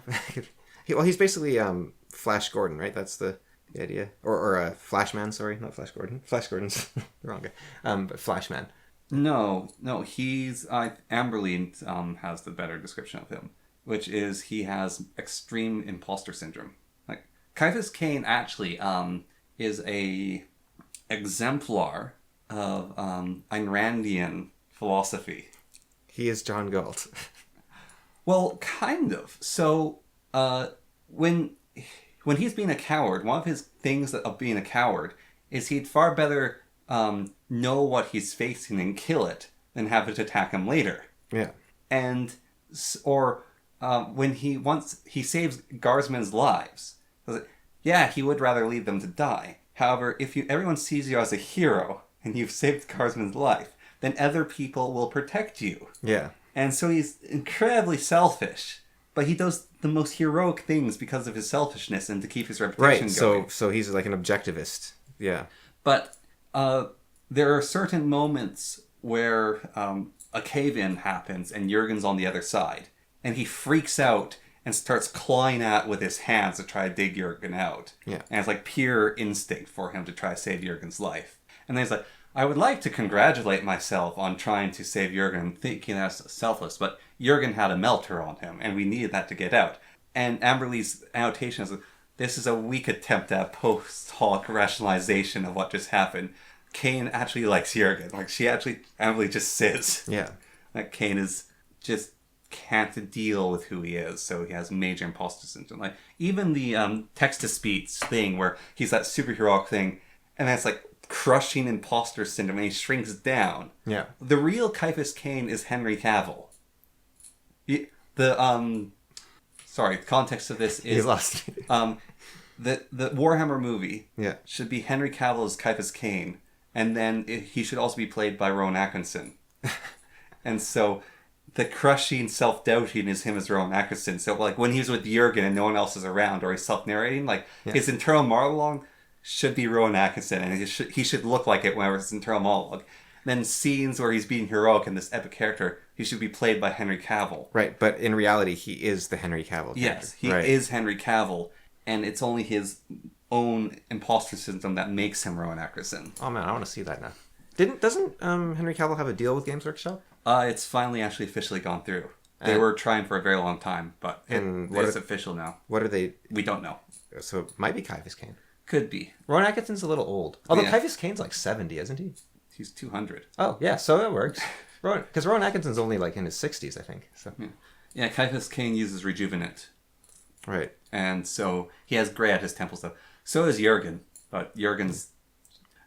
He's basically Flash Gordon, right? That's the idea. Or Flashman, sorry. Not Flash Gordon. Flash Gordon's the wrong guy. But Flashman. No, he's... Amberly has the better description of him, which is he has extreme imposter syndrome. Like, Caiaphas Cain actually is a exemplar of Ayn Randian philosophy. He is John Galt. Well, kind of. So, when he's being a coward, one of his things of being a coward is he'd far better know what he's facing and kill it than have it attack him later. Yeah. And when he saves guardsmen's lives, yeah, he would rather leave them to die. However, if everyone sees you as a hero and you've saved the guardsman's life, then other people will protect you. Yeah. And so he's incredibly selfish, but he does the most heroic things because of his selfishness and to keep his reputation going. Right, so he's like an objectivist. Yeah. But there are certain moments where a cave-in happens and Jurgen's on the other side. And he freaks out and starts clawing at with his hands to try to dig Jurgen out. Yeah. And it's like pure instinct for him to try to save Jurgen's life. And then he's like, I would like to congratulate myself on trying to save Jurgen, thinking that's selfless, but Jurgen had a melter on him, and we needed that to get out. And Amberly's annotation is, this is a weak attempt at post-hoc rationalization of what just happened. Cain actually likes Jurgen. Like, Amberly just says. Yeah. That Cain is just can't deal with who he is, so he has major imposter syndrome. Like, even the text-to-speech thing where he's that superheroic thing, and then it's like, crushing imposter syndrome and he shrinks down. Yeah. The real Caiaphas Cain is Henry Cavill. The context of this is He lost. the Warhammer movie Yeah. should be Henry Cavill as Caiaphas Cain, and then he should also be played by Rowan Atkinson. And so the crushing self-doubting is him as Rowan Atkinson. So like when he's with Jurgen and no one else is around, or he's self-narrating, like his internal monologue should be Rowan Atkinson, and he should look like it whenever it's internal monologue. Then scenes where he's being heroic in this epic character, he should be played by Henry Cavill. Right, but in reality, he is the Henry Cavill character. Yes, he is Henry Cavill, and it's only his own imposter syndrome that makes him Rowan Atkinson. Oh man, I want to see that now. Doesn't Henry Cavill have a deal with Games Workshop? It's finally actually officially gone through. They were trying for a very long time, but it's official now. What are they? We don't know. So it might be Caiaphas Cain. Could be. Rowan Atkinson's a little old. Although Caiaphas Cain's like 70, isn't he? He's 200. Oh, yeah, so that works. Because Rowan Atkinson's only like in his 60s, I think. So. Yeah, Caiaphas Cain uses Rejuvenate. Right. And so he has gray at his temples, though. So does Jurgen. But Jurgen's...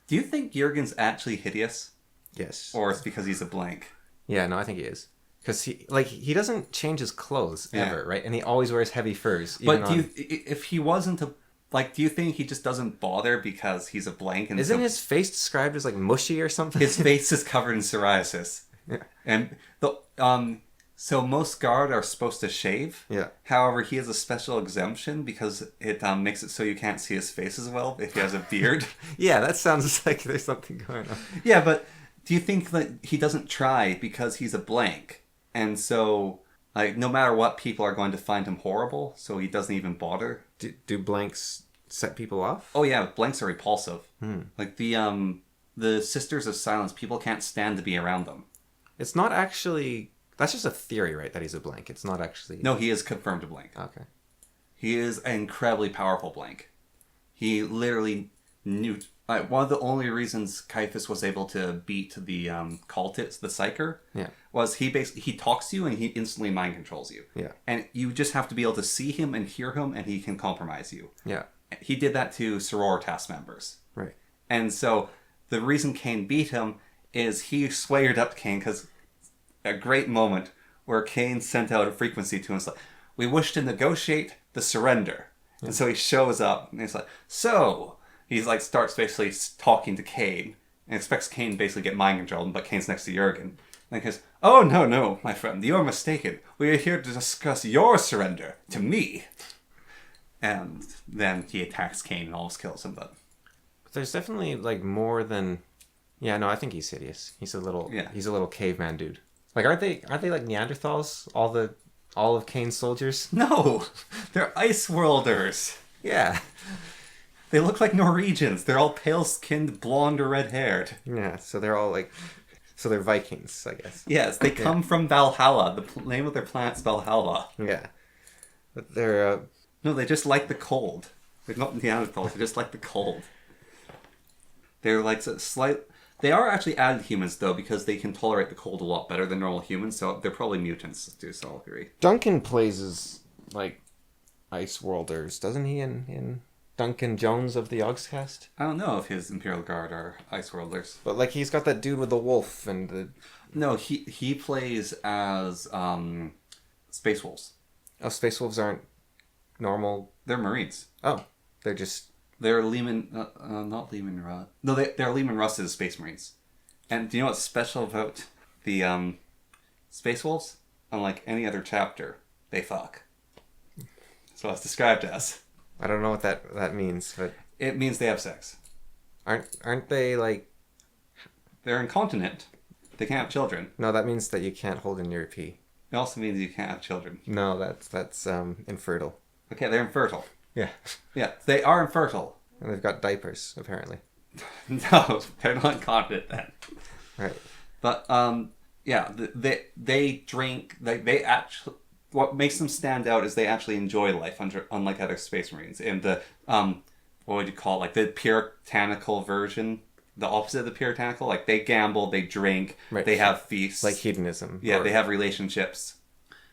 Do you think Jurgen's actually hideous? Yes. Or it's because he's a blank? Yeah, no, I think he is. Because he doesn't change his clothes ever, right? And he always wears heavy furs. But if he wasn't a... Like, do you think he just doesn't bother because he's a blank? And Isn't his face described as like mushy or something? His face is covered in psoriasis. Yeah. And so most guard are supposed to shave. Yeah. However, he has a special exemption because it makes it so you can't see his face as well if he has a beard. Yeah, that sounds like there's something going on. Yeah, but Do you think that he doesn't try because he's a blank, and so like no matter what, people are going to find him horrible, so he doesn't even bother? Do blanks set people off? Oh yeah, blanks are repulsive. Like the Sisters of Silence, people can't stand to be around them. It's not actually... That's just a theory, right? That he's a blank. It's not actually... No, he is confirmed a blank. Okay. He is an incredibly powerful blank. He literally knew... one of the only reasons Caiaphas was able to beat the cultist, the Psyker, was he talks to you and he instantly mind controls you. Yeah. And you just have to be able to see him and hear him and he can compromise you. Yeah. He did that to sororitas members. Right. And so the reason Cain beat him is he sweared up Cain because a great moment where Cain sent out a frequency to him. It's like, we wish to negotiate the surrender. Yeah. And so he shows up and he's like, so he's like starts basically talking to Cain and expects Cain to basically get mind controlled, but Cain's next to Jurgen. And he goes, oh, no, my friend, you're mistaken. We are here to discuss your surrender to me. And then he attacks Cain and almost kills him. But there's definitely like more than... Yeah, no, I think he's hideous. He's a little caveman dude. Like, aren't they like Neanderthals? All of Cain's soldiers? No, they're ice worlders. Yeah. They look like Norwegians. They're all pale-skinned, blonde or red-haired. Yeah, so they're all like... So they're Vikings, I guess. Yes, they come from Valhalla. The name of their planet's Valhalla. Yeah. But they're... No, they just like the cold. They're not Neanderthals, they just like the cold. They're like slight... They are actually added humans, though, because they can tolerate the cold a lot better than normal humans, so they're probably mutants to some degree. Duncan plays as, like, ice worlders, doesn't he, in Duncan Jones of the Yogscast? I don't know if his Imperial Guard are ice worlders. But, like, he's got that dude with the wolf and the... No, he plays as Space Wolves. Oh, Space Wolves aren't normal... They're Marines. Oh, they're just... They're Lehman... not Lehman Russ. No, they're Lehman Russ's Space Marines. And do you know what's special about the Space Wolves? Unlike any other chapter, they fuck. So it's described as. I don't know what that means, but... It means they have sex. Aren't they, like... They're incontinent. They can't have children. No, that means that you can't hold in your pee. It also means you can't have children. No, that's infertile. Okay, they're infertile. Yeah. Yeah, they are infertile. And they've got diapers, apparently. No, they're not incontinent then. Right. But, yeah, they drink... They actually... What makes them stand out is they actually enjoy life, unlike other Space Marines. And the, what would you call it? Like the puritanical version, the opposite of the puritanical. Like they gamble, they drink, right. They have feasts. Like hedonism. Yeah, they have relationships.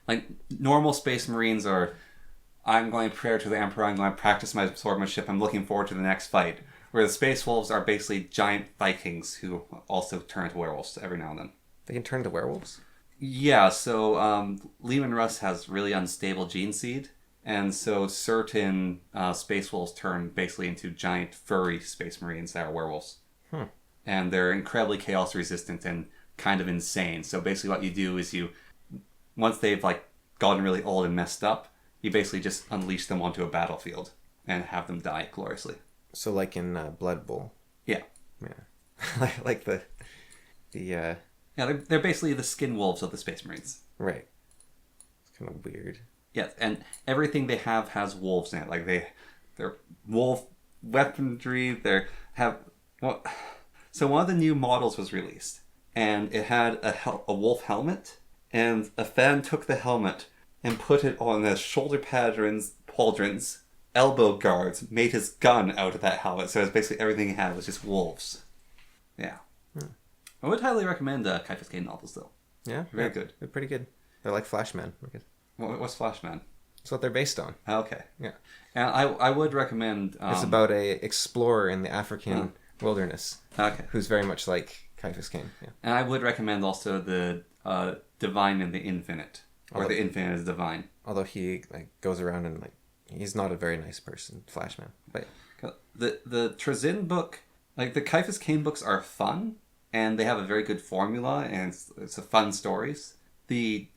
Like normal Space Marines are, I'm going to pray to the Emperor, I'm going to practice my swordsmanship, I'm looking forward to the next fight. Where the Space Wolves are basically giant Vikings who also turn into werewolves every now and then. They can turn to werewolves? Yeah, so Lehman Russ has really unstable gene seed, and so certain Space Wolves turn basically into giant furry Space Marines that are werewolves. And they're incredibly chaos resistant and kind of insane. So basically what you do is once they've like gotten really old and messed up, you basically just unleash them onto a battlefield and have them die gloriously. So like in Blood Bowl? Yeah. Yeah. like the... Yeah, they're basically the skin wolves of the Space Marines. Right. It's kind of weird. Yes, and everything they have has wolves in it. Like they're wolf weaponry. So one of the new models was released, and it had a wolf helmet, and a fan took the helmet and put it on the shoulder pauldrons, elbow guards, made his gun out of that helmet. So it was basically everything he had was just wolves. Yeah. I would highly recommend Caiaphas Cain novels, though. Yeah? Very good. They're pretty good. They're like Flashman, I guess. What's Flashman? That's what they're based on. Okay. Yeah. And I would recommend... it's about a explorer in the African wilderness. Okay. Who's very much like Caiaphas Cain. Yeah. And I would recommend also the Divine and the Infinite. Or the Infinite is Divine. Although he goes around and he's not a very nice person, Flashman. But the Trazyn book, like the Caiaphas Cain books are fun. And they have a very good formula, and it's a fun stories. The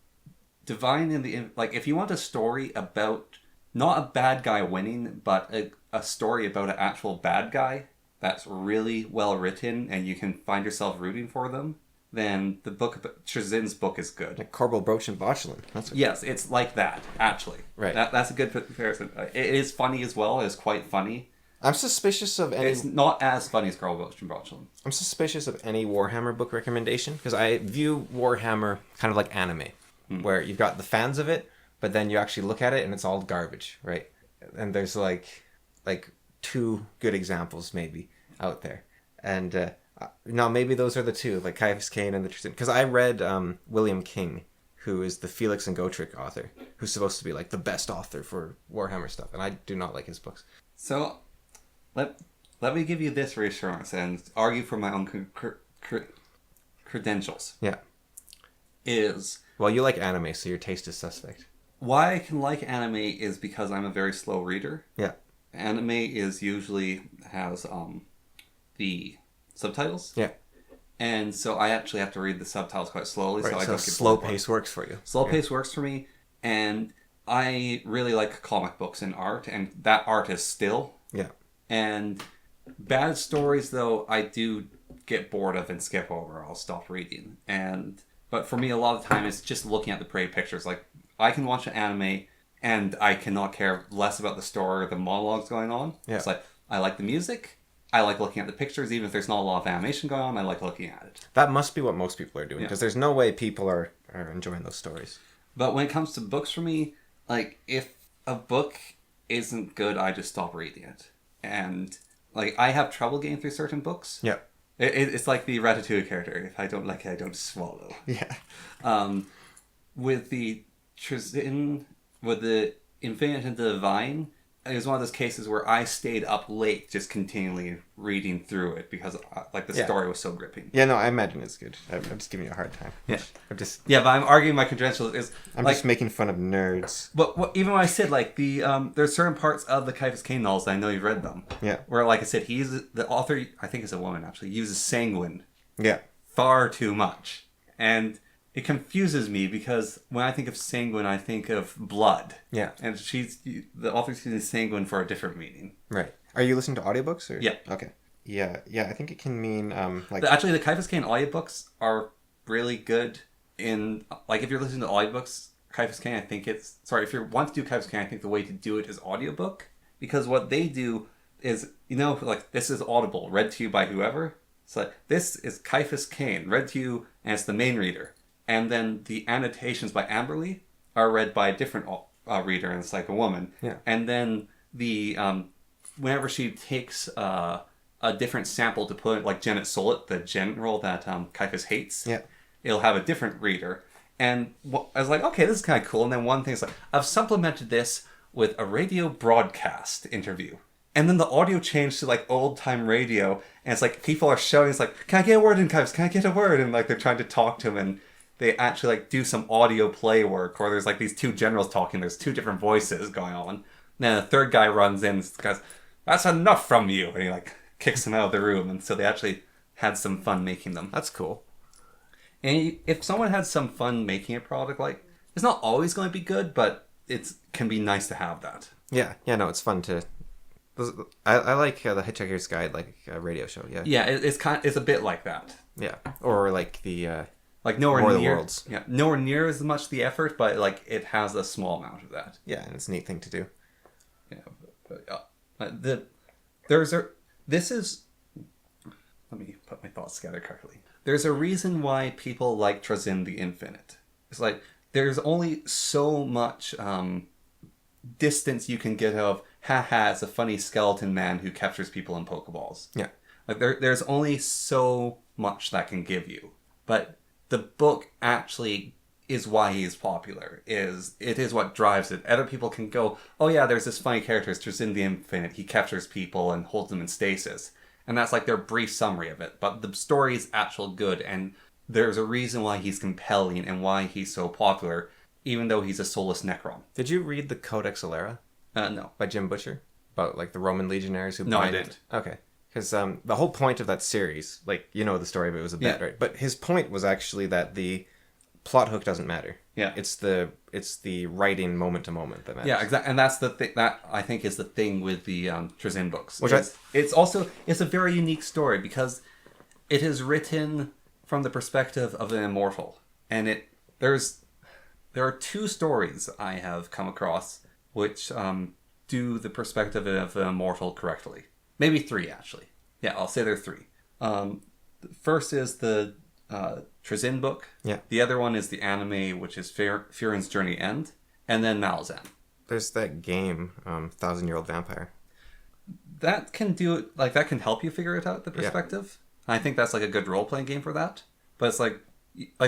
Divine and the... Like, if you want a story about... Not a bad guy winning, but a story about an actual bad guy, that's really well written and you can find yourself rooting for them, then the book, Trzin's book, is good. Like Corbel, Broach, and Botchelin. That's Yes, it's like that, actually. Right. That's a good comparison. It is funny as well. It's quite funny. I'm suspicious of any. It's not as funny as Corbel, Broach, and Botchelin. I'm suspicious of any Warhammer book recommendation because I view Warhammer kind of like anime, where you've got the fans of it, but then you actually look at it and it's all garbage, right? And there's like 2 good examples maybe out there, and no, maybe those are the 2, like Caiaphas Cain and the Tristan. Because I read William King, who is the Felix and Gotrek author, who's supposed to be like the best author for Warhammer stuff, and I do not like his books. So, let me give you this reassurance and argue for my own credentials. Yeah. Well, you like anime, so your taste is suspect. Why I can like anime is because I'm a very slow reader. Yeah. Anime is usually has the subtitles. Yeah. And so I actually have to read the subtitles quite slowly. Right, so I so don't get slow bored. pace works for you. Slow pace works for me, and I really like comic books and art, and that art is still. Yeah. And bad stories, though, I do get bored of and skip over. I'll stop reading. But for me, a lot of the time, it's just looking at the pretty pictures. Like, I can watch an anime, and I cannot care less about the story or the monologues going on. Yeah. It's like, I like the music. I like looking at the pictures, even if there's not a lot of animation going on. I like looking at it. That must be what most people are doing, because there's no way people are enjoying those stories. But when it comes to books for me, like, if a book isn't good, I just stop reading it. And, like, I have trouble getting through certain books. Yeah. It's like the Ratatouille character. If I don't like it, I don't swallow. Yeah. With the Trzin, with the Infinite and the Divine, it was one of those cases where I stayed up late just continually reading through it because the story was so gripping. Yeah, no, I imagine it's good. I'm just giving you a hard time. Yeah. But I'm arguing my credentials. I'm just making fun of nerds. But even when I said, like, there's certain parts of the Caiaphas Cain novels, I know you've read them. Yeah. Where, like I said, the author, I think it's a woman actually, uses sanguine. Yeah. Far too much. And it confuses me because when I think of sanguine, I think of blood. Yeah. And the author's using sanguine for a different meaning. Right. Are you listening to audiobooks? Or? Yeah. Okay. Yeah, I think it can mean, Actually, the Caiaphas Cain audiobooks are really good in, like, if you're listening to audiobooks, Caiaphas Cain, I think if you want to do Caiaphas Cain, I think the way to do it is audiobook. Because what they do is, like, this is audible, read to you by whoever. It's like, this is Caiaphas Cain, read to you, and it's the main reader. And then the annotations by Amberley are read by a different reader, and it's like a woman. Yeah. And then whenever she takes a different sample to put, like Janet Solett, the general that Caiaphas hates, it'll have a different reader. And I was like, okay, this is kind of cool. And then one thing is like, I've supplemented this with a radio broadcast interview. And then the audio changed to, like, old-time radio. And it's like, people are shouting, it's like, can I get a word in, Caiaphas? Can I get a word? And, like, they're trying to talk to him, and they actually, like, do some audio play work. Or there's, like, these 2 generals talking. There's 2 different voices going on. And then the third guy runs in and goes, that's enough from you. And he, like, kicks him out of the room. And so they actually had some fun making them. That's cool. And if someone had some fun making a product, like, it's not always going to be good, but it can be nice to have that. Yeah, no, it's fun to... I like the Hitchhiker's Guide, like a radio show. Yeah. Yeah, it's a bit like that. Yeah, or like the like nowhere War of the near. Worlds. Yeah, nowhere near as much the effort, but like it has a small amount of that. Yeah, and it's a neat thing to do. Yeah, let me put my thoughts together correctly. There's a reason why people like Trzin the Infinite. It's like there's only so much distance you can get of, haha, it's a funny skeleton man who captures people in Pokeballs. Yeah. Like there's only so much that can give you. But the book actually is why he's popular. It is what drives it. Other people can go, oh yeah, there's this funny character, it's Trzin the Infinite, he captures people and holds them in stasis. And that's like their brief summary of it. But the story is actually good, and there's a reason why he's compelling and why he's so popular, even though he's a soulless Necron. Did you read the Codex Alera? No. By Jim Butcher? About, like, the Roman legionaries who No, I bind... didn't. Okay. Because the whole point of that series, like, you know the story of it was a bit, right? But his point was actually that the plot hook doesn't matter. Yeah. It's the writing moment to moment that matters. Yeah, exactly. And that's the thing that I think is the thing with the Trzyn books. Which it's a very unique story because it is written from the perspective of an immortal. And there are two stories I have come across which do the perspective of an immortal correctly. Maybe three, actually. Yeah, I'll say there are three. The first is the Trzyn book. Yeah. The other one is the anime, which is Firen's Journey End. And then Malazan. There's that game, 1,000-Year-Old Vampire. That can do it, like, that can help you figure it out, the perspective. Yeah. I think that's, like, a good role-playing game for that. But it's, like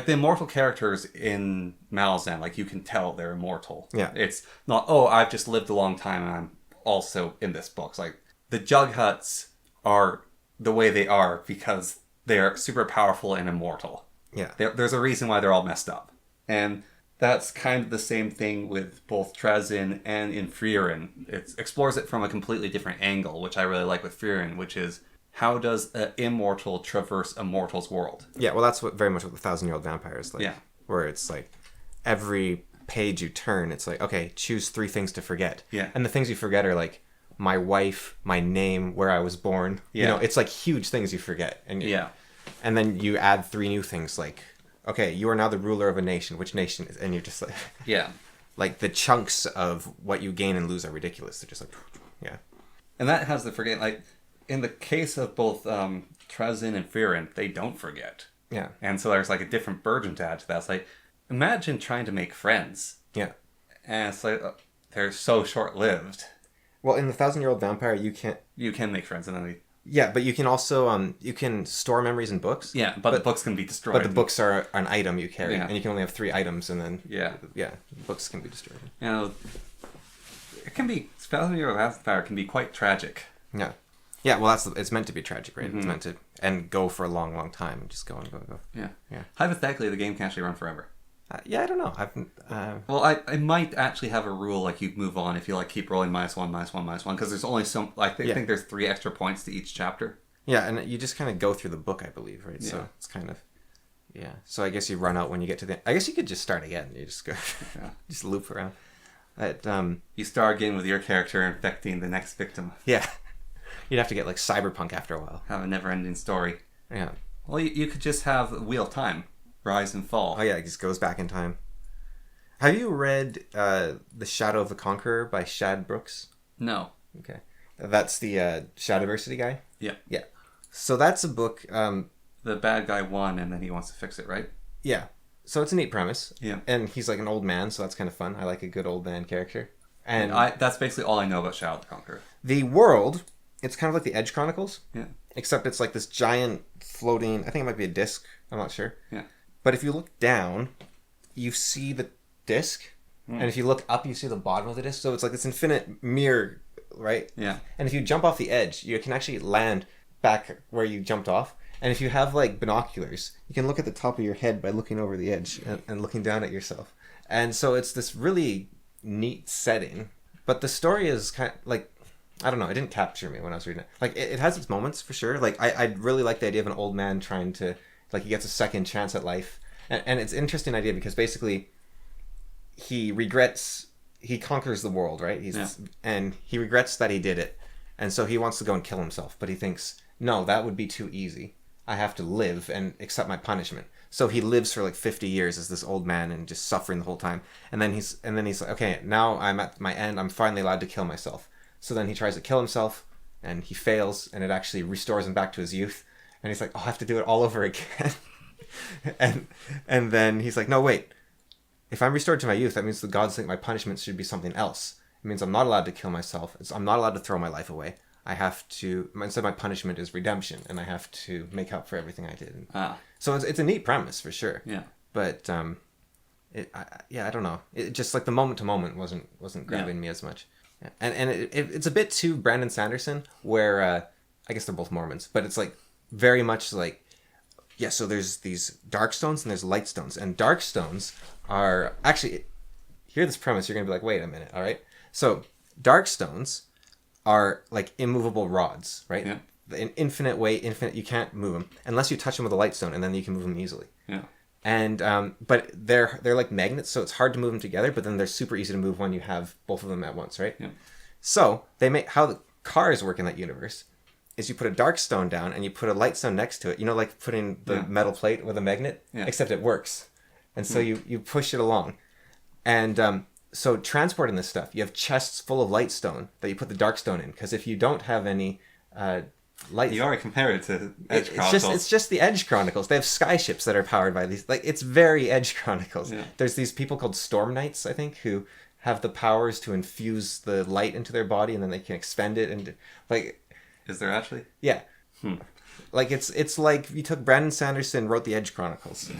the immortal characters in Malazan, like, you can tell they're immortal. Yeah. It's not, oh, I've just lived a long time and I'm also in this book. It's like, the Jughuts are the way they are because they're super powerful and immortal. Yeah. There's a reason why they're all messed up. And that's kind of the same thing with both Trzyn and in Frieren. It explores it from a completely different angle, which I really like with Frieren, which is how does an immortal traverse a mortal's world? Yeah, well, that's very much what the 1,000-Year-Old Vampire is like. Yeah. Where it's like every page you turn, it's like, okay, choose 3 things to forget. Yeah. And the things you forget are like my wife, my name, where I was born. Yeah. You know, it's like huge things you forget. And Yeah. And then you add 3 new things like, okay, you are now the ruler of a nation. Which nation is? And you're just like, Yeah. like the chunks of what you gain and lose are ridiculous. They're just like, yeah. And that has the forget, like, in the case of both Trzyn and Frieren, they don't forget. Yeah. And so there's like a different burden to add to that. It's like, imagine trying to make friends. Yeah. And it's like, they're so short-lived. Well, in the 1,000-Year-Old Vampire, you can't. You can make friends and then they... Yeah, but you can also you can store memories in books. Yeah, but the books can be destroyed. But the books are an item you carry, Yeah. and you can only have 3 items, and then Yeah. books can be destroyed. You know, it can be... 1,000-Year-Old Vampire can be quite tragic. Yeah, yeah. Well, it's meant to be tragic, right? Mm-hmm. It's meant to and go for a long, long time, and just go and go and go. Yeah. Yeah. Hypothetically, the game can actually run forever. Yeah, I don't know. Well, I might actually have a rule like you move on if you like keep rolling -1, -1, -1, because there's only some. I think there's 3 extra points to each chapter. Yeah, and you just kind of go through the book, I believe, right? Yeah. So it's kind of, yeah. So I guess you run out when you get to the. I guess you could just start again. You just go, just loop around. But, you start again with your character infecting the next victim. Yeah, you'd have to get like cyberpunk after a while. Have a never-ending story. Yeah. Well, you could just have Wheel of Time, rise and fall. Oh yeah, it just goes back in time. Have you read The Shadow of the Conqueror by Shad Brooks? No. Okay. That's the Shadiversity guy? Yeah. Yeah. So that's a book... The bad guy won and then he wants to fix it, right? Yeah. So it's a neat premise. Yeah. And he's like an old man, so that's kind of fun. I like a good old man character. And that's basically all I know about Shadow of the Conqueror. the world, it's kind of like the Edge Chronicles. Yeah. Except it's like this giant floating... I think it might be a disc. I'm not sure. Yeah. But if you look down, you see the disc. And if you look up, you see the bottom of the disc. So it's like this infinite mirror, right? Yeah. And if you jump off the edge, you can actually land back where you jumped off. And if you have like binoculars, you can look at the top of your head by looking over the edge and looking down at yourself. And so it's this really neat setting. But the story is kind of like, I don't know, it didn't capture me when I was reading it. Like it has its moments for sure. Like I really like the idea of an old man trying to, like he gets a second chance at life. And it's an interesting idea because basically he conquers the world, right? And he regrets that he did it. And so he wants to go and kill himself. But he thinks, no, that would be too easy. I have to live and accept my punishment. So he lives for like 50 years as this old man and just suffering the whole time. And then he's like, okay, now I'm at my end. I'm finally allowed to kill myself. So then he tries to kill himself and he fails and it actually restores him back to his youth. And he's like, oh, I have to do it all over again. and then he's like, no, wait. If I'm restored to my youth, that means the gods think my punishment should be something else. It means I'm not allowed to kill myself. I'm not allowed to throw my life away. I have to, instead my punishment is redemption, and I have to make up for everything I did. So it's a neat premise for sure. Yeah. But I don't know. It just like the moment to moment wasn't grabbing me as much. Yeah. And it's a bit too Brandon Sanderson, where I guess they're both Mormons, but it's like very much like, yeah. So there's these dark stones and there's light stones, and dark stones are actually, hear this premise, you're gonna be like, wait a minute, all right. So dark stones are like immovable rods, right? Yeah. In infinite weight, you can't move them unless you touch them with a light stone, and then you can move them easily. Yeah. And but they're like magnets, so it's hard to move them together. But then they're super easy to move when you have both of them at once, right? Yeah. So they make how the cars work in that universe is you put a dark stone down and you put a light stone next to it. You know, like putting the metal plate with a magnet, except it works. And so you push it along. And so transporting this stuff, you have chests full of light stone that you put the dark stone in. Because if you don't have any light... You already compared it to Edge Chronicles. It's just the Edge Chronicles. They have skyships that are powered by these... Like, it's very Edge Chronicles. Yeah. There's these people called Storm Knights, I think, who have the powers to infuse the light into their body, and then they can expend it. And like... Is there actually? Yeah. Like, it's like you took Brandon Sanderson, wrote the Edge Chronicles.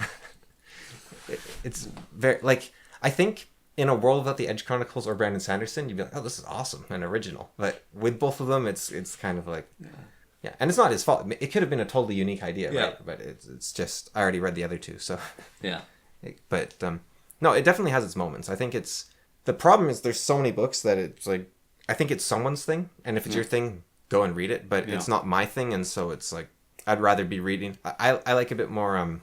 It's very... Like, I think... In a world without the Edge Chronicles or Brandon Sanderson, you'd be like, "Oh, this is awesome and original." But with both of them, it's kind of like, yeah. And it's not his fault. It could have been a totally unique idea, right? But it's just I already read the other two, so yeah. But no, it definitely has its moments. I think it's the problem is there's so many books that it's like I think it's someone's thing, and if it's your thing, go and read it. But it's not my thing, and so it's like I'd rather be reading. I like a bit more.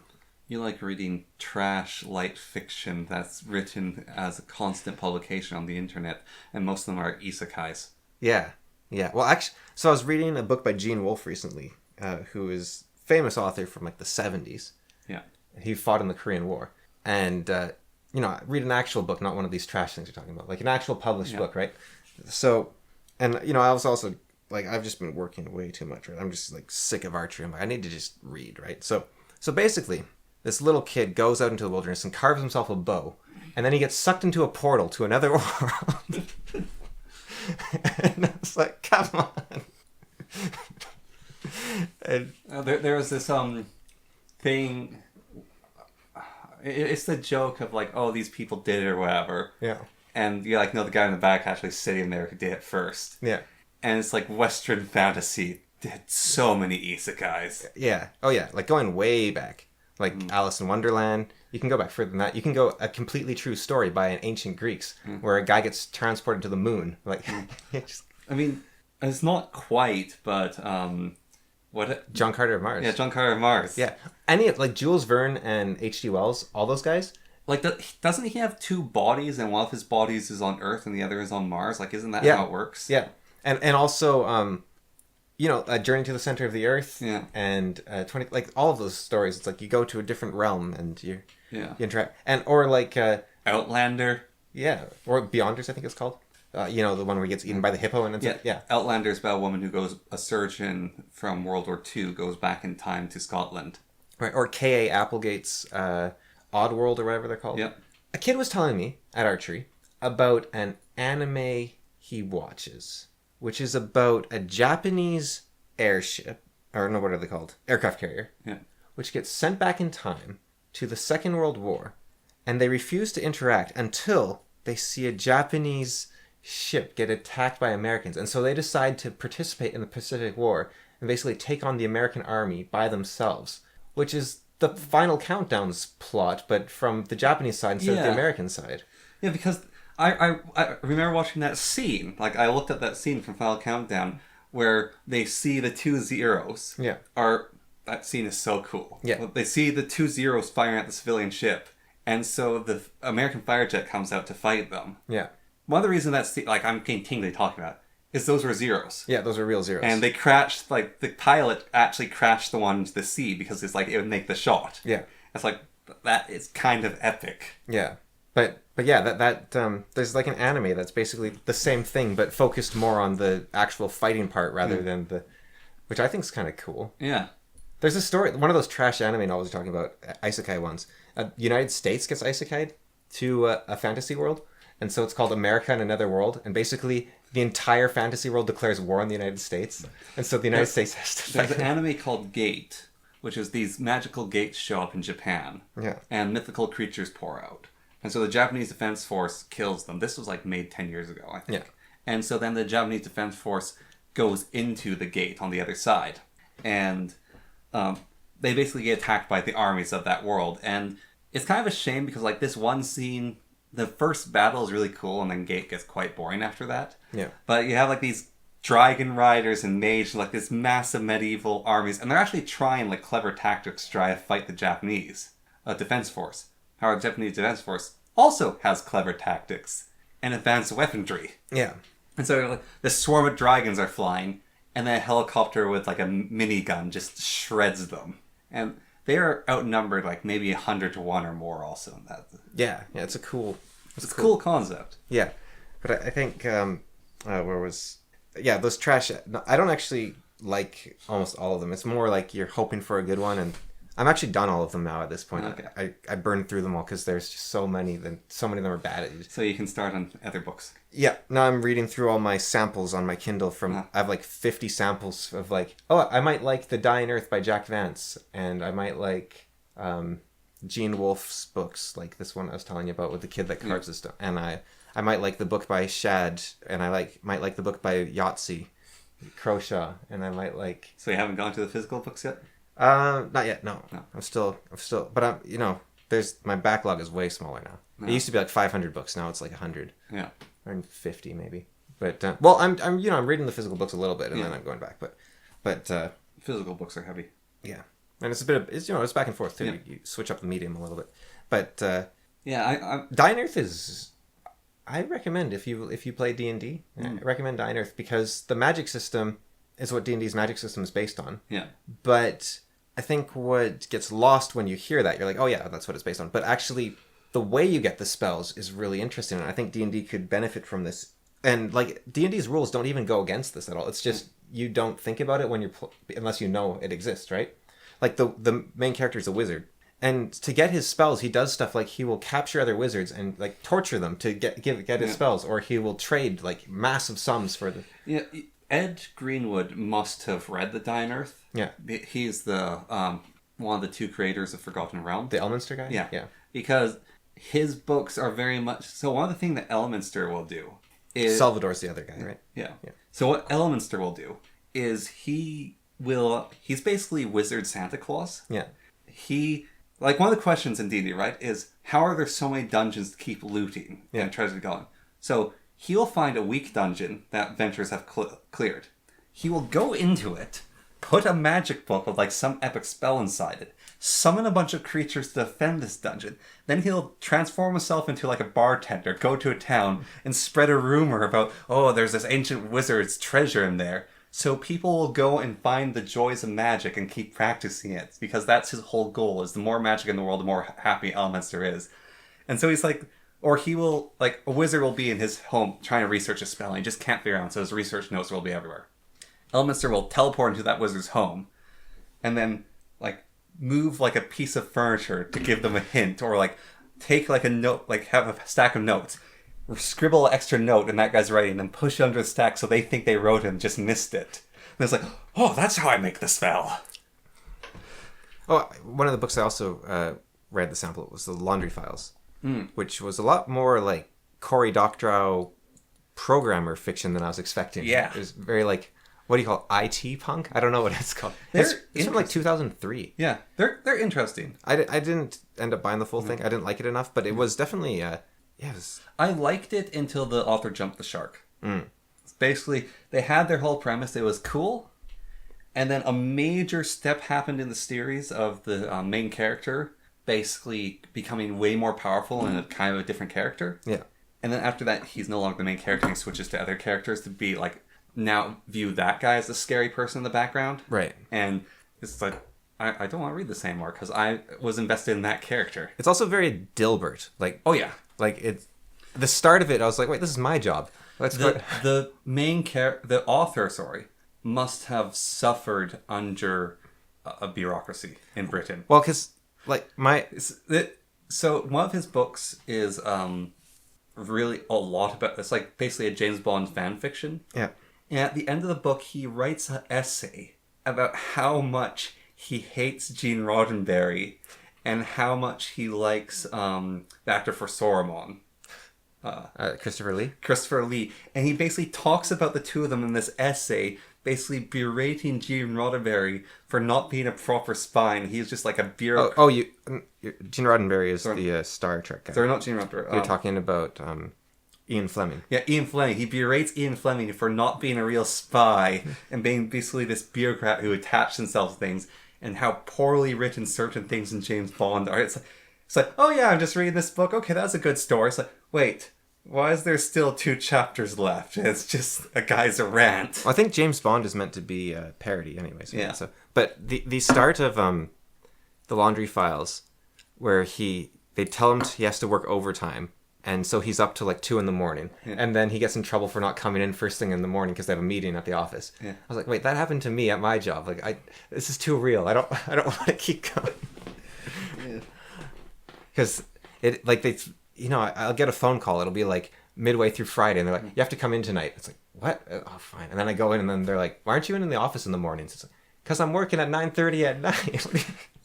You like reading trash light fiction that's written as a constant publication on the internet, and most of them are isekais. Yeah. Well, actually, so I was reading a book by Gene Wolfe recently, who is a famous author from like the 70s. Yeah. He fought in the Korean War. And, read an actual book, not one of these trash things you're talking about. Like an actual published book, right? So, and, I was also, like, I've just been working way too much, right? I'm just, like, sick of archery. I'm like, I need to just read, right? So basically... This little kid goes out into the wilderness and carves himself a bow, and then he gets sucked into a portal to another world. And I was like, come on. And there was this thing. It's the joke of like, oh, these people did it or whatever. Yeah. And you like know the guy in the back actually sitting there who did it first. Yeah. And it's like Western fantasy did so many isekais. Yeah. Oh yeah. Like going way back. Like Alice in Wonderland. You can go back further than that. You can go a completely true story by an ancient Greeks where a guy gets transported to the moon. Like, I mean, it's not quite, but John Carter of Mars. Yeah, John Carter of Mars. Yeah, like Jules Verne and H.G. Wells, all those guys. Like, doesn't he have two bodies, and one of his bodies is on Earth and the other is on Mars? Like, isn't that how it works? Yeah, and also A Journey to the Center of the Earth, and 20, like all of those stories. It's like you go to a different realm and you interact, or like Outlander, or Beyonders, I think it's called. The one where he gets eaten by the hippo, and it's Outlander is about a woman who goes, a surgeon from World War II goes back in time to Scotland, right? Or K.A. Applegate's Oddworld or whatever they're called. Yeah, a kid was telling me at archery about an anime he watches, which is about a Japanese airship, or no, what are they called? Aircraft carrier, which gets sent back in time to the Second World War, and they refuse to interact until they see a Japanese ship get attacked by Americans. And so they decide to participate in the Pacific War and basically take on the American army by themselves, which is the Final Countdown's plot, but from the Japanese side instead of the American side. Yeah, because... I remember watching that scene. Like, I looked at that scene from Final Countdown where they see the two zeros. Yeah. That scene is so cool. Yeah. They see the two zeros firing at the civilian ship, and so the American fire jet comes out to fight them. Yeah. One of the reasons that's, like, I'm getting tingly talking about is those were zeros. Yeah, those are real zeros. And they crashed, like, the pilot actually crashed the one into the sea because it's like, it would make the shot. Yeah. It's like, that is kind of epic. Yeah. But yeah, that there's like an anime that's basically the same thing, but focused more on the actual fighting part rather than which I think is kind of cool. Yeah. There's a story, one of those trash anime novels you're talking about, isekai ones. United States gets isekai'd to a fantasy world, and so it's called America in Another World, and basically the entire fantasy world declares war on the United States, and so the United States has to fight. There's an anime called Gate, which is these magical gates show up in Japan, and mythical creatures pour out. And so the Japanese Defense Force kills them. This was like made 10 years ago, I think. Yeah. And so then the Japanese Defense Force goes into the gate on the other side. And they basically get attacked by the armies of that world. And it's kind of a shame because like this one scene, the first battle is really cool and then Gate gets quite boring after that. Yeah. But you have like these dragon riders and mages, like this massive medieval armies. And they're actually trying like clever tactics to try to fight the Japanese. defense force. Our Japanese defense force also has clever tactics and advanced weaponry. Yeah. And so like, the swarm of dragons are flying, and then a helicopter with like a minigun just shreds them. And they are outnumbered like maybe 100 to 1 or more also in that. Yeah, it's a cool... It's a cool concept. Yeah. But I think... where was... Yeah, those trash... No, I don't actually like almost all of them. It's more like you're hoping for a good one, and I'm actually done all of them now at this point. Okay. I burned through them all because there's just so many of them are bad. So you can start on other books. Yeah, now I'm reading through all my samples on my Kindle from... I have like 50 samples of like, oh, I might like The Dying Earth by Jack Vance, and I might like Gene Wolfe's books, like this one I was telling you about with the kid that carves the stone. And I might like the book by Shad, and I might like the book by Yahtzee, Croshaw, and I might like... So you haven't gone to the physical books yet? Not yet, no. I'm still, but I'm, my backlog is way smaller now. No. It used to be like 500 books, now it's like 100. Yeah. Or 50 maybe. But, well, I'm reading the physical books a little bit, and then I'm going back, but physical books are heavy. Yeah. And it's a bit of, it's back and forth too. Yeah. You switch up the medium a little bit. But, yeah, Dying Earth is... I recommend if you play D&D, I recommend Dying Earth because the magic system is what D&D's magic system is based on. Yeah. But I think what gets lost when you hear that, you're like, oh yeah, that's what it's based on. But actually, the way you get the spells is really interesting, and I think D&D could benefit from this. And like D&D's rules don't even go against this at all. It's just you don't think about it when you're unless you know it exists, right? Like the main character is a wizard. And to get his spells, he does stuff like he will capture other wizards and like torture them to get his spells, or he will trade like massive sums for the. Yeah, Ed Greenwood must have read The Dying Earth. Yeah, he's the one of the two creators of Forgotten Realm. The Elminster guy. Yeah, because his books are very much so. One of the things that Elminster will do is Salvador's the other guy, right? Yeah. So what Elminster will do is he's basically Wizard Santa Claus. Yeah. Like, one of the questions in D&D, right, is how are there so many dungeons to keep looting and treasure going? So he'll find a weak dungeon that adventurers have cleared. He will go into it, put a magic book with, like, some epic spell inside it, summon a bunch of creatures to defend this dungeon. Then he'll transform himself into, like, a bartender, go to a town, and spread a rumor about, oh, there's this ancient wizard's treasure in there. So people will go and find the joys of magic and keep practicing it, because that's his whole goal, is the more magic in the world, the more happy Elminster is. And so he's like, or he will, like, a wizard will be in his home trying to research a spell, and he just can't figure it out, so his research notes will be everywhere. Elminster will teleport into that wizard's home, and then, like, move, like, a piece of furniture to give them a hint, or, like, take, like, a note, like, have a stack of notes, scribble an extra note in that guy's writing, and then push it under the stack so they think they wrote it and just missed it. And it's like, oh, that's how I make the spell. Oh, one of the books I also read the sample was the Laundry Files, which was a lot more like Cory Doctorow programmer fiction than I was expecting. Yeah. It was very like, what do you call it? IT punk? I don't know what it's called. It's from like 2003. Yeah, they're interesting. I didn't end up buying the full thing. I didn't like it enough, but it was definitely... I liked it until the author jumped the shark. Basically, they had their whole premise. It was cool. And then a major step happened in the series of the main character basically becoming way more powerful and a kind of a different character. Yeah. And then after that, he's no longer the main character. He switches to other characters to be like, now view that guy as the scary person in the background. Right. And it's like, I don't want to read this anymore because I was invested in that character. It's also very Dilbert. Like, oh yeah. Like, it's the start of it, I was like, wait, this is my job. The main the author, must have suffered under a bureaucracy in Britain. Well, because, like, so one of his books is really a lot about, it's like basically a James Bond fan fiction. Yeah. And at the end of the book, he writes an essay about how much he hates Gene Roddenberry and how much he likes the actor for Saruman. Christopher Lee? Christopher Lee. And he basically talks about the two of them in this essay, basically berating Gene Roddenberry for not being a proper spy. And he's just like a bureaucrat. Gene Roddenberry is the Star Trek guy. Sorry, not Gene Roddenberry. You're talking about Ian Fleming. Yeah, Ian Fleming. He berates Ian Fleming for not being a real spy and being basically this bureaucrat who attached himself to things. and how poorly written certain things in James Bond are. It's like, oh yeah, I'm just reading this book. Okay, that's a good story. It's like, wait, why is there still 2 chapters left? It's just a guy's rant. Well, I think James Bond is meant to be a parody, anyways. Yeah. So, but the start of the Laundry Files, where they tell him he has to work overtime, and so he's up till like 2 a.m, and then he gets in trouble for not coming in first thing in the morning because they have a meeting at the office. Yeah. I was like, wait, that happened to me at my job. Like, this is too real. I don't want to keep going. Yeah. Because it like they. I'll get a phone call. It'll be like midway through Friday, and they're like, "You have to come in tonight." It's like, "What? Oh, fine." And then I go in, and then they're like, "Why aren't you in the office in the mornings?" It's like, "Cause I'm working at 9:30 at night."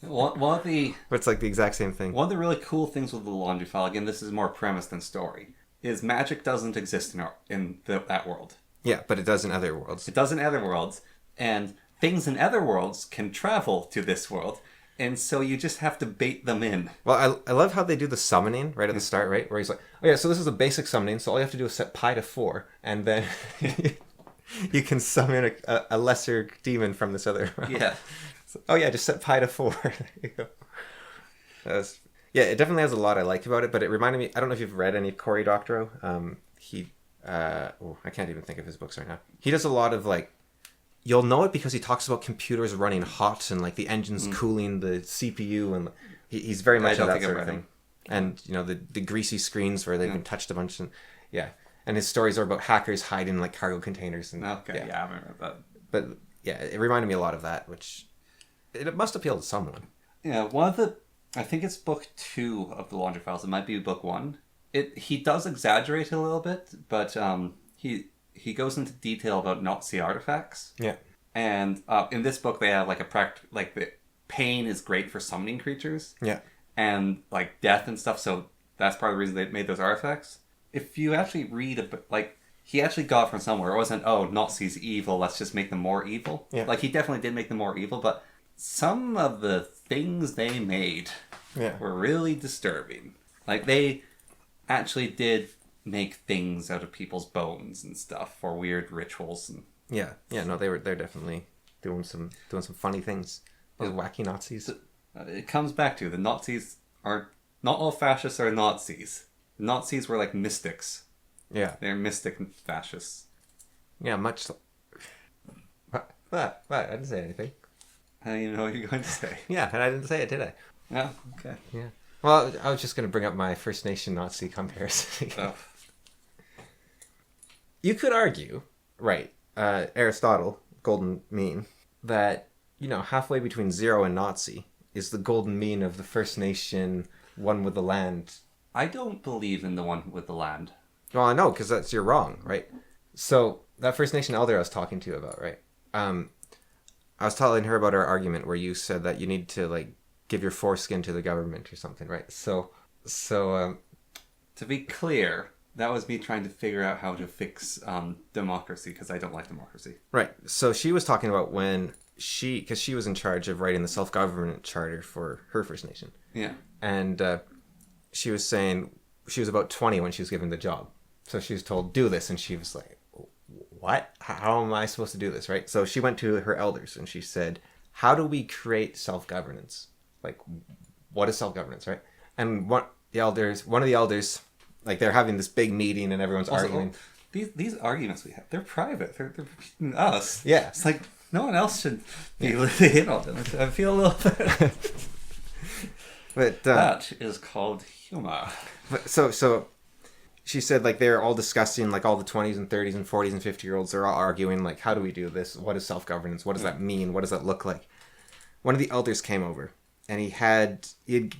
One of the But it's like the exact same thing. One of the really cool things with the Laundry File, again, this is more premise than story, is magic doesn't exist in that world. Yeah, but it does in other worlds. It does in other worlds, and things in other worlds can travel to this world, and so you just have to bait them in. Well, I love how they do the summoning right at the start, right? Where he's like, "Oh yeah, so this is a basic summoning, so all you have to do is set pi to 4, and then you can summon a lesser demon from this other realm." Yeah. So, oh yeah, just set pi to 4. There you go. Yeah, it definitely has a lot I like about it, but it reminded me. I don't know if you've read any Cory Doctorow. I can't even think of his books right now. He does a lot of like. You'll know it because he talks about computers running hot and like the engines cooling the CPU, and he's very much into that sort of thing. And the greasy screens where they've been touched a bunch, and and his stories are about hackers hiding like cargo containers. And Okay, yeah, I remember that. But yeah, it reminded me a lot of that, which it must appeal to someone. Yeah, I think it's book 2 of the Laundry Files. It might be book 1. He does exaggerate a little bit, but he goes into detail about Nazi artifacts. Yeah. And in this book, they have like the pain is great for summoning creatures. Yeah. And like death and stuff. So that's part of the reason they made those artifacts. If you actually read he actually got it from somewhere. It wasn't, oh, Nazis evil, let's just make them more evil. Yeah. Like he definitely did make them more evil, but some of the things they made were really disturbing. Like they actually did make things out of people's bones and stuff for weird rituals and no, they're definitely doing some funny things. Those wacky Nazis. It comes back to the Nazis are not all fascists are Nazis. The Nazis were like mystics. Yeah, they're mystic fascists. Yeah, much. What? I didn't say anything. I don't even know what you're going to say. Yeah, and I didn't say it, did I? Yeah. Okay. Yeah. Well, I was just going to bring up my First Nation Nazi comparison. Oh. You could argue, right? Aristotle, golden mean, that halfway between 0 and Nazi is the golden mean of the First Nation, one with the land. I don't believe in the one with the land. Well, I know, because you're wrong, right? So that First Nation elder I was talking to you about, right? I was telling her about our argument where you said that you need to like give your foreskin to the government or something, right? So to be clear, that was me trying to figure out how to fix democracy because I don't like democracy. Right. So she was talking about when because she was in charge of writing the self-government charter for her First Nation. Yeah. And she was saying she was about 20 when she was given the job. So she was told, do this. And she was like, what? How am I supposed to do this? Right. So she went to her elders and she said, how do we create self-governance? Like, what is self-governance? Right. And one of the elders, like they're having this big meeting and everyone's arguing. These arguments we have, they're private. They're between us. Yeah. It's like no one else should be in on them. I feel a little bit. But that is called humor. So she said like they're all discussing, like all the 20s and 30s and 40s and 50-year-olds, they're all arguing like, how do we do this? What is self-governance? What does that mean? What does that look like? One of the elders came over and he had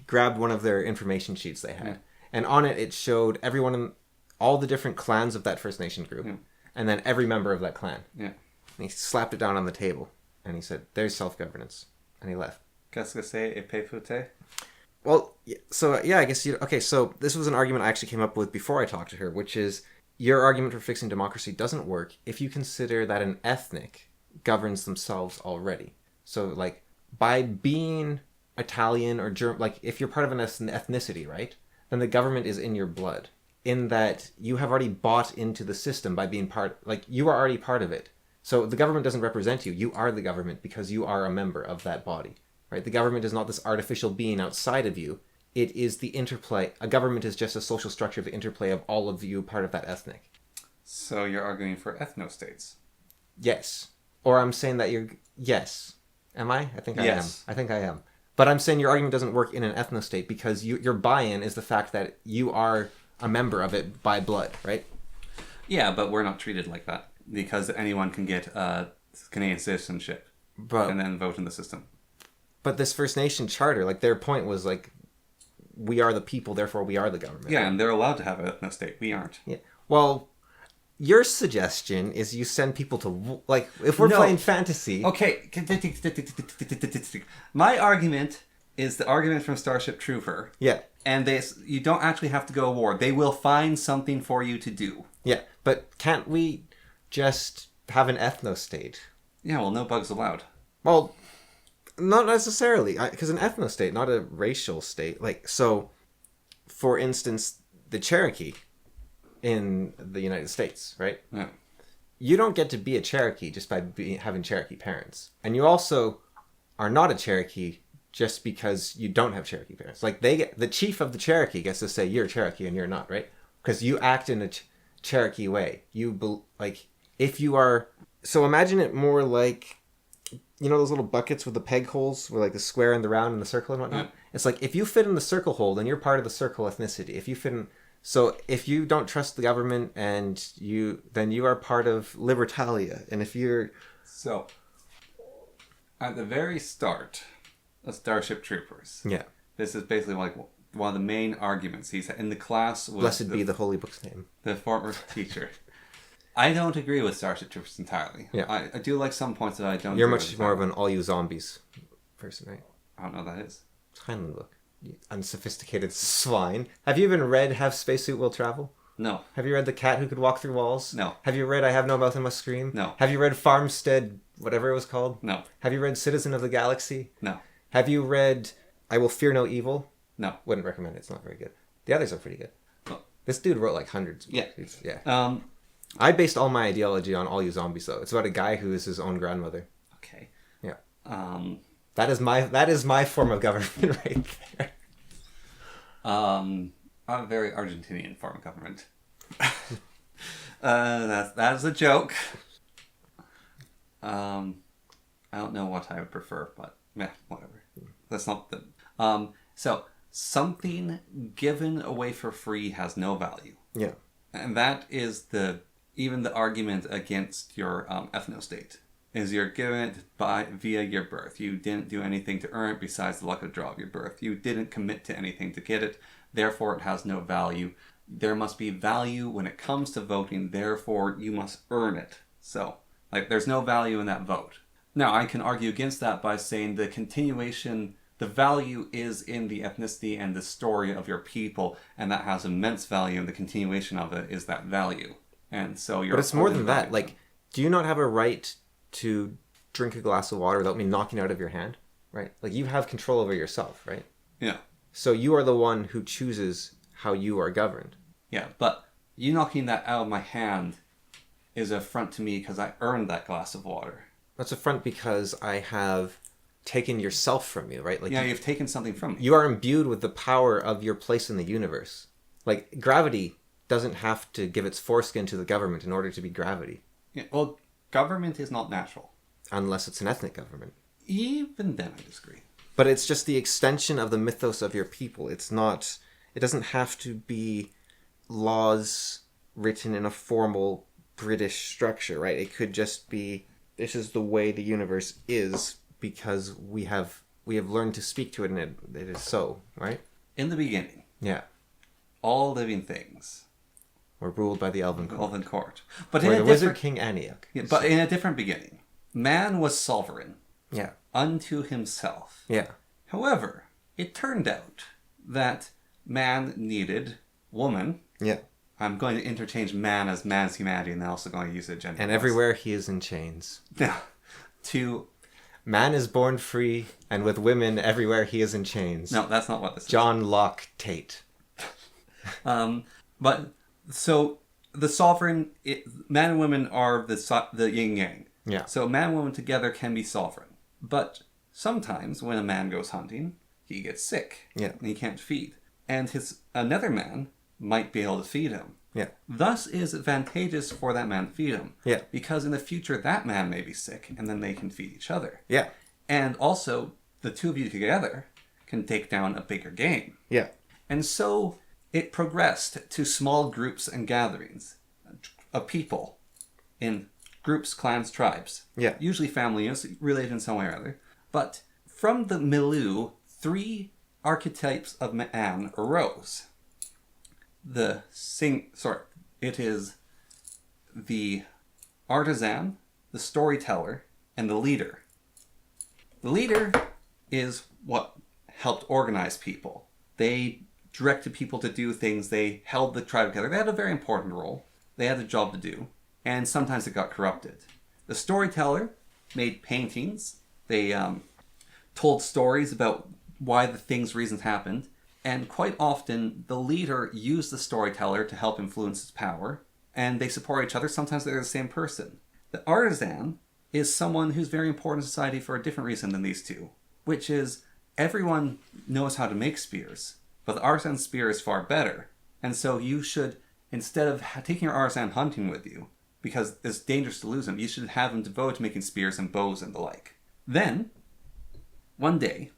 grabbed one of their information sheets they had. And on it showed everyone in all the different clans of that First Nation group. And then every member of that clan. Yeah. And he slapped it down on the table. And he said, there's self-governance. And he left. Qu'est-ce que c'est épéfouté? Well, so yeah, I guess okay, so this was an argument I actually came up with before I talked to her, which is your argument for fixing democracy doesn't work if you consider that an ethnic governs themselves already. So, like, by being Italian or German, like, if you're part of an ethnicity, right, then the government is in your blood, in that you have already bought into the system by being part, like, you are already part of it. So the government doesn't represent you. You are the government because you are a member of that body. right? The government is not this artificial being outside of you. It is the interplay. A government is just a social structure of the interplay of all of you, part of that ethnic. So you're arguing for ethnostates. Yes. Or I'm saying that you're... Yes. Am I? I think I Yes. am. I think I am. But I'm saying your argument doesn't work in an ethnostate because your buy-in is the fact that you are a member of it by blood, right? Yeah, but we're not treated like that because anyone can get Canadian citizenship and then vote in the system. But this First Nation charter, like, their point was, like, we are the people, therefore we are the government. Yeah, and they're allowed to have an ethnostate. We aren't. Yeah. Well, your suggestion is you send people to, like, if we're playing fantasy... Okay. My argument is the argument from Starship Trooper. Yeah. And you don't actually have to go to war. They will find something for you to do. Yeah, but can't we just have an ethnostate? Yeah, well, no bugs allowed. Well, not necessarily, because an ethnostate, not a racial state. Like, so, for instance, the Cherokee in the United States, right? Yeah. You don't get to be a Cherokee just by having Cherokee parents. And you also are not a Cherokee just because you don't have Cherokee parents. Like, the chief of the Cherokee gets to say you're Cherokee and you're not, right? Because you act in a Cherokee way. If you are... So imagine it more like... You know those little buckets with the peg holes, where like the square and the round and the circle and whatnot? Yeah. It's like, if you fit in the circle hole, then you're part of the circle ethnicity. If you fit in... So if you don't trust the government then you are part of Libertalia. And if you're... So, at the very start of Starship Troopers, yeah, this is basically like one of the main arguments he's in the class. Blessed be the Holy Book's name. The former teacher. I don't agree with Starship Troopers entirely. Yeah. I do like some points that I don't. You're much more of an all you zombies person, right? I don't know what that is. It's Heinlein book. You unsophisticated swine. Have you even read Have Spacesuit Will Travel? No. Have you read The Cat Who Could Walk Through Walls? No. Have you read I Have No Mouth and Must Scream? No. Have you read Farmstead, whatever it was called? No. Have you read Citizen of the Galaxy? No. Have you read I Will Fear No Evil? No. Wouldn't recommend it. It's not very good. The others are pretty good. Oh. This dude wrote like hundreds. Yeah. Yeah. I based all my ideology on All You Zombies, though. It's about a guy who is his own grandmother. Okay. Yeah. That is my form of government right there. A very Argentinian form of government. That's a joke. I don't know what I would prefer, but whatever. That's not the. So something given away for free has no value. Yeah. And that is even the argument against your ethnostate. Is you're given it via your birth. You didn't do anything to earn it besides the luck of the draw of your birth. You didn't commit to anything to get it. Therefore, it has no value. There must be value when it comes to voting. Therefore, you must earn it. So, there's no value in that vote. Now, I can argue against that by saying the value is in the ethnicity and the story of your people, and that has immense value, and the continuation of it is that value. And so you're... But it's more than that. Do you not have a right to drink a glass of water without me knocking it out of your hand? Right? You have control over yourself, right? Yeah. So you are the one who chooses how you are governed. Yeah, but you knocking that out of my hand is an affront to me because I earned that glass of water. That's an affront because I have taken yourself from you, right? You've taken something from me. You are imbued with the power of your place in the universe. Gravity doesn't have to give its foreskin to the government in order to be gravity. Yeah, well, government is not natural. Unless it's an ethnic government. Even then, I disagree. But it's just the extension of the mythos of your people. It doesn't have to be laws written in a formal British structure, right? It could just be, this is the way the universe is because we have learned to speak to it and it is so, right? In the beginning. Yeah. All living things were ruled by the Elven Court. But the Wizard King Antioch. Yeah, but in a different beginning. Man was sovereign. Yeah. Unto himself. Yeah. However, it turned out that man needed woman. Yeah. I'm going to interchange man as man's humanity, and then also going to use it gender. And everywhere he is in chains. Yeah. Man is born free, and with women everywhere he is in chains. No, that's not what this is. John Locke Tate. But so the sovereign, man and women are the yin yang. Yeah. So man and woman together can be sovereign, but sometimes when a man goes hunting, he gets sick. Yeah. And he can't feed. And another man might be able to feed him. Yeah. Thus is advantageous for that man to feed him. Yeah. Because in the future, that man may be sick, and then they can feed each other. Yeah. And also, the two of you together can take down a bigger game. Yeah. And so it progressed to small groups and gatherings of people in groups, clans, tribes. Yeah. Usually family units related in some way or other. But from the milieu, 3 archetypes of man arose. It is the artisan, the storyteller, and the leader. The leader is what helped organize people. They directed people to do things. They held the tribe together. They had a very important role. They had a job to do. And sometimes it got corrupted. The storyteller made paintings. They told stories about why the reasons happened. And quite often, the leader used the storyteller to help influence his power. And they support each other. Sometimes they're the same person. The artisan is someone who's very important in society for a different reason than these two. Which is, everyone knows how to make spears. But the artisan spear is far better. And so you should, instead of taking your artisan hunting with you, because it's dangerous to lose him, you should have him devoted to making spears and bows and the like. Then, one day,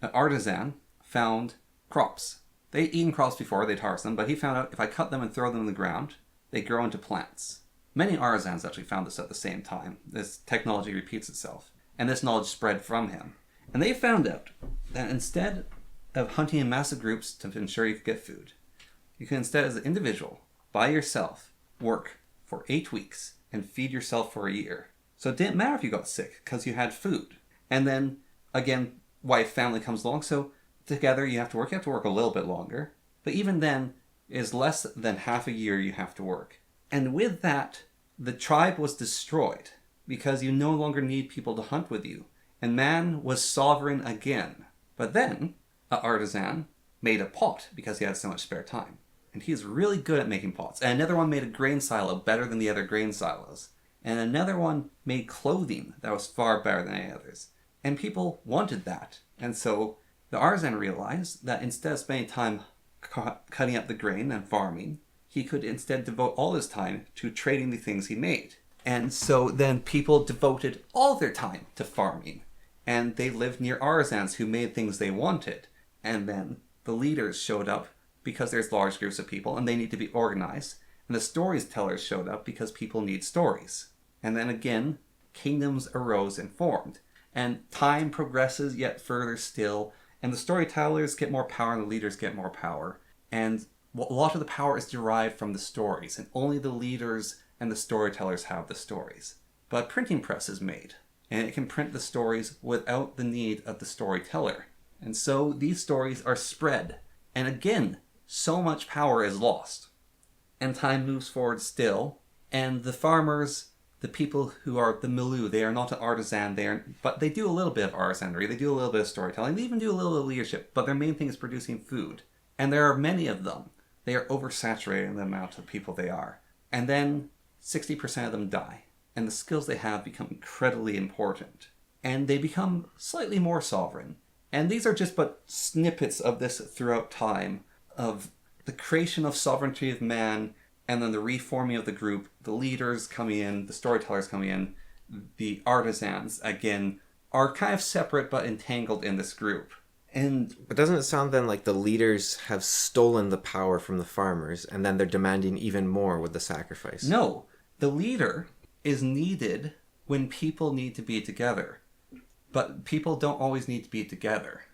an artisan found crops. They'd eaten crops before, they'd harvest them, but he found out if I cut them and throw them in the ground, they grow into plants. Many artisans actually found this at the same time. This technology repeats itself. And this knowledge spread from him. And they found out that instead of hunting in massive groups to ensure you could get food, you can instead, as an individual, by yourself, work for 8 weeks and feed yourself for a year. So it didn't matter if you got sick because you had food. And then, again, wife, family comes along. So together you have to work a little bit longer. But even then, it is less than half a year you have to work. And with that, the tribe was destroyed because you no longer need people to hunt with you. And man was sovereign again. But then, an artisan made a pot because he had so much spare time. And he's really good at making pots. And another one made a grain silo better than the other grain silos. And another one made clothing that was far better than any others. And people wanted that. And so the artisan realized that instead of spending time cutting up the grain and farming, he could instead devote all his time to trading the things he made. And so then people devoted all their time to farming. And they lived near artisans who made things they wanted. And then the leaders showed up because there's large groups of people and they need to be organized. And the storytellers showed up because people need stories. And then again, kingdoms arose and formed. And time progresses yet further still. And the storytellers get more power and the leaders get more power. And a lot of the power is derived from the stories. And only the leaders and the storytellers have the stories. But a printing press is made. And it can print the stories without the need of the storyteller. And so these stories are spread. And again, so much power is lost. And time moves forward still. And the farmers, the people who are the milieu, they are not an artisan, but they do a little bit of artisanry, they do a little bit of storytelling, they even do a little bit of leadership, but their main thing is producing food. And there are many of them. They are oversaturated in the amount of people they are. And then 60% of them die. And the skills they have become incredibly important. And they become slightly more sovereign. And these are just but snippets of this throughout time, of the creation of sovereignty of man, and then the reforming of the group, the leaders coming in, the storytellers coming in, the artisans, again, are kind of separate but entangled in this group. But doesn't it sound then like the leaders have stolen the power from the farmers, and then they're demanding even more with the sacrifice? No, the leader is needed when people need to be together. But people don't always need to be together.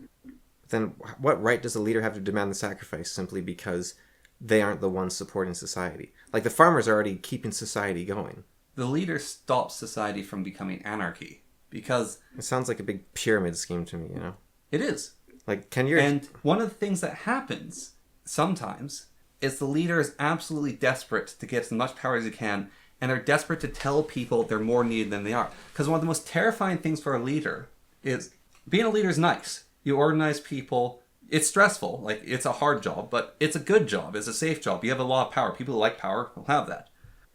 Then what right does the leader have to demand the sacrifice simply because they aren't the ones supporting society? Like, the farmers are already keeping society going. The leader stops society from becoming anarchy because... It sounds like a big pyramid scheme to me, you know? It is. Like, can you... And one of the things that happens sometimes is the leader is absolutely desperate to get as much power as he can, and they're desperate to tell people they're more needed than they are. Because one of the most terrifying things for a leader is... Being a leader is nice. You organize people. It's stressful. Like, it's a hard job, but it's a good job. It's a safe job. You have a lot of power. People who like power will have that.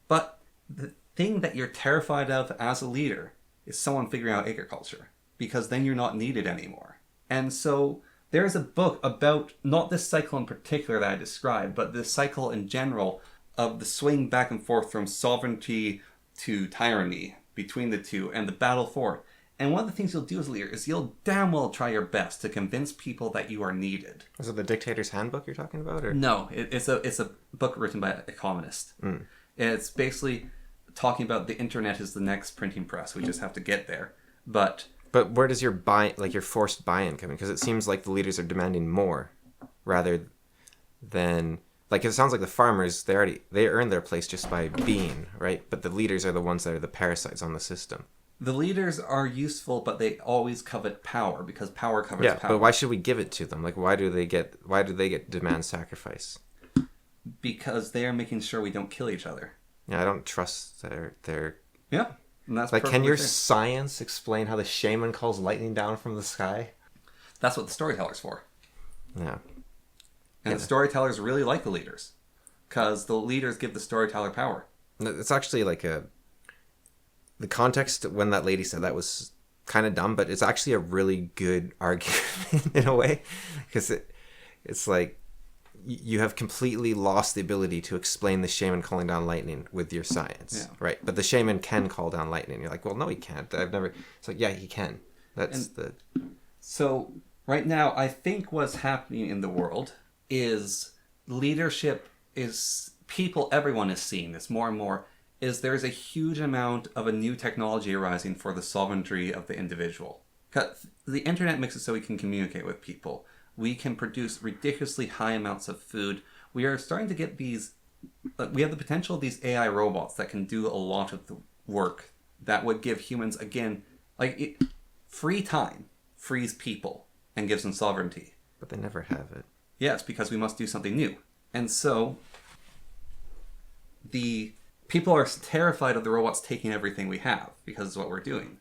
But the thing that you're terrified of as a leader is someone figuring out agriculture. because then you're not needed anymore. And so there's a book about, not this cycle in particular that I described, but the cycle in general of the swing back and forth from sovereignty to tyranny between the two and the battle for it. And one of the things you'll do as a leader is you'll damn well try your best to convince people that you are needed. Is it the Dictator's Handbook you're talking about? Or? No, it's a book written by an economist. And it's basically talking about the internet is the next printing press. We just have to get there. But where does your your forced buy-in come in? Because it seems like the leaders are demanding more rather than... Like, it sounds like the farmers, they earn their place just by being, right? But the leaders are the ones that are the parasites on the system. The leaders are useful, but they always covet power because power covers power. Yeah, but why should we give it to them? Like, why do they get demand sacrifice? Because they are making sure we don't kill each other. Yeah, I don't trust their... Yeah, and that's like, can your fair. science explain how the shaman calls lightning down from the sky? That's what the storyteller's for. Yeah. And the storytellers really like the leaders because the leaders give the storyteller power. It's actually like the context when that lady said that was kind of dumb, but it's actually a really good argument in a way, because it's like you have completely lost the ability to explain the shaman calling down lightning with your science, right? But the shaman can call down lightning. You're like, well, no, he can't. I've never. It's like, yeah, he can. So right now, I think what's happening in the world is leadership is people. Everyone is seeing this more and more. Is there's a huge amount of a new technology arising for the sovereignty of the individual. The internet makes it so we can communicate with people. We can produce ridiculously high amounts of food. We are starting to get these... We have the potential of these AI robots that can do a lot of the work that would give humans, again, free time frees people and gives them sovereignty. But they never have it. Yes, because we must do something new. And so the people are terrified of the robots taking everything we have because it's what we're doing.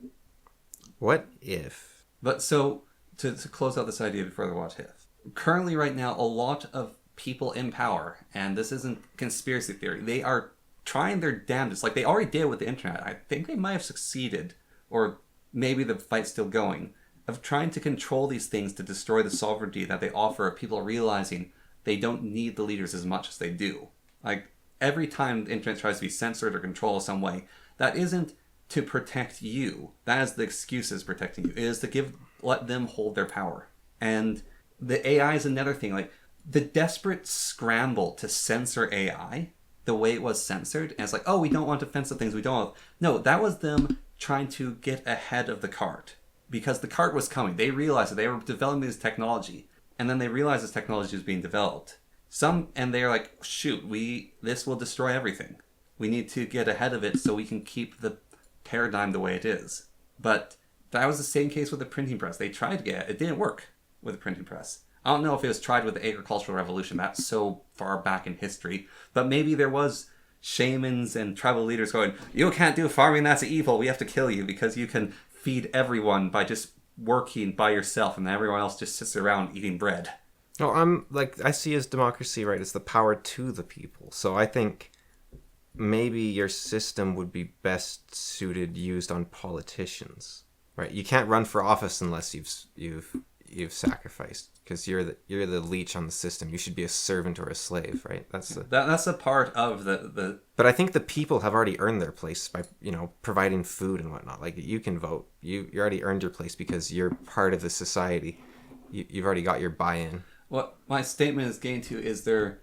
What if? But so, to close out this idea before the what if, currently right now, a lot of people in power, and this isn't conspiracy theory, they are trying their damnedest, like they already did with the internet. I think they might have succeeded, or maybe the fight's still going, of trying to control these things to destroy the sovereignty that they offer, people realizing they don't need the leaders as much as they do. Like, every time the internet tries to be censored or controlled some way, that isn't to protect you. That is the excuses protecting you. It is to let them hold their power. And the AI is another thing. Like, the desperate scramble to censor AI, the way it was censored, and it's like, oh, we don't want offensive things, we don't want... No, that was them trying to get ahead of the cart. Because the cart was coming. They realized that they were developing this technology. And then they realized this technology was being developed. And they're like, shoot, this will destroy everything. We need to get ahead of it so we can keep the paradigm the way it is. But that was the same case with the printing press. They tried to get it. It didn't work with the printing press. I don't know if it was tried with the agricultural revolution. That's so far back in history. But maybe there was shamans and tribal leaders going, you can't do farming, that's evil. We have to kill you because you can feed everyone by just working by yourself and everyone else just sits around eating bread. No, I see as democracy, right, as the power to the people. So I think maybe your system would be best used on politicians, right? You can't run for office unless you've sacrificed, because you're the leech on the system. You should be a servant or a slave, right? That's a part of the. But I think the people have already earned their place by providing food and whatnot. Like, you can vote. You already earned your place because you're part of the society. You've already got your buy-in. What my statement is getting to is the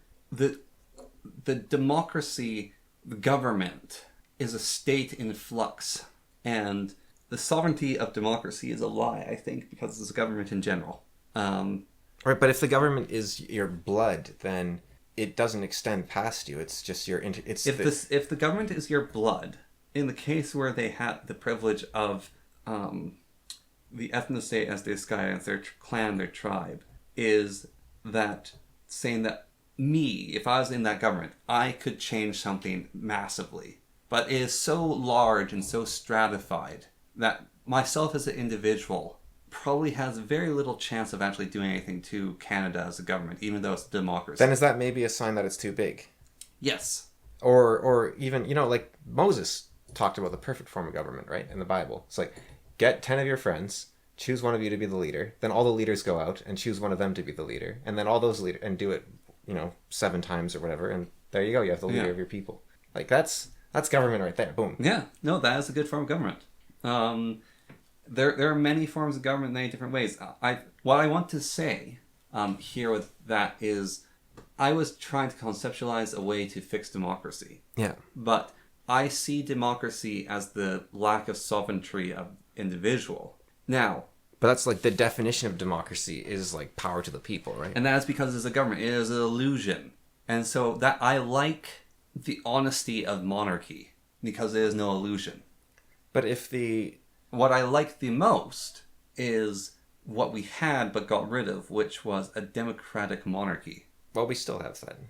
democracy, the government, is a state in flux, and the sovereignty of democracy is a lie, I think, because it's a government in general. Right, but if the government is your blood, then it doesn't extend past you. It's just your... If the government is your blood, in the case where they had the privilege of the ethnostate as this guy, as their clan, their tribe, is that saying that if I was in that government, I could change something massively. But it is so large and so stratified that myself as an individual probably has very little chance of actually doing anything to Canada as a government, even though it's a democracy. Then is that maybe a sign that it's too big? Yes. Or even, like Moses talked about the perfect form of government, right? In the Bible. It's like, get 10 of your friends, choose one of you to be the leader. Then all the leaders go out and choose one of them to be the leader. And then all those leaders, and do it, 7 times or whatever. And there you go. You have the leader of your people. Like, that's government right there. Boom. Yeah. No, that is a good form of government. There are many forms of government in many different ways. What I want to say here with that is I was trying to conceptualize a way to fix democracy. Yeah. But I see democracy as the lack of sovereignty of individual. Now... But that's like the definition of democracy is like power to the people, right? And that's because it's a government. It is an illusion. And so that I like the honesty of monarchy because it is no illusion. But if what I like the most is what we had but got rid of, which was a democratic monarchy. Well, we still have that.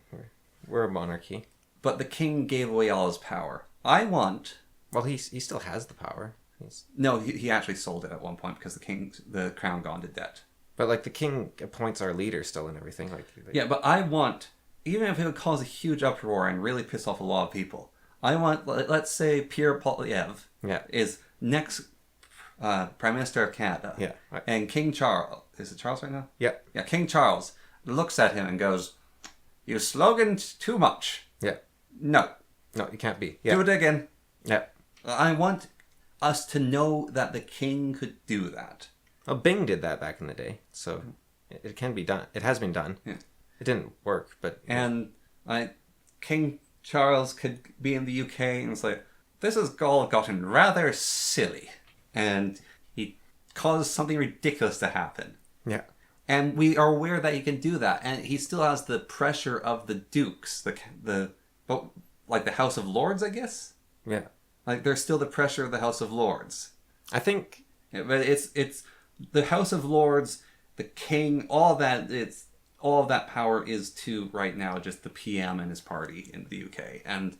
We're a monarchy. But the king gave away all his power. I want... Well, he still has the power. No, he actually sold it at one point because the crown gone to debt. But like the king appoints our leader still and everything. Yeah, but I want, even if it would cause a huge uproar and really piss off a lot of people, I want, let's say Pierre Poilievre is next Prime Minister of Canada. Yeah. Right. And King Charles, is it Charles right now? Yeah. Yeah, King Charles looks at him and goes, "You sloganed too much." Yeah. No, it can't be. Yeah. Do it again. Yeah. I want us to know that the king could do that. Well, Bing did that back in the day, so it can be done. It has been done. Yeah. It didn't work, but... And King Charles could be in the UK and it's like, this has all gotten rather silly. And he caused something ridiculous to happen. Yeah. And we are aware that he can do that. And he still has the pressure of the dukes, the House of Lords, I guess? Yeah. Like, there's still the pressure of the House of Lords. I think... Yeah, but it's the House of Lords, the king, all of that power is to, right now, just the PM and his party in the UK. And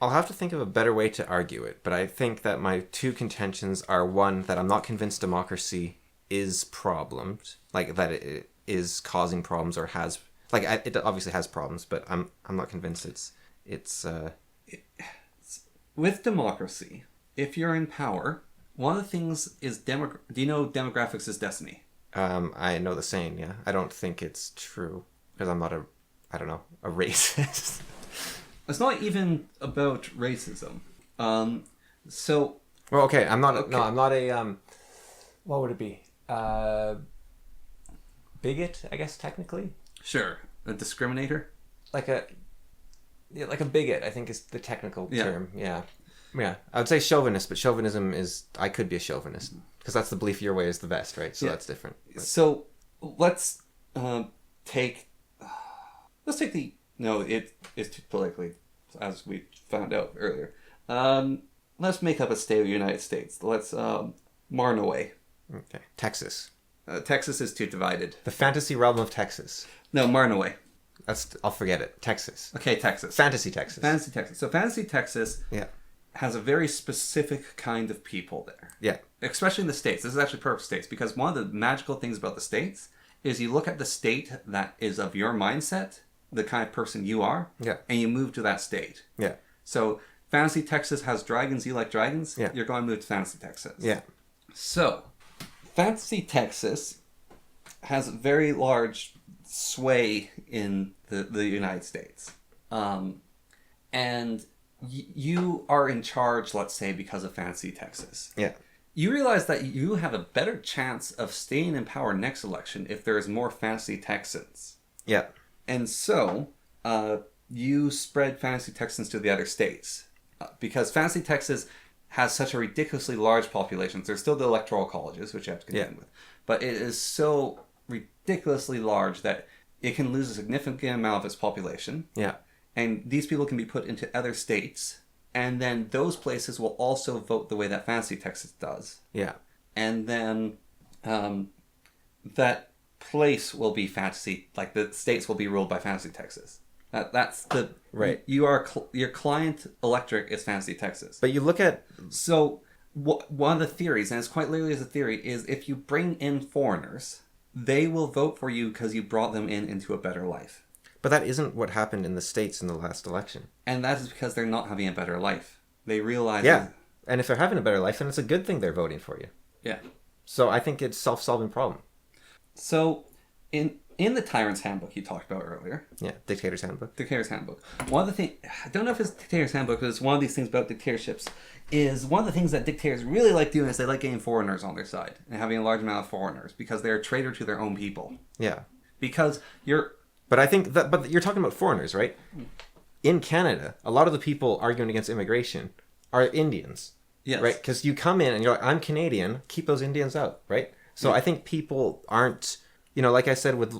I'll have to think of a better way to argue it, but I think that my two contentions are, one, that I'm not convinced democracy is problems, like that it is causing problems or has... Like, it obviously has problems, but I'm not convinced it's with democracy, if you're in power, one of the things is do you know demographics is destiny? I know the saying, yeah. I don't think it's true because I'm not a racist. It's not even about racism. So. Well, okay. I'm not. Okay. No, I'm not a. What would it be? Bigot, I guess technically. Sure, a discriminator. Like a bigot, I think is the technical term. Yeah. Yeah. I would say chauvinist, but chauvinism is... I could be a chauvinist. Because that's the belief your way is the best, right? So that's different. But... So, let's take... Let's take the... No, it's too politically, as we found out earlier. Let's make up a state of the United States. Let's... Marnaway. Okay. Texas. Texas is too divided. The fantasy realm of Texas. No, Marnaway. I'll forget it. Texas. Okay, Texas. Fantasy Texas. Fantasy Texas. So Fantasy Texas has a very specific kind of people there. Yeah. Especially in the States. This is actually perfect States because one of the magical things about the States is you look at the state that is of your mindset, the kind of person you are, and you move to that state. Yeah. So Fantasy Texas has dragons. You like dragons? Yeah. You're going to move to Fantasy Texas. Yeah. So Fantasy Texas has very large sway in the United States. And you are in charge, let's say, because of Fantasy Texas. Yeah. You realize that you have a better chance of staying in power next election if there is more Fantasy Texans. Yeah. And so, you spread Fantasy Texans to the other states. Because Fantasy Texas has such a ridiculously large population. There's still the electoral colleges, which you have to contend with. But it is so ridiculously large that it can lose a significant amount of its population. Yeah. And these people can be put into other states. And then those places will also vote the way that Fantasy Texas does. Yeah. And then that place will be Fantasy... Like, the states will be ruled by Fantasy Texas. That's the... Right. Your client electorate is Fantasy Texas. But you look at... So, one of the theories, and it's quite literally as a theory, is if you bring in foreigners, they will vote for you because you brought them into a better life. But that isn't what happened in the States in the last election. And that is because they're not having a better life. They realize... Yeah. And if they're having a better life, then it's a good thing they're voting for you. Yeah. So I think it's a self-solving problem. So, in the Tyrant's Handbook you talked about earlier, Yeah, Dictator's Handbook. Dictator's Handbook, one of the things, I don't know if it's Dictator's Handbook, but it's one of these things about dictatorships, is one of the things that dictators really like doing is they like getting foreigners on their side and having a large amount of foreigners because they're a traitor to their own people. Yeah. Because you're... But I think that, but you're talking about foreigners, right? In Canada, a lot of the people arguing against immigration are Indians. Yes. Right? Because you come in and you're like, I'm Canadian, keep those Indians out, right? So I think people aren't, like I said with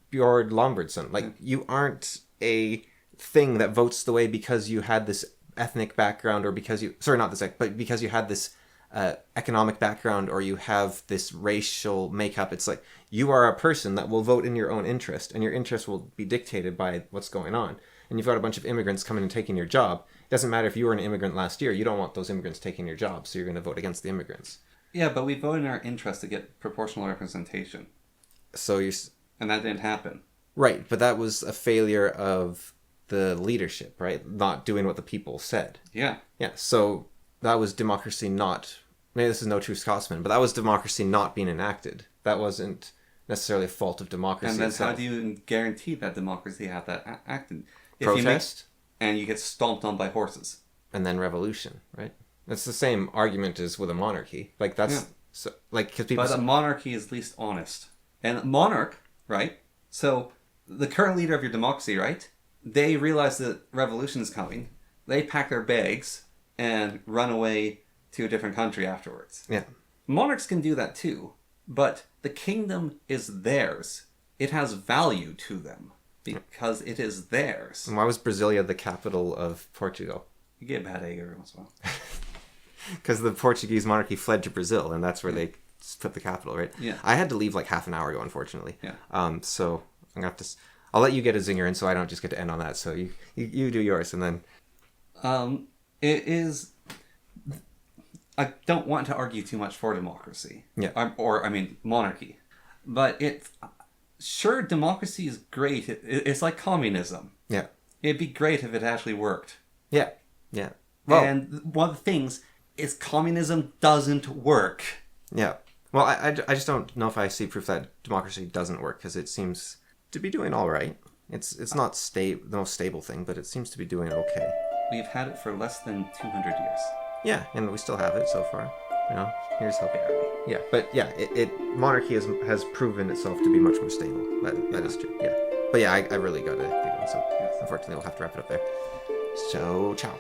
Bjord Lombertson, like you aren't a thing that votes the way because you had this ethnic background or because you, sorry, not this, but because you had this economic background or you have this racial makeup. It's like you are a person that will vote in your own interest and your interest will be dictated by what's going on. And you've got a bunch of immigrants coming and taking your job. It doesn't matter if you were an immigrant last year. You don't want those immigrants taking your job, so you're going to vote against the immigrants. Yeah, but we vote in our interest to get proportional representation. So you're... And that didn't happen. Right, but that was a failure of the leadership, right? Not doing what the people said. Yeah. Yeah, so that was democracy not... Maybe this is no true Scotsman, but that was democracy not being enacted. That wasn't necessarily a fault of democracy And then itself. how do you guarantee that democracy had that acted? If Protest? and you get stomped on by horses. And then revolution, right? That's the same argument as with a monarchy. Like, that's... Yeah. So, like, because people... But a monarchy is least honest. And monarch, right? So, the current leader of your democracy, right? They realize that revolution is coming. They pack their bags and run away to a different country afterwards. Yeah. Monarchs can do that too. But the kingdom is theirs. It has value to them. Because it is theirs. And why was Brasilia the capital of Portugal? You get a bad egg every once in a while. Because the Portuguese monarchy fled to Brazil, and that's where they put the capital, right? Yeah. I had to leave like half an hour ago, unfortunately. Yeah. So I'm gonna have to. I'll let you get a zinger in, so I don't just get to end on that. So you do yours, and then. It is. I don't want to argue too much for democracy. Yeah. Or monarchy, but it. Sure, democracy is great. It's like communism. Yeah. It'd be great if it actually worked. Yeah. Yeah. Well, And one of the things is communism doesn't work. Yeah. Well, I just don't know if I see proof that democracy doesn't work because it seems to be doing all right. It's not the most stable thing, but it seems to be doing okay. We've had it for less than 200 years. Yeah, and we still have it so far. Here's how barely. Yeah, but yeah, monarchy has proven itself to be much more stable. That is true. Yeah, but yeah, I really got to get on. So unfortunately, we'll have to wrap it up there. So ciao.